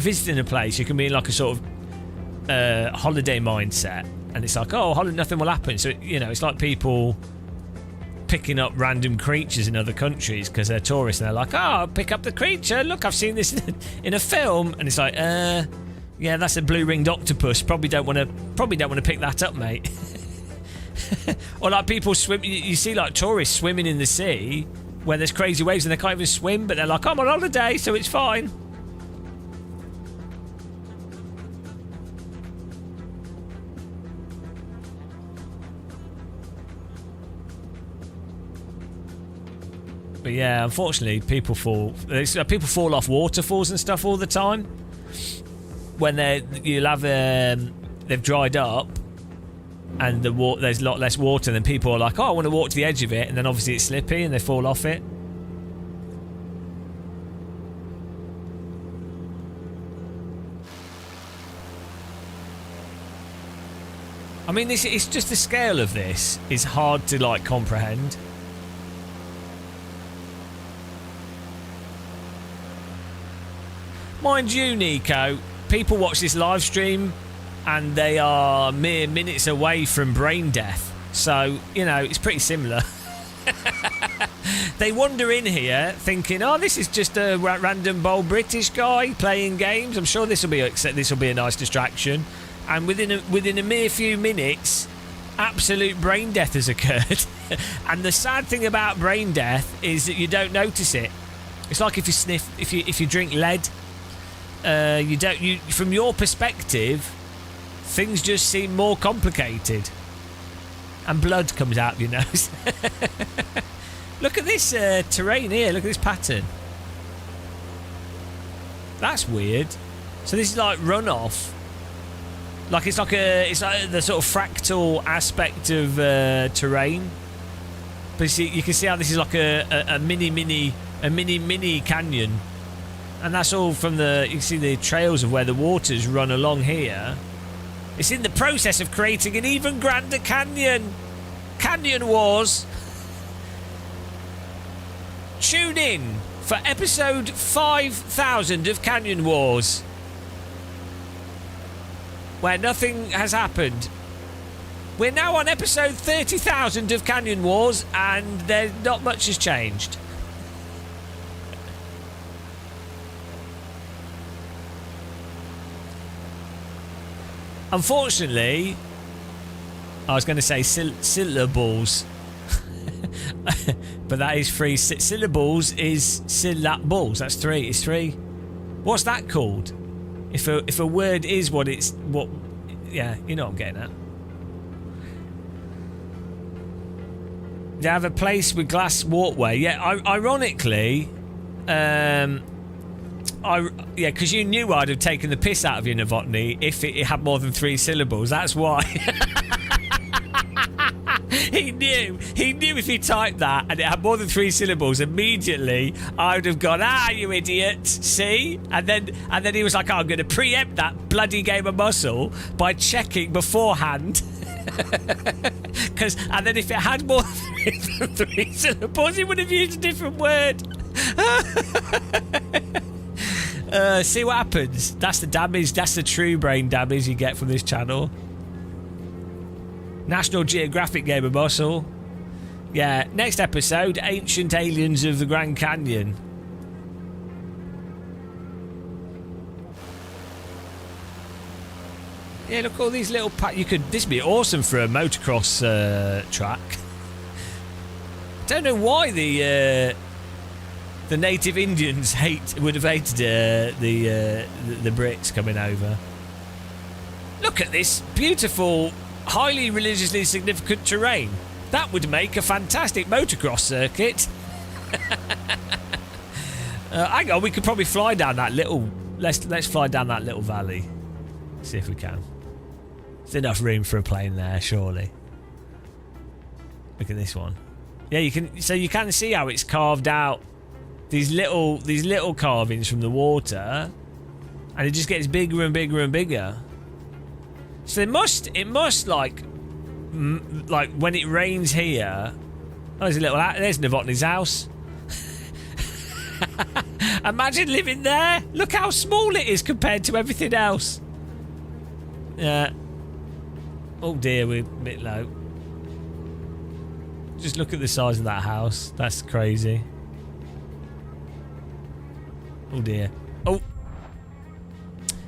Speaker 1: visiting a place, you can be in like a sort of holiday mindset, and it's like, oh, nothing will happen. So, you know, it's like people picking up random creatures in other countries because they're tourists, and they're like, oh, I'll pick up the creature. Look, I've seen this in a film, and it's like, yeah, that's a blue-ringed octopus. Probably don't want to pick that up, mate. Or like people swim. You see like tourists swimming in the sea where there's crazy waves and they can't even swim, but they're like, I'm on holiday, so it's fine. But yeah, unfortunately, people fall off waterfalls and stuff all the time. When they've dried up and there's a lot less water, then people are like, oh, I want to walk to the edge of it, and then obviously it's slippy and they fall off it. I mean, it's just the scale of this is hard to like comprehend. Mind you, Nico, people watch this live stream and they are mere minutes away from brain death. So, you know, it's pretty similar. They wander in here thinking, oh, this is just a random bold British guy playing games. I'm sure this will be a nice distraction. And within a mere few minutes, absolute brain death has occurred. And the sad thing about brain death is that you don't notice it. It's like if you drink lead. From your perspective, things just seem more complicated, and blood comes out of your nose. Look at this terrain here. Look at this pattern. That's weird. So this is like runoff. Like it's like the sort of fractal aspect of terrain. But you can see how this is like a mini canyon. And that's all from you can see the trails of where the waters run along here. It's in the process of creating an even grander canyon. Canyon Wars. Tune in for episode 5,000 of Canyon Wars, where nothing has happened. We're now on episode 30,000 of Canyon Wars, and not much has changed. Unfortunately, I was going to say syllables, but that is 3 syllables. Is syllables? That's 3. It's 3. What's that called? If a word is what it's what, yeah, you know what I'm getting at. They have a place with glass walkway. Yeah, ironically, because you knew I'd have taken the piss out of you, Novotny, if it had more than 3 syllables. That's why. He knew if he typed that and it had more than 3 syllables, immediately I would have gone, you idiot, see? And then he was like, I'm going to preempt that bloody game of muscle by checking beforehand. And then if it had more than 3 syllables, he would have used a different word. See what happens? That's the damage. That's the true brain damage you get from this channel. National Geographic game of muscle. Yeah, next episode, Ancient Aliens of the Grand Canyon. Yeah, look, all these little this would be awesome for a motocross track. Don't know why the native Indians would have hated the Brits coming over. Look at this beautiful, highly religiously significant terrain. That would make a fantastic motocross circuit. Hang on, we could probably fly down that little. Let's fly down that little valley. See if we can. There's enough room for a plane there, surely. Look at this one. Yeah, you can. So you can see how it's carved out. These little carvings from the water, and it just gets bigger and bigger and bigger. So it must like when it rains here. Oh, there's there's Novotny's house. Imagine living there. Look how small it is compared to everything else. Yeah. Oh dear, we're a bit low. Just look at the size of that house. That's crazy. Oh dear. Oh.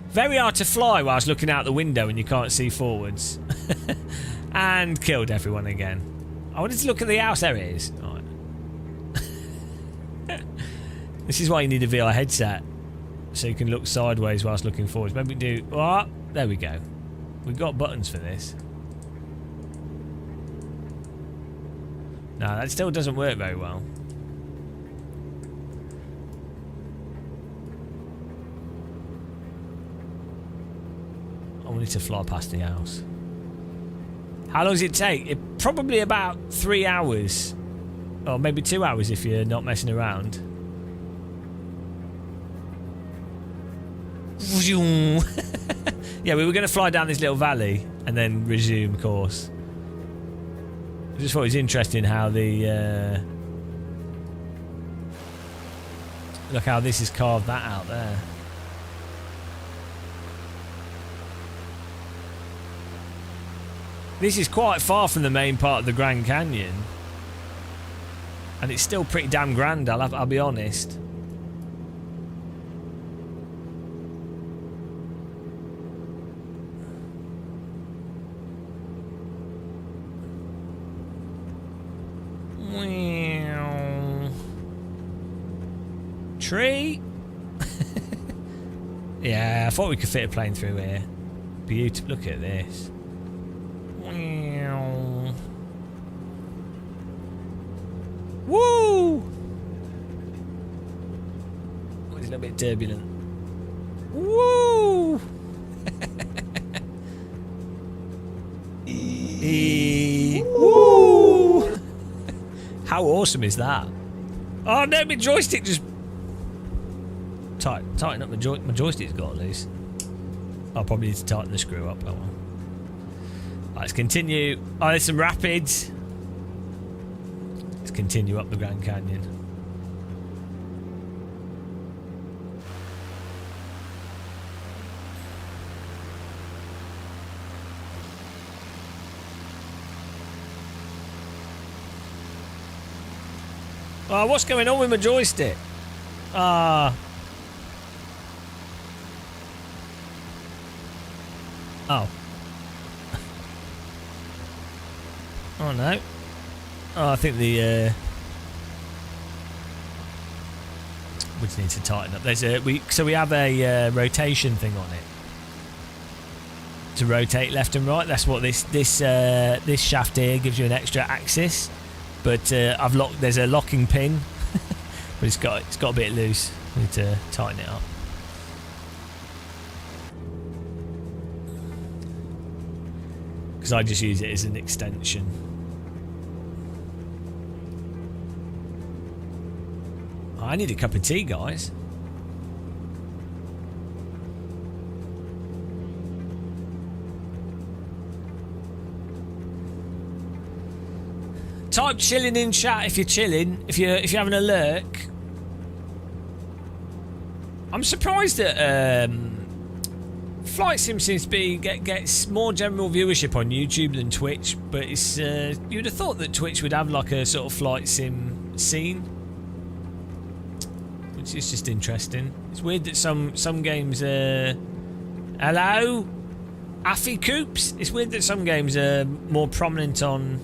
Speaker 1: Very hard to fly whilst looking out the window and you can't see forwards. And killed everyone again. I wanted to look at the house. There it is. All right. This is why you need a VR headset. So you can look sideways whilst looking forwards. Maybe do... Oh, there we go. We've got buttons for this. No, that still doesn't work very well. I wanted to fly past the house. How long does it take? Probably about 3 hours. Or maybe 2 hours if you're not messing around. Yeah, we were going to fly down this little valley and then resume course. I just thought it was interesting how the... look how this has carved that out there. This is quite far from the main part of the Grand Canyon. And it's still pretty damn grand, I'll be honest. Tree. Yeah, I thought we could fit a plane through here. Beautiful. Look at this. Woo! Oh, it's a little bit turbulent. Woo! Woo! How awesome is that? Oh no, my joystick just tighten up. My joystick's got loose. I'll probably need to tighten the screw up. Oh well. Let's continue. Oh, there's some rapids. Let's continue up the Grand Canyon. Oh, what's going on with my joystick? Oh no. Oh, I think the We just need to tighten up. So we have a rotation thing on it to rotate left and right. That's what this shaft here gives you, an extra axis. But there's a locking pin, but it's got a bit loose. We need to tighten it up. Because I just use it as an extension. I need a cup of tea, guys. Type chilling in chat if you're chilling. If you're having a lurk. I'm surprised that Flight Sim seems to gets more general viewership on YouTube than Twitch, but it's you'd have thought that Twitch would have like a sort of Flight Sim scene, which is just interesting. It's weird that some games hello, Affy Coops. It's weird that some games are more prominent on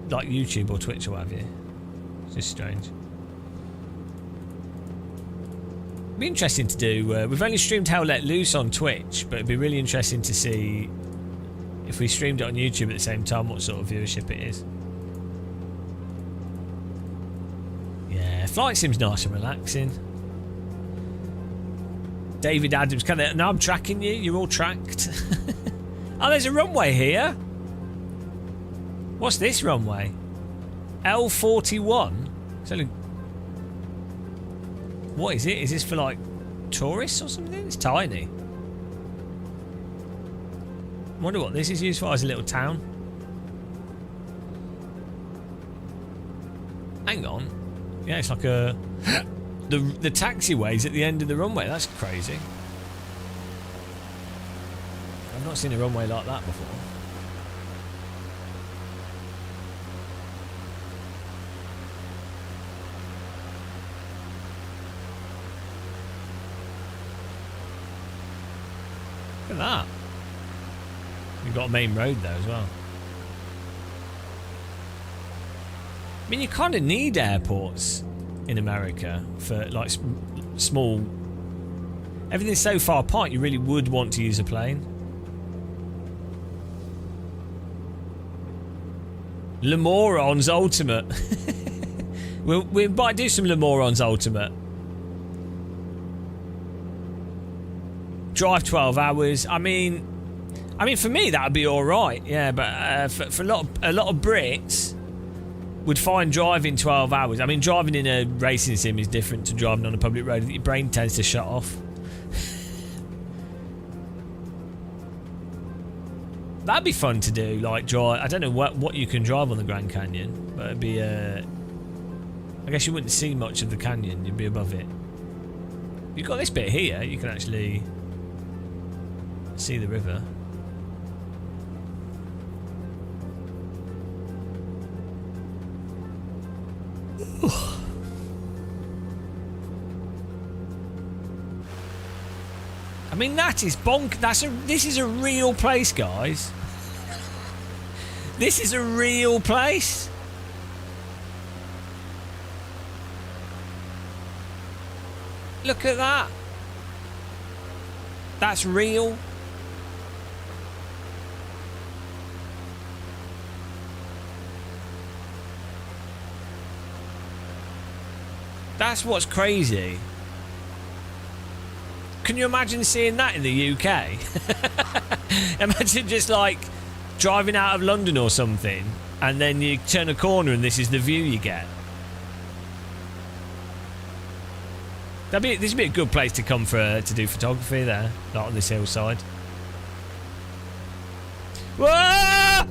Speaker 1: like YouTube or Twitch or what have you. It's just strange. It'd be interesting to do. We've only streamed Hell Let Loose on Twitch, but it'd be really interesting to see if we streamed it on YouTube at the same time, what sort of viewership it is. Yeah, Flight Sim's nice and relaxing. David Adams, no, I'm tracking you. You're all tracked. Oh, there's a runway here. What's this runway? L41. It's only... What is it? Is this for like tourists or something? It's tiny. I wonder what this is used for as a little town. Hang on. Yeah, it's like a... the taxiway's at the end of the runway. That's crazy. I've not seen a runway like that before. Look at that. You've got a main road there as well. I mean, you kind of need airports in America for like small... Everything's so far apart, you really would want to use a plane. Le Morons Ultimate. we might do some Le Morons Ultimate. Drive 12 hours. I mean, for me that would be all right. Yeah, but for a lot of Brits would find driving 12 hours. I mean, driving in a racing sim is different to driving on a public road. Your brain tends to shut off. That'd be fun to do. Like drive. I don't know what you can drive on the Grand Canyon, but it'd be. I guess you wouldn't see much of the canyon. You'd be above it. You've got this bit here. You can actually see the river. I mean, that is bonk. This is a real place, guys. This is a real place. Look at that. That's real. That's what's crazy. Can you imagine seeing that in the UK? Imagine just like driving out of London or something, and then you turn a corner and this is the view you get. This would be a good place to come to do photography there, like on this hillside. Whoa!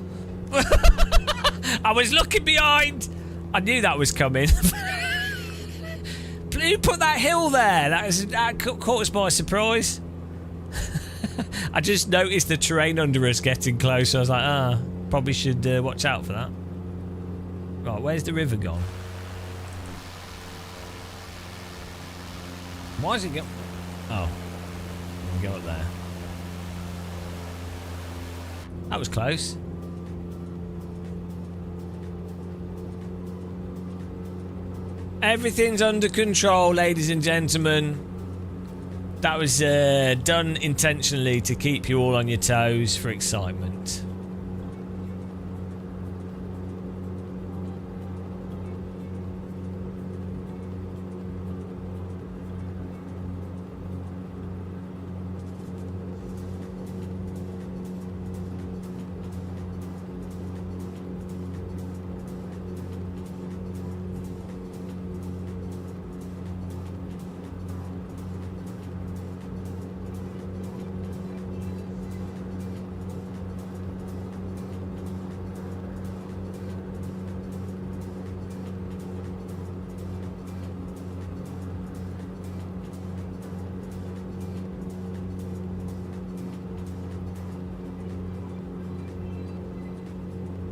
Speaker 1: I was looking behind. I knew that was coming. Who put that hill there? That caught us by surprise. I just noticed the terrain under us getting close. I was like, probably should watch out for that. Right, where's the river gone? Why is it go? Oh, we'll go up there. That was close. Everything's under control, ladies and gentlemen. That was done intentionally to keep you all on your toes for excitement.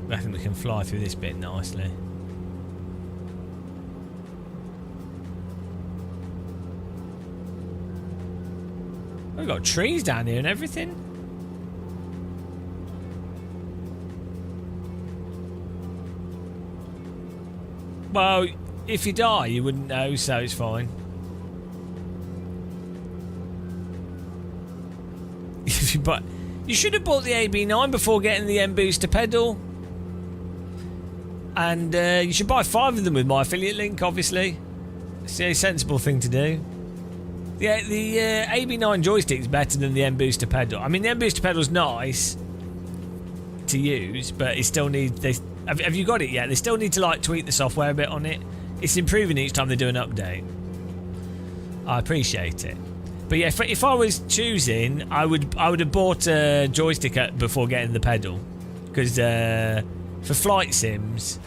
Speaker 1: I reckon we can fly through this bit nicely. We've got trees down here and everything. Well, if you die, you wouldn't know, so it's fine. But you should have bought the AB9 before getting the M booster pedal. And you should buy 5 of them with my affiliate link, obviously. It's a sensible thing to do. Yeah, the AB9 joystick's better than the M booster pedal. I mean, the M booster pedal's nice to use, but it still needs... Have you got it yet? They still need to like tweak the software a bit on it. It's improving each time they do an update. I appreciate it. But yeah, if I was choosing, I would have bought a joystick before getting the pedal, because for flight sims,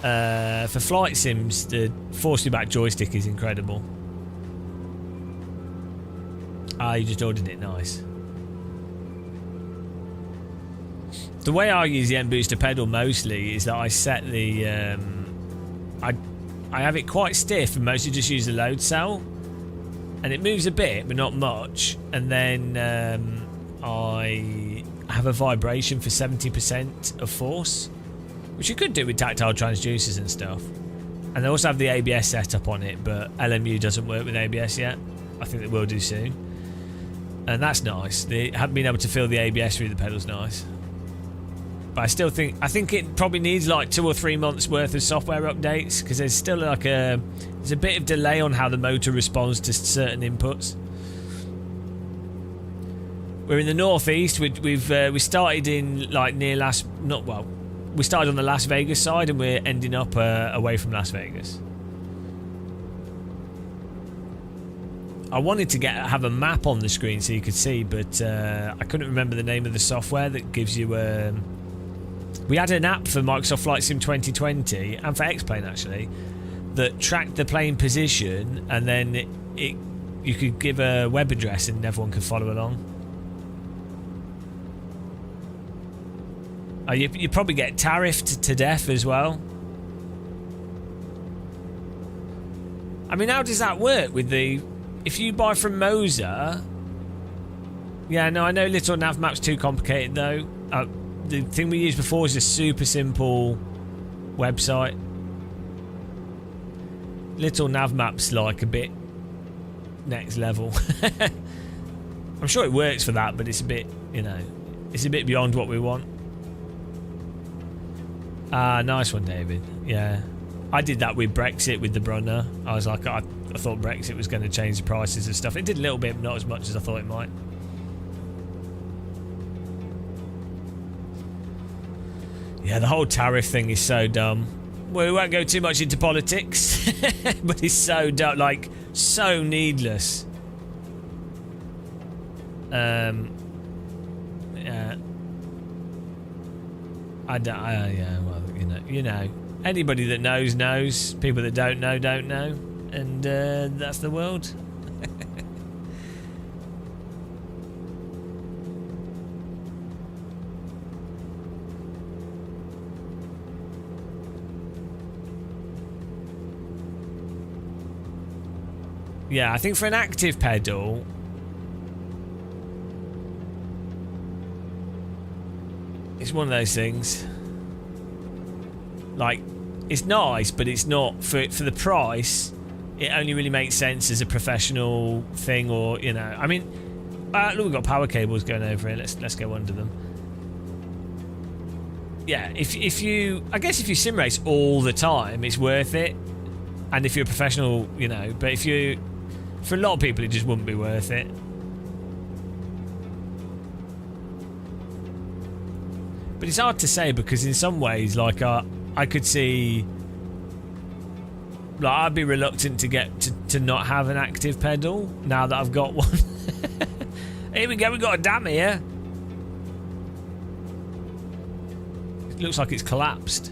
Speaker 1: the force feedback joystick is incredible. Ah, you just ordered it, nice. The way I use the M booster pedal mostly is that I set the I have it quite stiff and mostly just use the load cell. And it moves a bit, but not much. And then I have a vibration for 70% of force, which you could do with tactile transducers and stuff. And I also have the ABS set up on it, but LMU doesn't work with ABS yet. I think it will do soon. And that's nice. They haven't been able to feel the ABS through the pedal's nice. But I still think it probably needs like 2 or 3 months worth of software updates, because there's still like there's a bit of delay on how the motor responds to certain inputs. We're in the northeast. We started in like near we started on the Las Vegas side, and we're ending up away from Las Vegas. I wanted to have a map on the screen so you could see, but I couldn't remember the name of the software that gives you we had an app for Microsoft Flight Sim 2020 and for X-Plane actually that tracked the plane position, and then you could give a web address and everyone could follow along. You probably get tariffed to death as well. I mean, how does that work with if you buy from Moser? Yeah, no, I know Little Nav Map's too complicated though. The thing we used before is a super simple website. Little Nav Map's like a bit next level. I'm sure it works for that, but it's a bit, it's a bit beyond what we want. Ah, nice one, David. Yeah, I did that with Brexit with the Brunner. I was like, I thought Brexit was going to change the prices and stuff. It did a little bit, but not as much as I thought it might. Yeah, the whole tariff thing is so dumb. Well, we won't go too much into politics, but it's so dumb, like so needless. Yeah. Yeah, well, anybody that knows. People that don't know, and that's the world. Yeah, I think for an active pedal, it's one of those things. Like, it's nice, but it's not for the price. It only really makes sense as a professional thing, or you know. I mean, look, we've got power cables going over here. Let's go under them. Yeah, if you, I guess if you sim race all the time, it's worth it. And if you're a professional, you know. But if you, for a lot of people, it just wouldn't be worth it. But it's hard to say because in some ways, like I could see. Like I'd be reluctant to get to not have an active pedal now that I've got one. Here we go, we got a dam here. It looks like it's collapsed.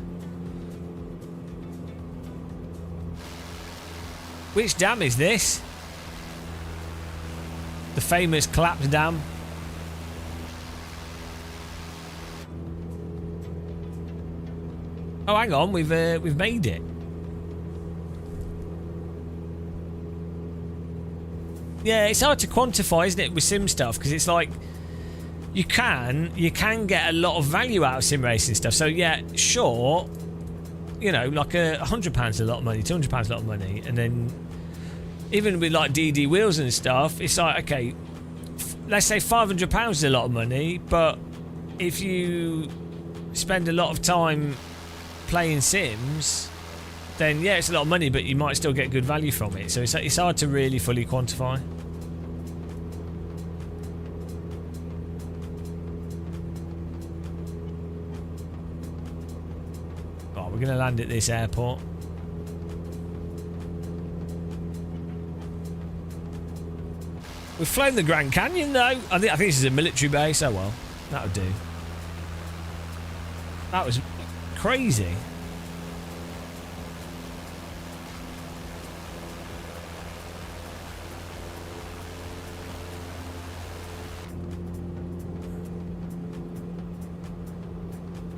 Speaker 1: Which dam is this? The famous collapsed dam. Oh, hang on, we've made it. Yeah, it's hard to quantify, isn't it, with sim stuff? Because it's like you can get a lot of value out of sim racing stuff. So yeah, sure, you know, like £100 is a lot of money, £200 is a lot of money, and then even with like DD wheels and stuff, it's like okay, let's say £500 is a lot of money, but if you spend a lot of time playing sims, then yeah, it's a lot of money, but you might still get good value from it. So it's hard to really fully quantify. Oh, we're going to land at this airport. We've flown the Grand Canyon though. I think this is a military base. Oh well, that'll do. That was crazy.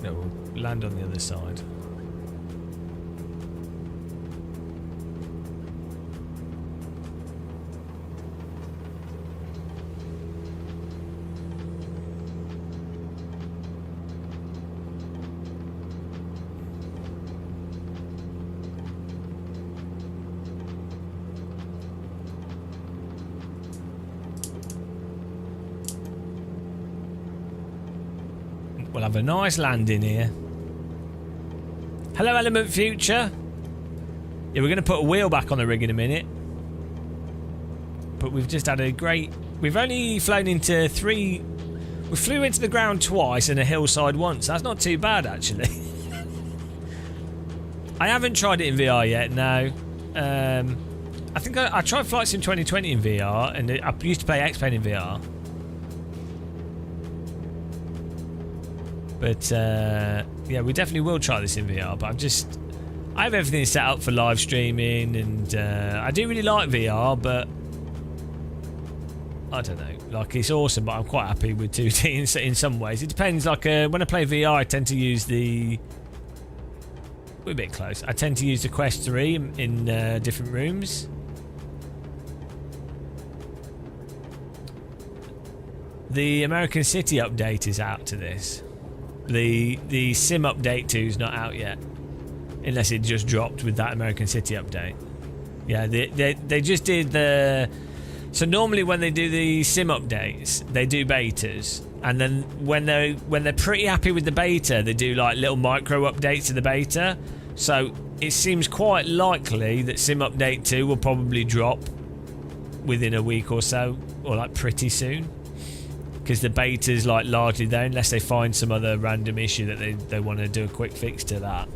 Speaker 1: No, we'll land on the other side. We'll have a nice landing here. Hello, Element Future. Yeah, we're going to put a wheel back on the rig in a minute. But we've just had a great... We've only flown into 3... We flew into the ground twice and a hillside once. That's not too bad, actually. I haven't tried it in VR yet, no. I think I tried Flight Sim 2020 in VR, and I used to play X-Plane in VR. But yeah, we definitely will try this in VR. But I have everything set up for live streaming, and I do really like VR, but I don't know. Like, it's awesome, but I'm quite happy with 2D in some ways. It depends. Like when I play VR, I tend to use the... We're a bit close. I tend to use the Quest 3 in different rooms. The American City update is out to this. The Sim update 2 is not out yet, unless it just dropped with that American City update. Yeah, they just did the... So normally when they do the Sim updates, they do betas, and then when they're pretty happy with the beta, they do like little micro updates to the beta. So it seems quite likely that Sim update 2 will probably drop within a week or so, or like pretty soon. Because the beta's like largely there, unless they find some other random issue that they want to do a quick fix to that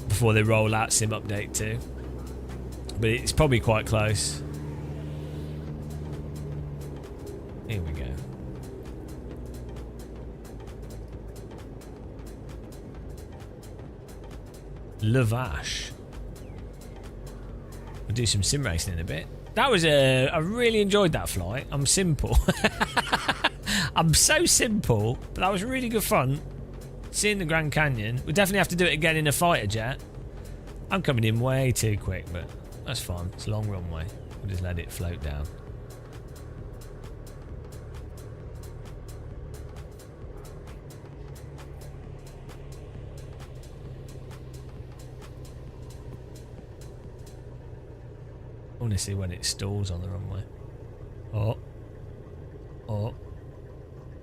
Speaker 1: before they roll out Sim Update 2. But it's probably quite close. Here we go. Lavash. We'll do some sim racing in a bit. That was I really enjoyed that flight. I'm simple. I'm so simple, but that was really good fun. Seeing the Grand Canyon. We definitely have to do it again in a fighter jet. I'm coming in way too quick, but that's fine. It's a long runway. We'll just let it float down. I want to see when it stalls on the runway. Oh. Oh.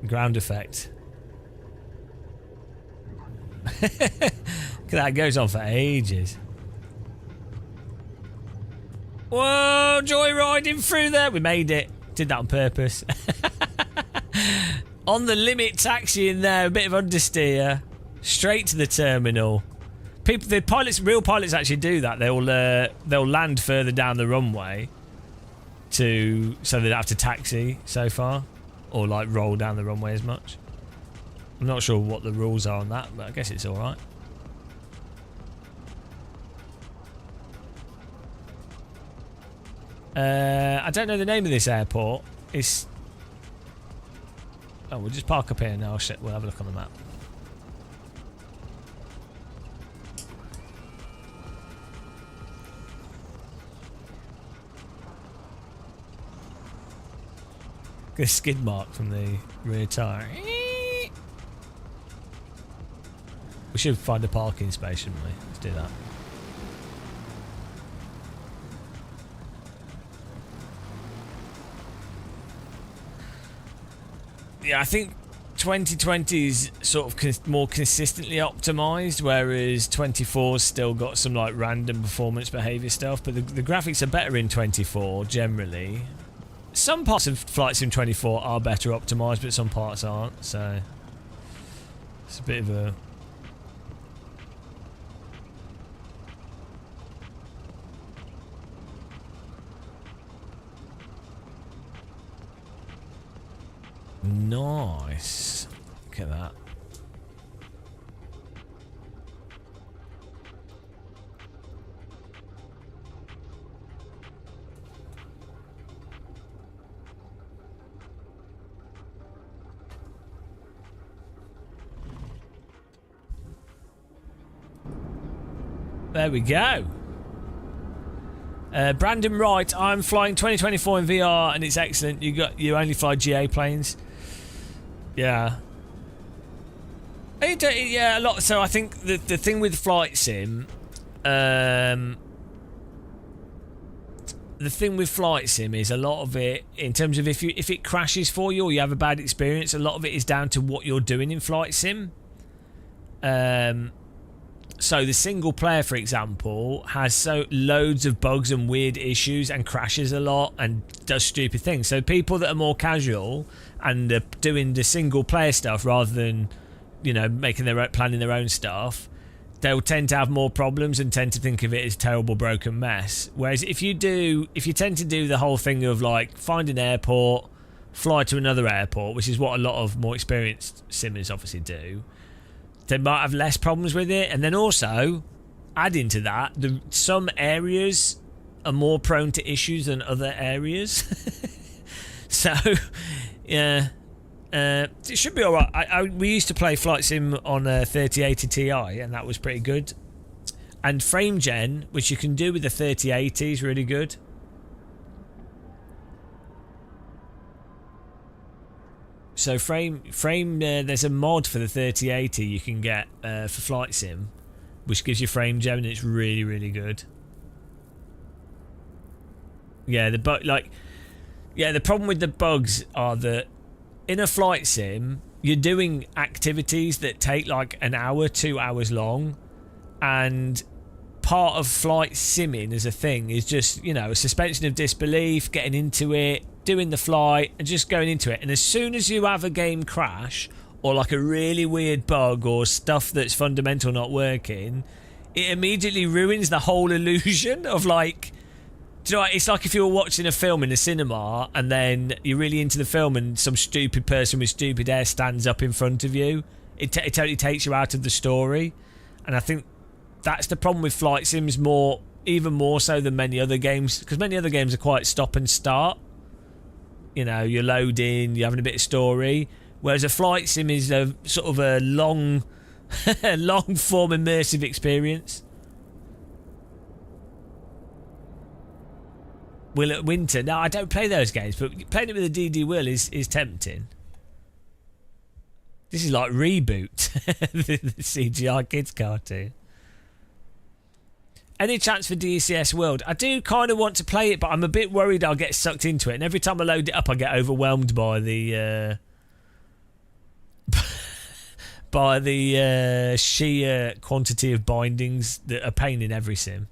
Speaker 1: Ground effect. Look at that, it goes on for ages. Whoa, joyriding through there. We made it. Did that on purpose. On the limit taxi in there, a bit of understeer. Straight to the terminal. The pilots, real pilots actually do that. They'll land further down the runway so they don't have to taxi so far. Or like roll down the runway as much. I'm not sure what the rules are on that, but I guess it's alright. I don't know the name of this airport. It's... Oh, we'll just park up here now. We'll have a look on the map. Get a skid mark from the rear tyre. We should find a parking space, shouldn't we? Let's do that. Yeah, I think 2020's sort of more consistently optimized, whereas 24's still got some like random performance behavior stuff. But the graphics are better in 24 generally. Some parts of Flight Sim 24 are better optimized, but some parts aren't. So it's a bit of a... Nice. Look at that. There we go. Brandon Wright, I'm flying 2024 in VR and it's excellent. You only fly GA planes. Yeah. Yeah, a lot. So I think the thing with Flight Sim, the thing with Flight Sim is a lot of it, in terms of if it crashes for you or you have a bad experience, a lot of it is down to what you're doing in Flight Sim. So the single player, for example, has loads of bugs and weird issues and crashes a lot and does stupid things. So people that are more casual and are doing the single player stuff rather than, you know, planning their own stuff, they'll tend to have more problems and tend to think of it as terrible broken mess. Whereas if you tend to do the whole thing of like find an airport, fly to another airport, which is what a lot of more experienced simmers obviously do, they might have less problems with it. And then also, adding to that, some areas are more prone to issues than other areas. So, yeah, it should be alright. We used to play Flight Sim on a 3080 Ti, and that was pretty good. And frame gen, which you can do with the 3080, is really good. So there's a mod for the 3080 you can get for Flight Sim, which gives you frame gen, and it's really, really good. Yeah, the problem with the bugs are that in a Flight Sim, you're doing activities that take like an hour, 2 hours long, and part of flight simming as a thing is just, you know, a suspension of disbelief, getting into it, doing the flight and just going into it. And as soon as you have a game crash or like a really weird bug or stuff that's fundamental not working, it immediately ruins the whole illusion of like, do you know what? It's like if you were watching a film in the cinema and then you're really into the film and some stupid person with stupid hair stands up in front of you. It totally takes you out of the story. And I think that's the problem with Flight Sims, even more so than many other games, because many other games are quite stop and start. You know, you're loading, you're having a bit of story, whereas a Flight Sim is a sort of a long form immersive experience. Will at Winter. No, I don't play those games, but playing it with a DD Will is tempting. This is like Reboot, the CGI kids cartoon. Any chance for DCS World? I do kind of want to play it, but I'm a bit worried I'll get sucked into it. And every time I load it up, I get overwhelmed by the sheer quantity of bindings that are pain in every sim.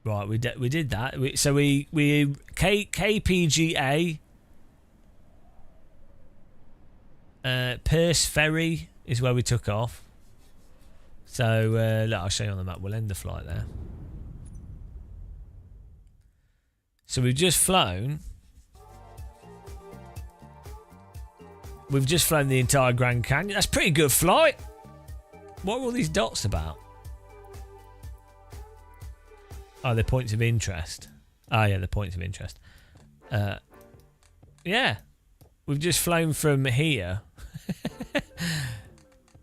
Speaker 1: Right, we did that. So we KPGA. Perse Ferry is where we took off. So look, I'll show you on the map. We'll end the flight there. So we've just flown. We've just flown the entire Grand Canyon. That's a pretty good flight. What are all these dots about? Oh, they're points of interest. Oh, yeah, the points of interest. Yeah. We've just flown from here.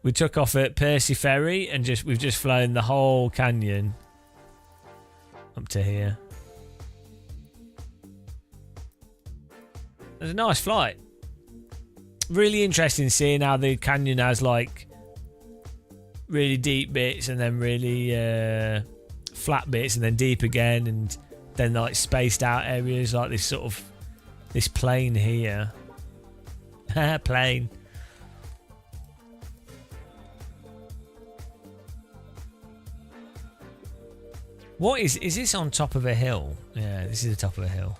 Speaker 1: We took off at Percy Ferry and we've just flown the whole canyon up to here. It was a nice flight. Really interesting seeing how the canyon has like really deep bits and then really flat bits and then deep again and then like spaced out areas like this sort of this plain here. Plain. What is this on top of a hill? Yeah, this is the top of a hill.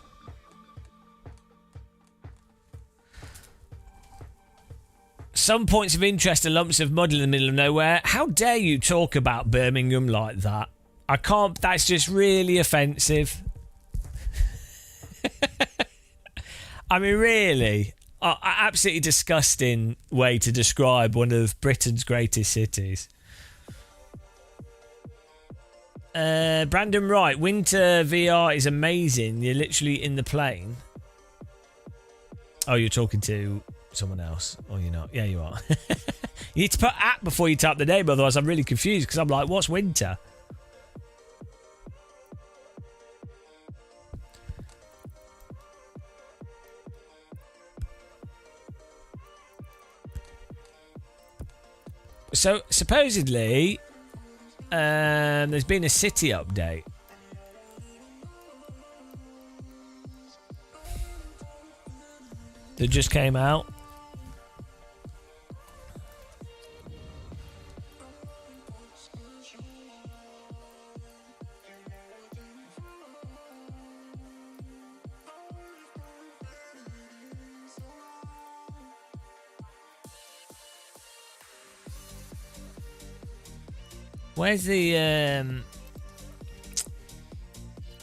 Speaker 1: Some points of interest are lumps of mud in the middle of nowhere. How dare you talk about Birmingham like that? I can't. That's just really offensive. I mean, really, absolutely disgusting way to describe one of Britain's greatest cities. Brandon Wright, Winter VR is amazing. You're literally in the plane. Oh, you're talking to someone else. Oh, you're not. Yeah, you are. You need to put at before you type the name, otherwise I'm really confused because I'm like, what's winter? So, supposedly, there's been a city update. That just came out. Where's the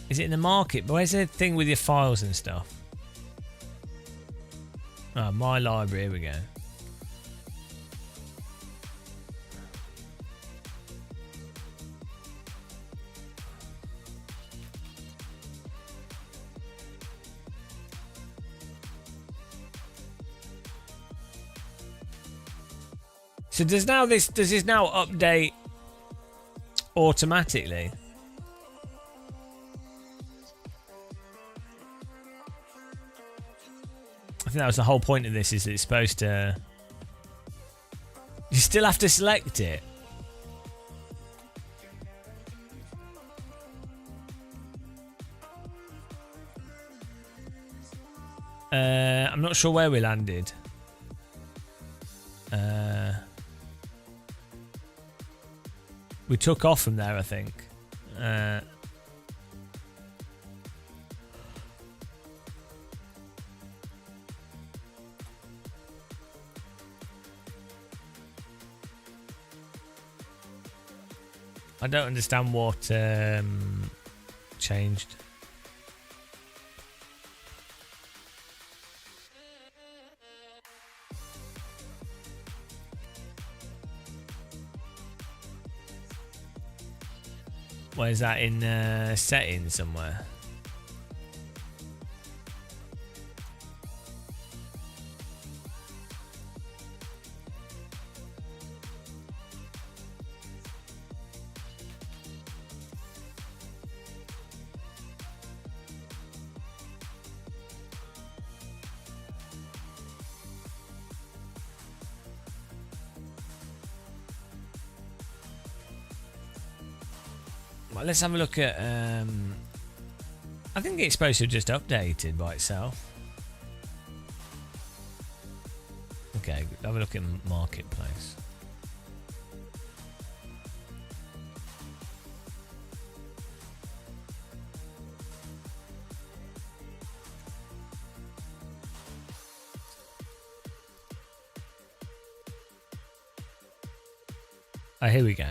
Speaker 1: is it in the market? But where's the thing with your files and stuff? Oh, my library, here we go. So does this now update automatically? I think that was the whole point of this, is it's supposed to... You still have to select it. I'm not sure where we landed. We took off from there, I think. I don't understand what changed. Where's that in settings somewhere? Right, let's have a look at... I think it's supposed to have just updated by itself. Okay, have a look at Marketplace. Oh, here we go.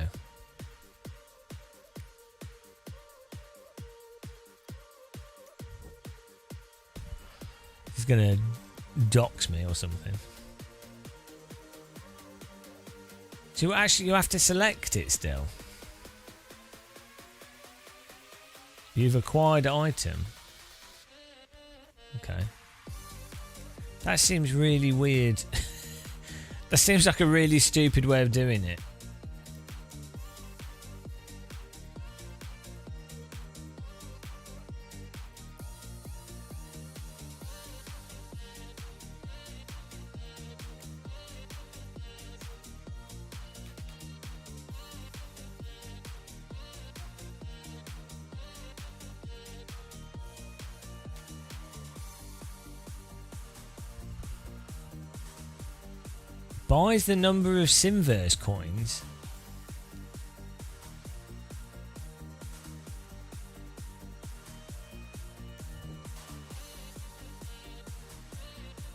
Speaker 1: He's gonna dox me or something. So actually you have to select it still. You've acquired item. Okay. That seems really weird. That seems like a really stupid way of doing it. Buys the number of Simverse coins.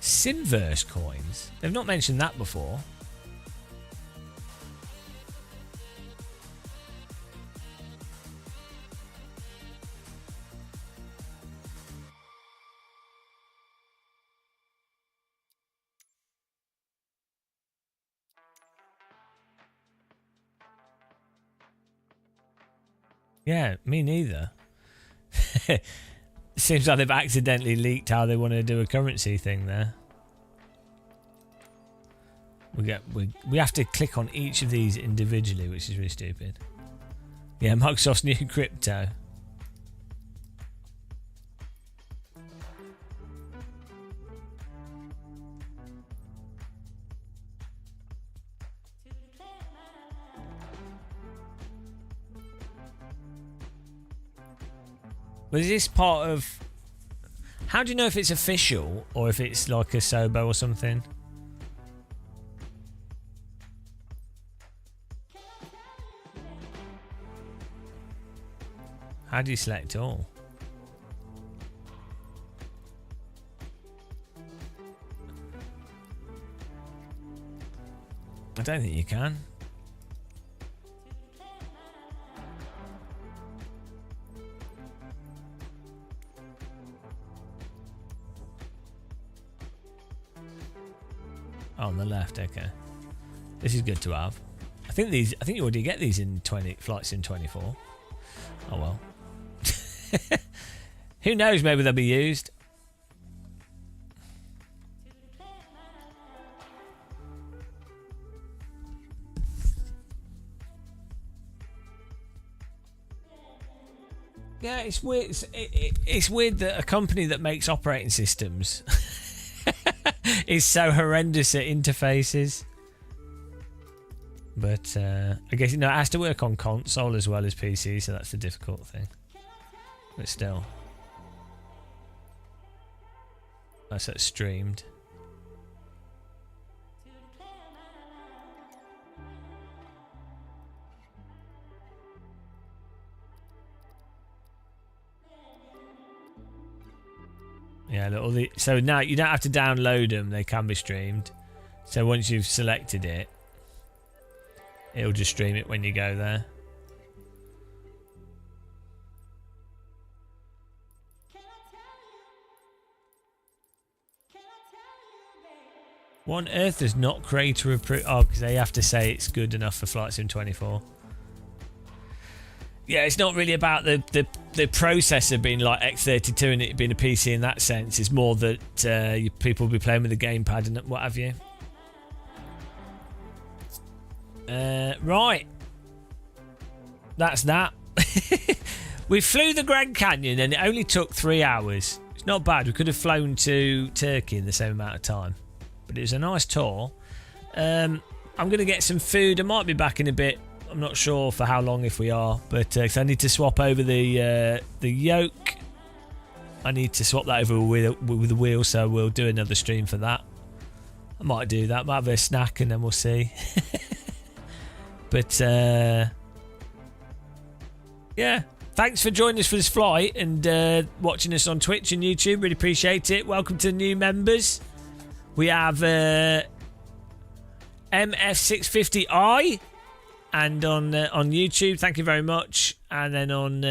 Speaker 1: Simverse coins? They've not mentioned that before. Yeah, me neither. Seems like they've accidentally leaked how they want to do a currency thing there. We have to click on each of these individually, which is really stupid. Yeah, Microsoft's new crypto. But is this part of... How do you know if it's official or if it's like a Sobo or something? How do you select all? I don't think you can. Oh, on the left, okay. This is good to have. I think you already get these in flights in 24. Oh well. Who knows, maybe they'll be used. Yeah, it's weird. It's weird that a company that makes operating systems is so horrendous at interfaces. But I guess it has to work on console as well as PC, so that's the difficult thing. But still, that's streamed. Yeah, look, so now you don't have to download them; they can be streamed. So once you've selected it, it'll just stream it when you go there. What on earth does not creator approve? Oh, because they have to say it's good enough for Flight Sim 24. Yeah, it's not really about the processor being like X32 and it being a PC in that sense. It's more that people will be playing with the gamepad and what have you. Right. That's that. We flew the Grand Canyon and it only took 3 hours. It's not bad. We could have flown to Turkey in the same amount of time. But it was a nice tour. I'm going to get some food. I might be back in a bit. I'm not sure for how long if we are, but 'cause I need to swap over the yoke. I need to swap that over with the wheel, so we'll do another stream for that. I might do that. Might have a snack and then we'll see. But yeah, thanks for joining us for this flight and watching us on Twitch and YouTube. Really appreciate it. Welcome to the new members. We have MF650i and on YouTube. Thank you very much. And then on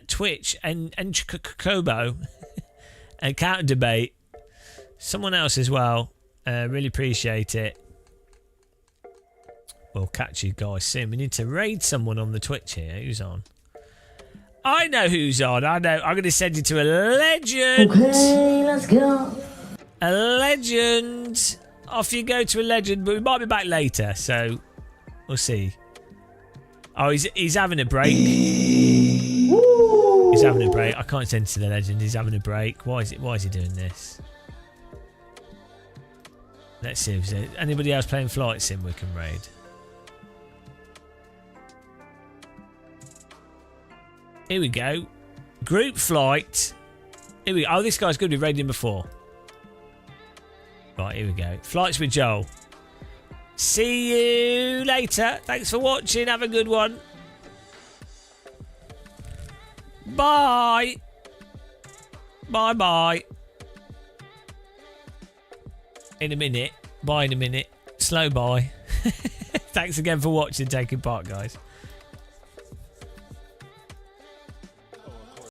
Speaker 1: Twitch and Kobo and Counter Debate. Someone else as well. Really appreciate it. We'll catch you guys soon. We need to raid someone on the Twitch here. Who's on? I know who's on. I know. I'm going to send you to a legend.
Speaker 7: Okay, let's go.
Speaker 1: A legend. Off you go to a legend, but we might be back later, so we'll see. Oh, he's having a break. He's having a break. I can't send to the legend. He's having a break. Why is he doing this? Let's see if there's anybody else playing Flight Sim we can raid. Here we go. Group flight. Here we go. Oh, this guy's going to be raiding before. Right, here we go. Flights with Joel. See you later. Thanks for watching. Have a good one. Bye. Bye-bye. In a minute. Bye in a minute. Slow bye. Thanks again for watching, taking part, guys.